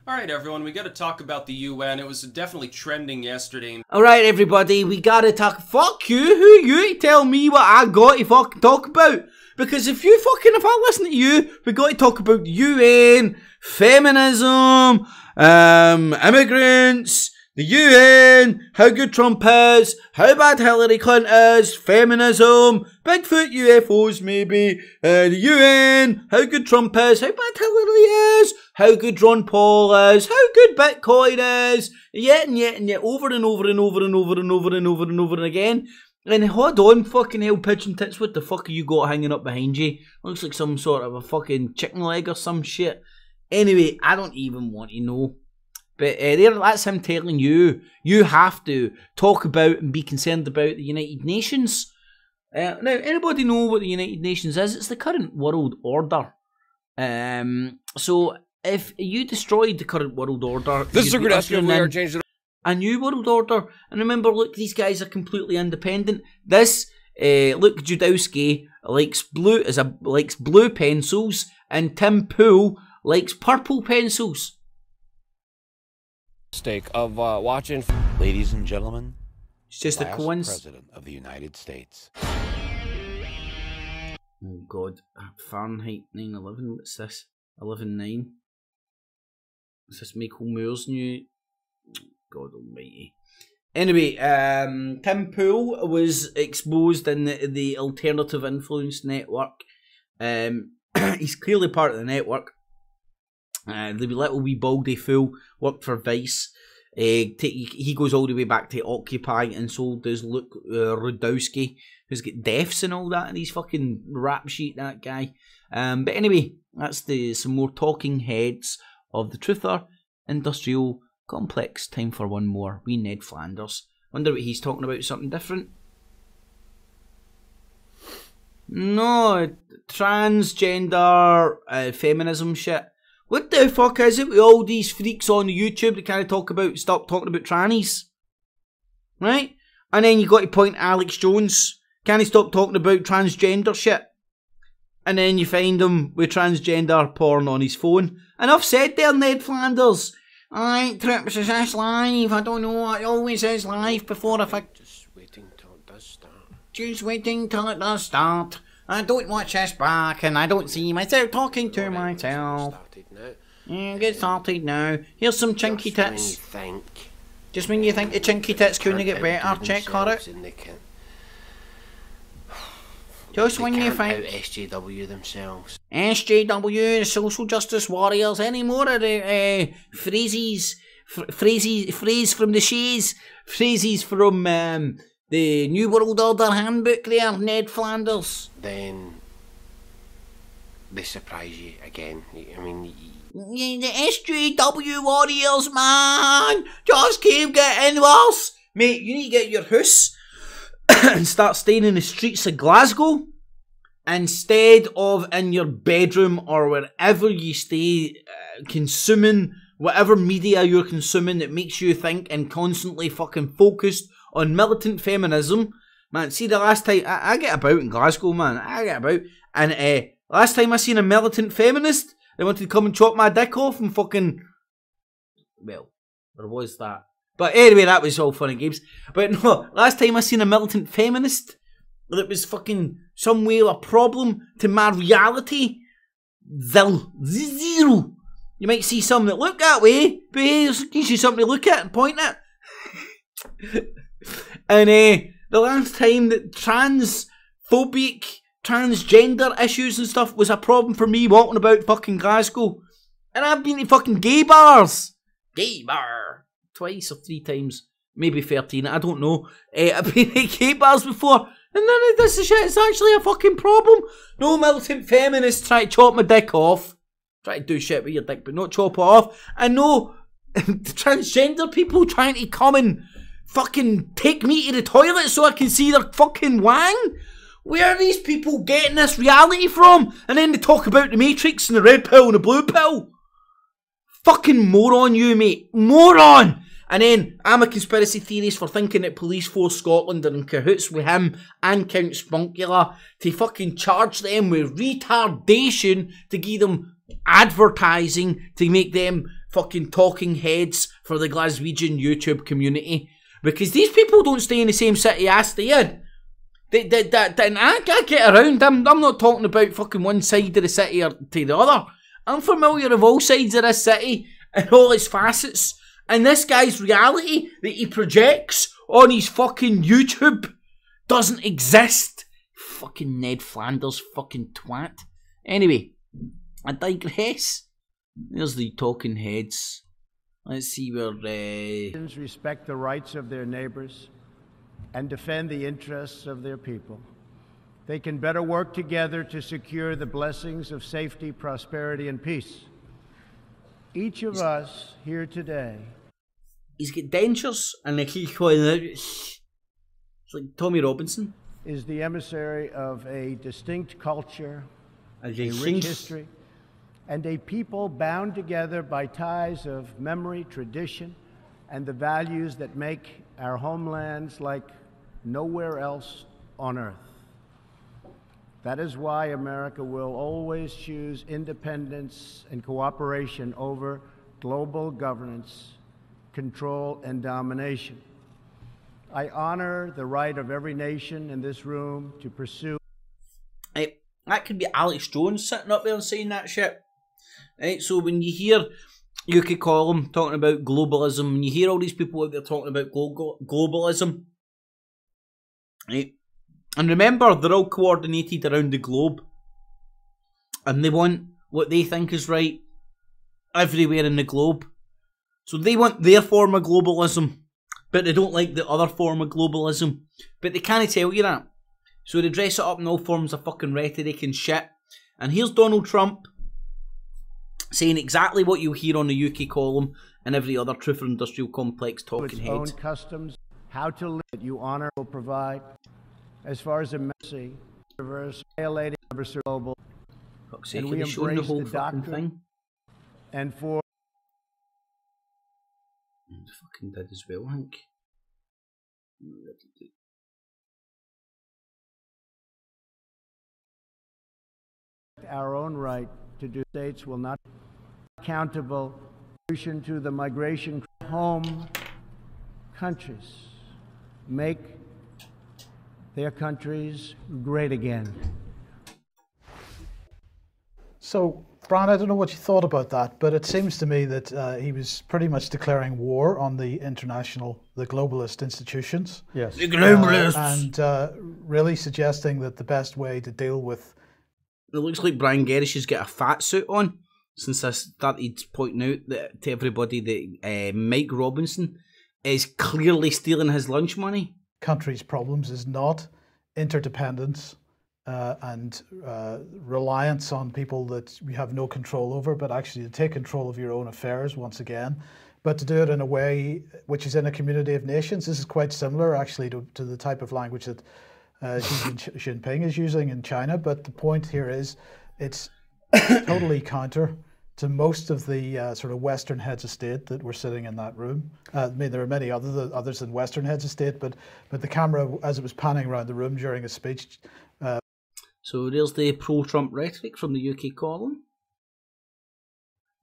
Alright everyone, we gotta talk about the UN. It was definitely trending yesterday. Alright everybody, we gotta talk. Fuck you, who you to tell me what I got to fucking talk about? Because if I listen to you, we got to talk about the UN, feminism, immigrants, The UN, how good Trump is, how bad Hillary Clinton is, feminism, Bigfoot UFOs maybe, the UN, how good Trump is, how bad Hillary is, how good Ron Paul is, how good Bitcoin is, yet and yet and yet, over and over and over and over and over and over and over and again. And hold on, fucking hell, pigeon tits, what the fuck have you got hanging up behind you? Looks like some sort of a fucking chicken leg or some shit. Anyway, I don't even want to know. But that's him telling you, you have to talk about and be concerned about the United Nations. Now, anybody know what the United Nations is? It's the current world order. So, if you destroyed the current world order, this is a good estimate. We are changing a new world order. And remember, look, these guys are completely independent. This, Luke Judowski likes blue pencils, and Tim Pool likes purple pencils. Mistake of watching. Ladies and gentlemen, it's just a coincidence. President of the United States. Oh God, Fahrenheit 9/11. What's this? 11/9. Is this Michael Moore's new? God Almighty. Anyway, Tim Pool was exposed in the Alternative Influence Network. He's clearly part of the network. The little wee baldy fool worked for Vice. He goes all the way back to Occupy, and so does Luke Rudowski, who's got deaths and all that, and he's fucking rap sheet, that guy. But anyway, that's some more talking heads of the truther industrial complex. Time for one more. Wee Ned Flanders. Wonder what he's talking about, something different. No, transgender feminism shit. What the fuck is it with all these freaks on YouTube that can't stop talking about trannies? Right? And then you got to point Alex Jones. Can't he stop talking about transgender shit? And then you find him with transgender porn on his phone. And I've said there, Ned Flanders. Alright, Trips, is this live? I don't know, it always is live before I Just waiting till it does start. Just waiting till it does start. I don't watch this back, and I don't see myself talking to myself. Get started now. Here's some chinky tits. Just when you think the chinky tits couldn't get better, check her out. Just when you think SJW themselves. SJW, the social justice warriors, any more of the phrases from the Shays, phrases from the New World Order handbook there, Ned Flanders. Then they surprise you again. I mean, the SJW warriors, man, just keep getting worse. Mate, you need to get your house and start staying in the streets of Glasgow instead of in your bedroom or wherever you stay, consuming whatever media you're consuming that makes you think and constantly fucking focused on militant feminism. Man, see, the last time I get about in Glasgow, man, I get about, and last time I seen a militant feminist, they wanted to come and chop my dick off and fucking, well, there was that. But anyway, that was all fun and games. But no, last time I seen a militant feminist that was fucking some way a problem to my reality, zero. You might see some that look that way, but hey, there's usually something to look at and point at. And the last time that transphobic, transgender issues and stuff was a problem for me walking about fucking Glasgow. And I've been to fucking gay bars. Gay bar. Twice or 3 times. Maybe 13, I don't know. I've been to gay bars before. And none of this shit is actually a fucking problem. No militant feminists try to chop my dick off. Try to do shit with your dick, but not chop it off. And no transgender people trying to come and fucking take me to the toilet so I can see their fucking wang. Where are these people getting this reality from? And then they talk about the Matrix and the red pill and the blue pill. Fucking moron, you, mate. Moron! And then I'm a conspiracy theorist for thinking that Police Force Scotland are in cahoots with him and Count Spunkula to fucking charge them with retardation to give them advertising to make them fucking talking heads for the Glaswegian YouTube community. Because these people don't stay in the same city I stay in. I get around. I'm not talking about fucking one side of the city or to the other. I'm familiar with all sides of this city and all its facets. And this guy's reality that he projects on his fucking YouTube doesn't exist. Fucking Ned Flanders fucking twat. Anyway, I digress. There's the talking heads. Let's see where... respect the rights of their neighbors and defend the interests of their people. They can better work together to secure the blessings of safety, prosperity, and peace. Each of us here today... He's got dentures and they keep calling out. It's like Tommy Robinson. ...is the emissary of a distinct culture, a rich history, and a people bound together by ties of memory, tradition, and the values that make our homelands like nowhere else on earth. That is why America will always choose independence and cooperation over global governance, control, and domination. I honor the right of every nation in this room to pursue... Right, that could be Alex Jones sitting up there and saying that shit. Right, so when you hear UK Column talking about globalism, when you hear all these people out there talking about globalism, right, and remember, they're all coordinated around the globe, and they want what they think is right everywhere in the globe. So they want their form of globalism, but they don't like the other form of globalism. But they can't tell you that. So they dress it up in all forms of fucking rhetoric and shit. And here's Donald Trump saying exactly what you'll hear on the UK Column and every other Truth or Industrial Complex talking head. Own customs, how to live that you honor will provide. As far as a mercy, reverse, violating global, and we embrace the whole fucking thing. And for fucking did as well, I think. Our own right to do states will not be accountable to the migration home countries. Make their countries great again. So, Brian, I don't know what you thought about that, but it seems to me that he was pretty much declaring war on the globalist institutions. Yes. The globalists! And really suggesting that the best way to deal with... It looks like Brian Gerrish has got a fat suit on, since I started pointing out that to everybody that Mike Robinson is clearly stealing his lunch money. Countries' problems is not interdependence and reliance on people that you have no control over, but actually to take control of your own affairs once again, but to do it in a way which is in a community of nations. This is quite similar actually to the type of language that Xi Jinping is using in China, but the point here is it's totally counter to most of the sort of Western heads of state that were sitting in that room. I mean, there are many others than Western heads of state, but the camera, as it was panning around the room during a speech... So there's the pro-Trump rhetoric from the UK Column.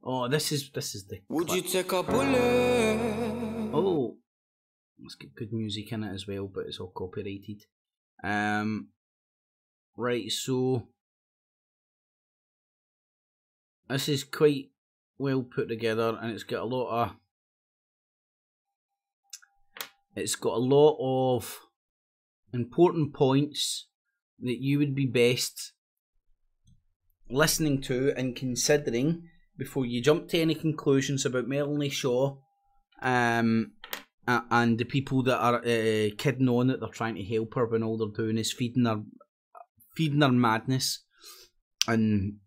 Oh, this is the... Would clip. You take a bullet? Oh, let's get good music in it as well, but it's all copyrighted. Right, so... This is quite well put together, and it's got a lot of important points that you would be best listening to and considering before you jump to any conclusions about Melanie Shaw and the people that are kidding on that they're trying to help her when all they're doing is feeding her madness and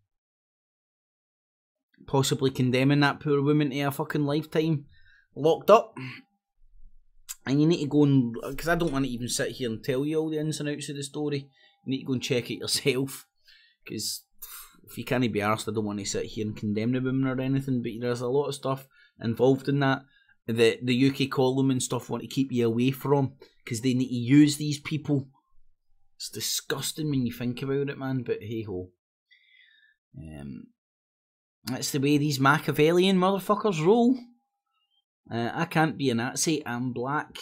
possibly condemning that poor woman to a fucking lifetime locked up. And you need to go and, because I don't want to even sit here and tell you all the ins and outs of the story, you need to go and check it yourself, because if you can't be arsed, I don't want to sit here and condemn the woman or anything, but there's a lot of stuff involved in that the UK Column and stuff want to keep you away from, because they need to use these people. It's disgusting when you think about it, man, but hey ho. That's the way these Machiavellian motherfuckers roll. I can't be a Nazi, I'm black.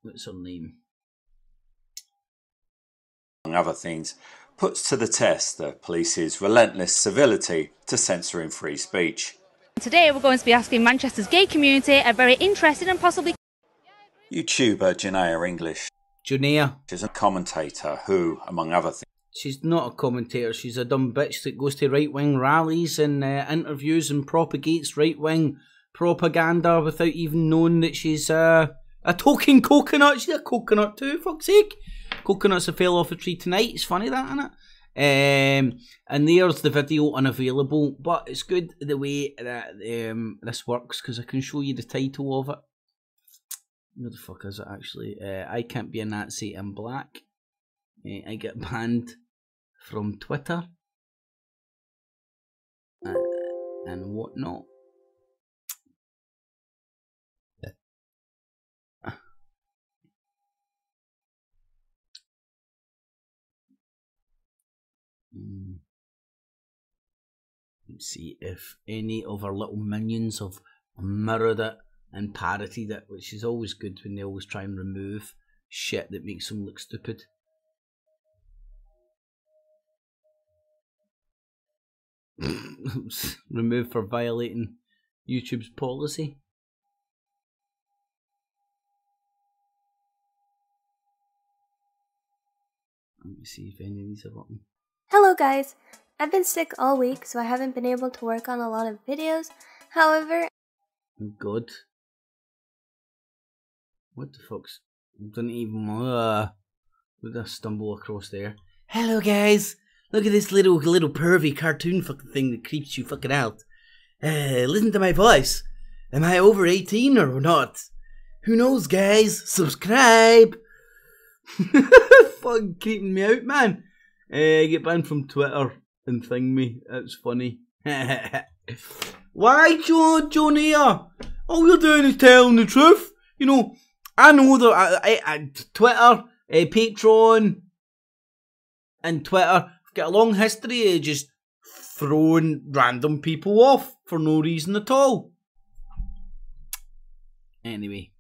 What's her name? Among other things, puts to the test the police's relentless civility to censoring free speech. Today we're going to be asking Manchester's gay community a very interesting and possibly... YouTuber Janaea English. Janaea. She's a commentator who, among other things... She's not a commentator, she's a dumb bitch that goes to right-wing rallies and interviews and propagates right-wing propaganda without even knowing that she's a token coconut. She's a coconut too, fuck's sake. Coconuts that fell off a tree tonight. It's funny that, isn't it? And there's the video unavailable, but it's good the way that this works because I can show you the title of it. Where the fuck is it actually? I can't be a Nazi in black. I get banned from Twitter and whatnot. Let's see if any of our little minions have mirrored it and parodied it, which is always good when they always try and remove shit that makes them look stupid. Removed for violating YouTube's policy. Let me see if any of these are working. Hello guys! I've been sick all week, so I haven't been able to work on a lot of videos. However... Good. What the fuck's... I didn't even... what did I stumble across there? Hello guys! Look at this little pervy cartoon fucking thing that creeps you fucking out. Listen to my voice. Am I over 18 or not? Who knows, guys? Subscribe! Fucking creeping me out, man. Get banned from Twitter and thing me. That's funny. Why, Janaea? All you're doing is telling the truth. You know, I know that Twitter, Patreon, and Twitter got a long history of just throwing random people off for no reason at all. Anyway.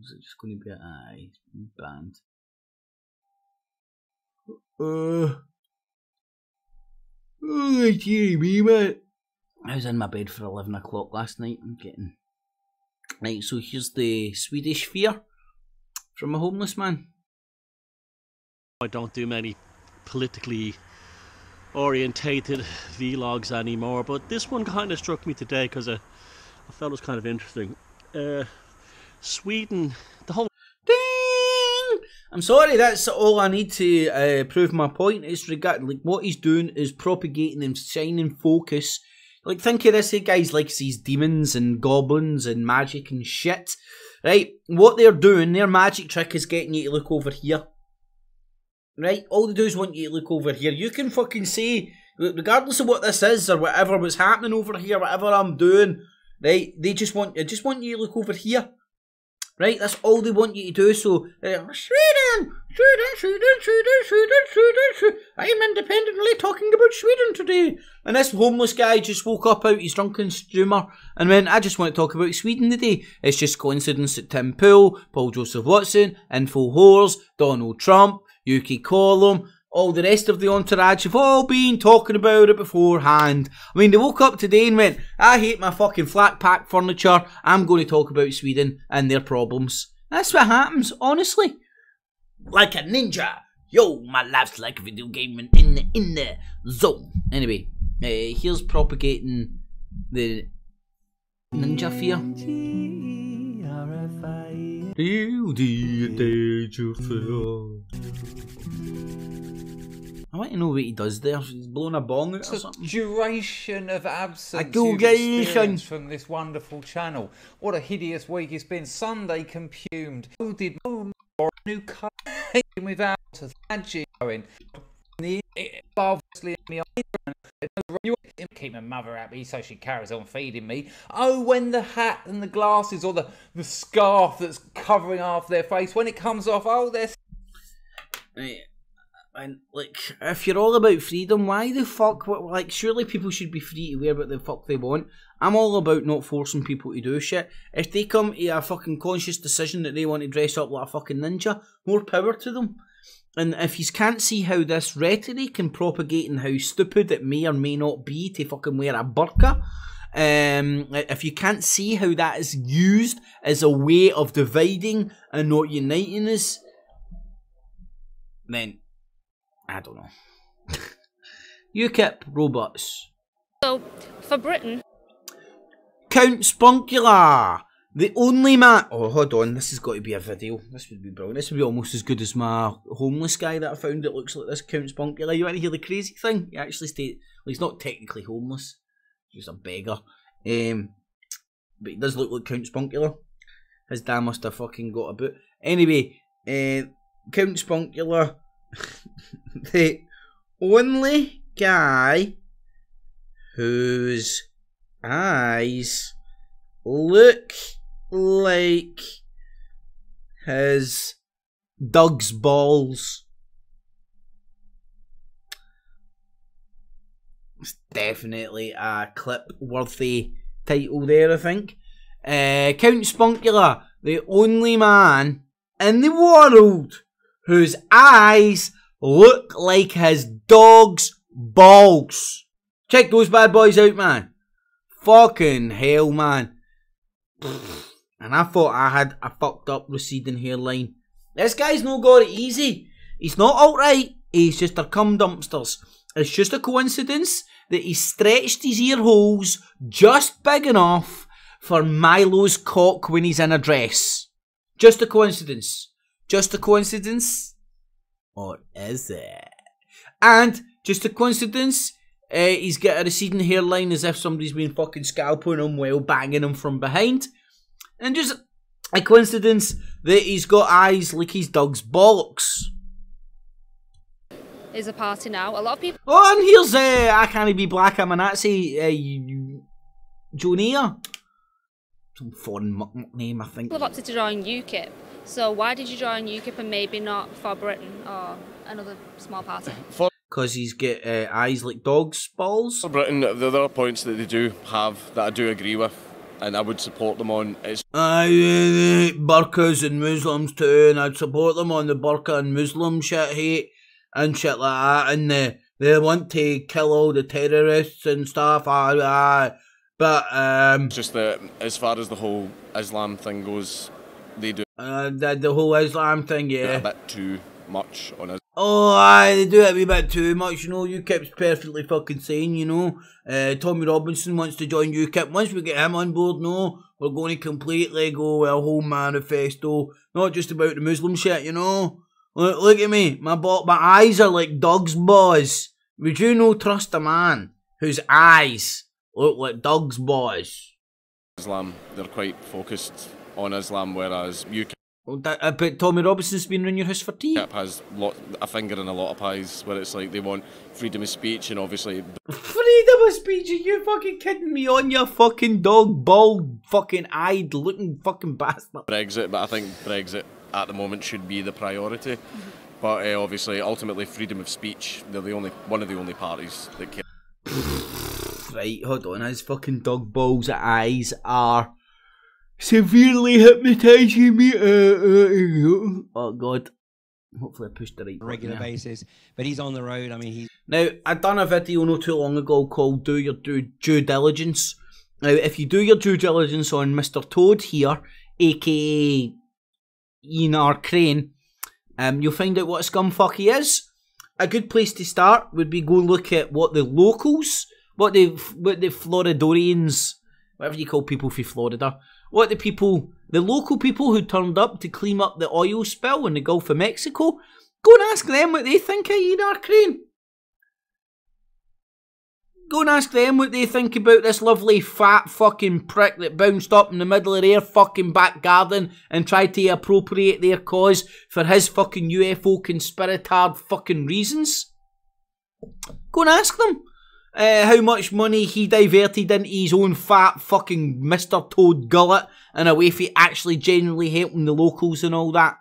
Is it just going to be an eye band? Oh, dearie me, mate. I was in my bed for 11 o'clock last night. I'm getting... Right, so here's the Swedish fear from a homeless man. I don't do many politically orientated vlogs anymore, but this one kind of struck me today because I felt it was kind of interesting. Sweden, the whole... Ding! I'm sorry, that's all I need to prove my point. Is regarding, like, what he's doing is propagating and shining focus. Like, think of this, hey guys, like these demons and goblins and magic and shit. Right? What they're doing, their magic trick is getting you to look over here. Right? All they do is want you to look over here. You can fucking say, regardless of what this is or whatever was happening over here, whatever I'm doing, right? They just want you to look over here. Right? That's all they want you to do. So, Sweden! I'm independently talking about Sweden today. And this homeless guy just woke up out his drunken stupor and went, I just want to talk about Sweden today. It's just coincidence that Tim Pool, Paul Joseph Watson, InfoWars, Donald Trump, UK Column, all the rest of the entourage have all been talking about it beforehand. I mean, they woke up today and went, I hate my fucking flat pack furniture. I'm going to talk about Sweden and their problems. That's what happens, honestly. Like a ninja. Yo, my life's like a video game in the zone. Anyway, here's propagating the ninja fear. I want to know what he does there. He's blowing a bong out or something. Duration of absence you've experienced from this wonderful channel. What a hideous week it's been. Sunday compumed. Who did no more new car without a thadgy going? Obviously me you keep my mother happy so she carries on feeding me. Oh, when the hat and the glasses or the scarf that's covering half their face, when it comes off, oh, they're... And, like, if you're all about freedom, why the fuck, like, surely people should be free to wear what the fuck they want. I'm all about not forcing people to do shit. If they come to a fucking conscious decision that they want to dress up like a fucking ninja, more power to them. And if you can't see how this rhetoric and propagating how stupid it may or may not be to fucking wear a burqa, if you can't see how that is used as a way of dividing and not uniting us, then I don't know. UKIP robots. So, for Britain... Count Spunkula, the only man... Oh, hold on, this has got to be a video. This would be brilliant. This would be almost as good as my homeless guy that I found that looks like this, Count Spunkula. You want to hear the crazy thing? He actually stayed... Well, he's not technically homeless. He's a beggar. But he does look like Count Spunkula. His dad must have fucking got a boot. Anyway, Count Spunkula, the only guy whose eyes look like his Doug's balls. It's definitely a clip-worthy title there, I think. Count Spunkula, the only man in the world whose eyes look like his dog's balls. Check those bad boys out, man. Fucking hell, man. And I thought I had a fucked up receding hairline. This guy's not got it easy. He's not alright. He's just a cum dumpsters. It's just a coincidence that he stretched his ear holes just big enough for Milo's cock when he's in a dress. Just a coincidence. Just a coincidence? Or is it? And just a coincidence, he's got a receding hairline as if somebody's been fucking scalping him while banging him from behind. And just a coincidence that he's got eyes like his dog's bollocks. Is a party now. A lot of people... Oh, and here's, I Can't Be Black, I'm a Nazi, Jonia. Some foreign name, I think. People have opted to join UKIP. So why did you join UKIP and maybe not for Britain or another small party? Because he's got eyes like dogs' balls. For Britain, the other points that they do have that I do agree with, and I would support them on, is... burqas and Muslims too, and I'd support them on the burqa and Muslim shit hate and shit like that, and they want to kill all the terrorists and stuff, but just that as far as the whole Islam thing goes, they do the whole Islam thing, yeah, a bit too much on us. Oh, aye, they do it a wee bit too much, you know. UKIP's perfectly fucking sane, you know. Tommy Robinson wants to join UKIP. Once we get him on board, no, we're going to completely go with a whole manifesto, not just about the Muslim shit, you know. Look at me, my eyes are like dogs' balls. Would you no trust a man whose eyes look like dogs' balls? Islam, they're quite focused on Islam, whereas UKIP... But Tommy Robinson's been around your house for tea. UKIP has a finger in a lot of pies, where it's like they want freedom of speech and obviously... Freedom of speech? Are you fucking kidding me on your fucking dog ball fucking eyed looking fucking bastard? Brexit, but I think Brexit at the moment should be the priority. But obviously, ultimately, freedom of speech, they're one of the only parties that care. Right, hold on, his fucking dog balls eyes are severely hypnotising me. Oh god. Hopefully I pushed the right regular basis, but he's on the road. I mean, he's... Now, I done a video not too long ago called Do Your Due Diligence. Now, if you do your due diligence on Mr. Toad here, aka Enar Crane, you'll find out what a scumfuck he is. A good place to start would be go look at what the locals, what the Floridorians, whatever you call people from Florida, what the local people who turned up to clean up the oil spill in the Gulf of Mexico, go and ask them what they think of Enar Crane. Go and ask them what they think about this lovely fat fucking prick that bounced up in the middle of their fucking back garden and tried to appropriate their cause for his fucking UFO conspiratard fucking reasons. Go and ask them how much money he diverted into his own fat fucking Mr. Toad gullet and away for actually genuinely helping the locals and all that.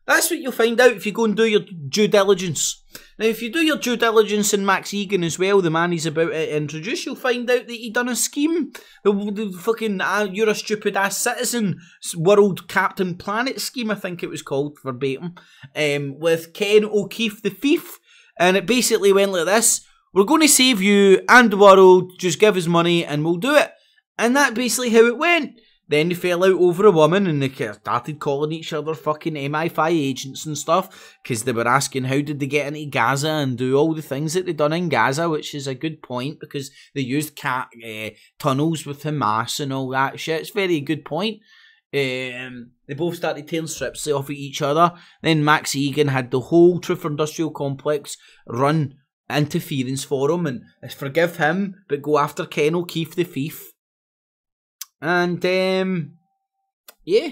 That's what you'll find out if you go and do your due diligence. Now, if you do your due diligence in Max Egan as well, the man he's about to introduce, you'll find out that he done a scheme. The fucking you're a stupid ass citizen World Captain Planet scheme, I think it was called, verbatim, with Ken O'Keefe the Thief. And it basically went like this: we're going to save you and the world, just give us money and we'll do it. And that's basically how it went. Then they fell out over a woman and they started calling each other fucking MI5 agents and stuff, because they were asking how did they get into Gaza and do all the things that they done in Gaza, which is a good point because they used tunnels with Hamas and all that shit. It's a very good point. They both started tearing strips off of each other. Then Max Egan had the whole Truth Industrial Complex run interference for him and forgive him, but go after Ken O'Keefe the Thief. And, yeah,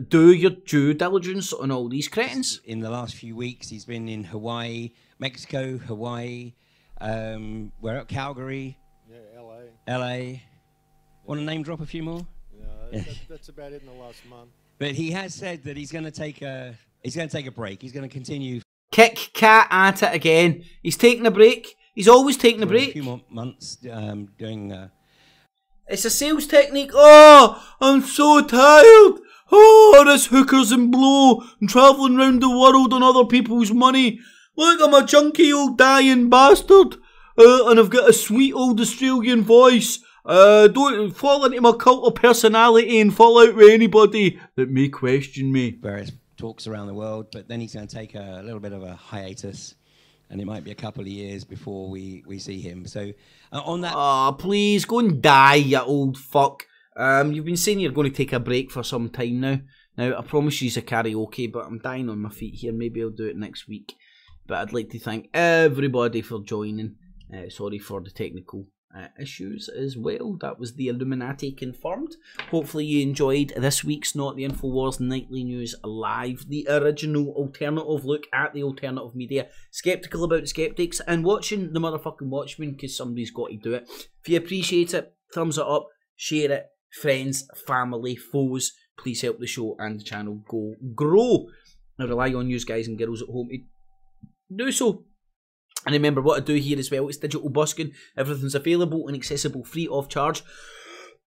do your due diligence on all these cretins. In the last few weeks, he's been in Hawaii, Mexico, Hawaii, we're at Calgary. Yeah, LA. LA. Want to name drop a few more? No, that's about it in the last month. But he has said that he's going to take a break. He's going to continue. Kick Cat at it again. He's taking a break. He's always taking a break. A few more months doing. It's a sales technique. Oh, I'm so tired. Oh, this hookers and blow and travelling round the world on other people's money. Look, I'm a junky old dying bastard. And I've got a sweet old Australian voice. Don't fall into my cult of personality and fall out with anybody that may question me. Various talks around the world, but then he's going to take a little bit of a hiatus. And it might be a couple of years before we see him. So, on that... Oh, please, go and die, you old fuck. You've been saying you're going to take a break for some time now. Now, I promise you's a karaoke, but I'm dying on my feet here. Maybe I'll do it next week. But I'd like to thank everybody for joining. Sorry for the technical issues as well. That was the Illuminati confirmed. Hopefully you enjoyed this week's Not the InfoWars Nightly News Live, the original alternative look at the alternative media, skeptical about the skeptics, and watching the motherfucking Watchmen because somebody's got to do it. If you appreciate it, thumbs it up, share it, friends, family, foes, please help the show and the channel grow. I rely on you guys and girls at home to do so. And remember what I do here as well, it's digital busking. Everything's available and accessible free of charge.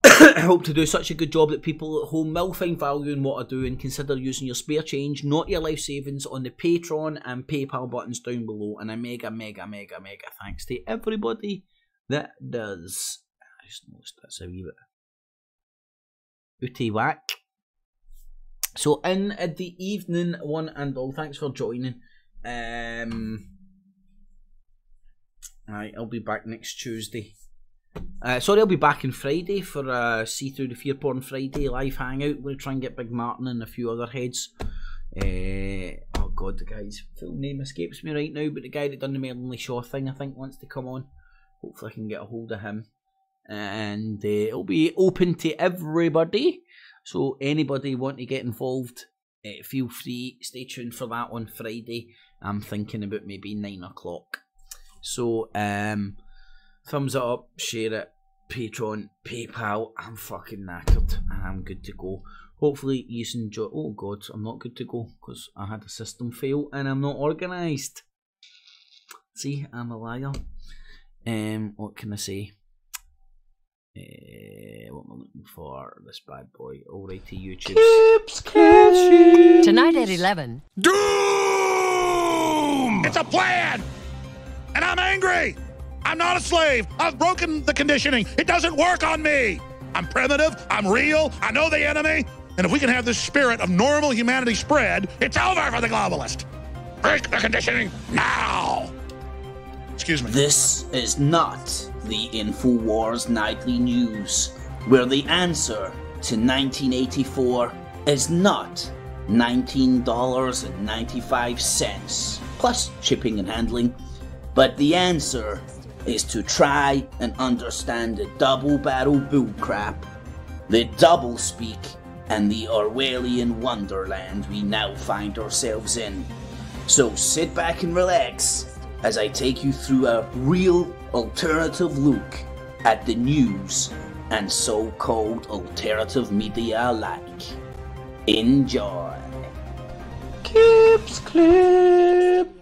I hope to do such a good job that people at home will find value in what I do and consider using your spare change, not your life savings, on the Patreon and PayPal buttons down below. And a mega thanks to everybody that does. I just noticed that's a wee bit ooty whack. So in the evening, one and all, thanks for joining. Right, I'll be back next Tuesday. Sorry, I'll be back on Friday for See Through the Fear Porn Friday live hangout. We'll try and get Big Martin and a few other heads. Oh god, the guy's full name escapes me right now, but the guy that done the Merlinly Shaw thing, I think, wants to come on. Hopefully I can get a hold of him. And it'll be open to everybody. So anybody want to get involved, feel free. Stay tuned for that on Friday. I'm thinking about maybe 9 o'clock. So, thumbs it up, share it, Patreon, PayPal. I'm fucking knackered and I'm good to go. Hopefully you enjoy. Oh god, I'm not good to go because I had a system fail and I'm not organised. See, I'm a liar. What can I say? What am I looking for? This bad boy. Alright to YouTube. Tonight at 11. Doom! It's a plan! And I'm angry! I'm not a slave! I've broken the conditioning! It doesn't work on me! I'm primitive, I'm real, I know the enemy, and if we can have this spirit of normal humanity spread, it's over for the globalist! Break the conditioning now! Excuse me. This is not the InfoWars Nightly News, where the answer to 1984 is not $19.95 plus shipping and handling, but the answer is to try and understand the double-barrel bullcrap, the double-speak, and the Orwellian wonderland we now find ourselves in. So sit back and relax as I take you through a real alternative look at the news and so-called alternative media alike. Enjoy. Cips clip.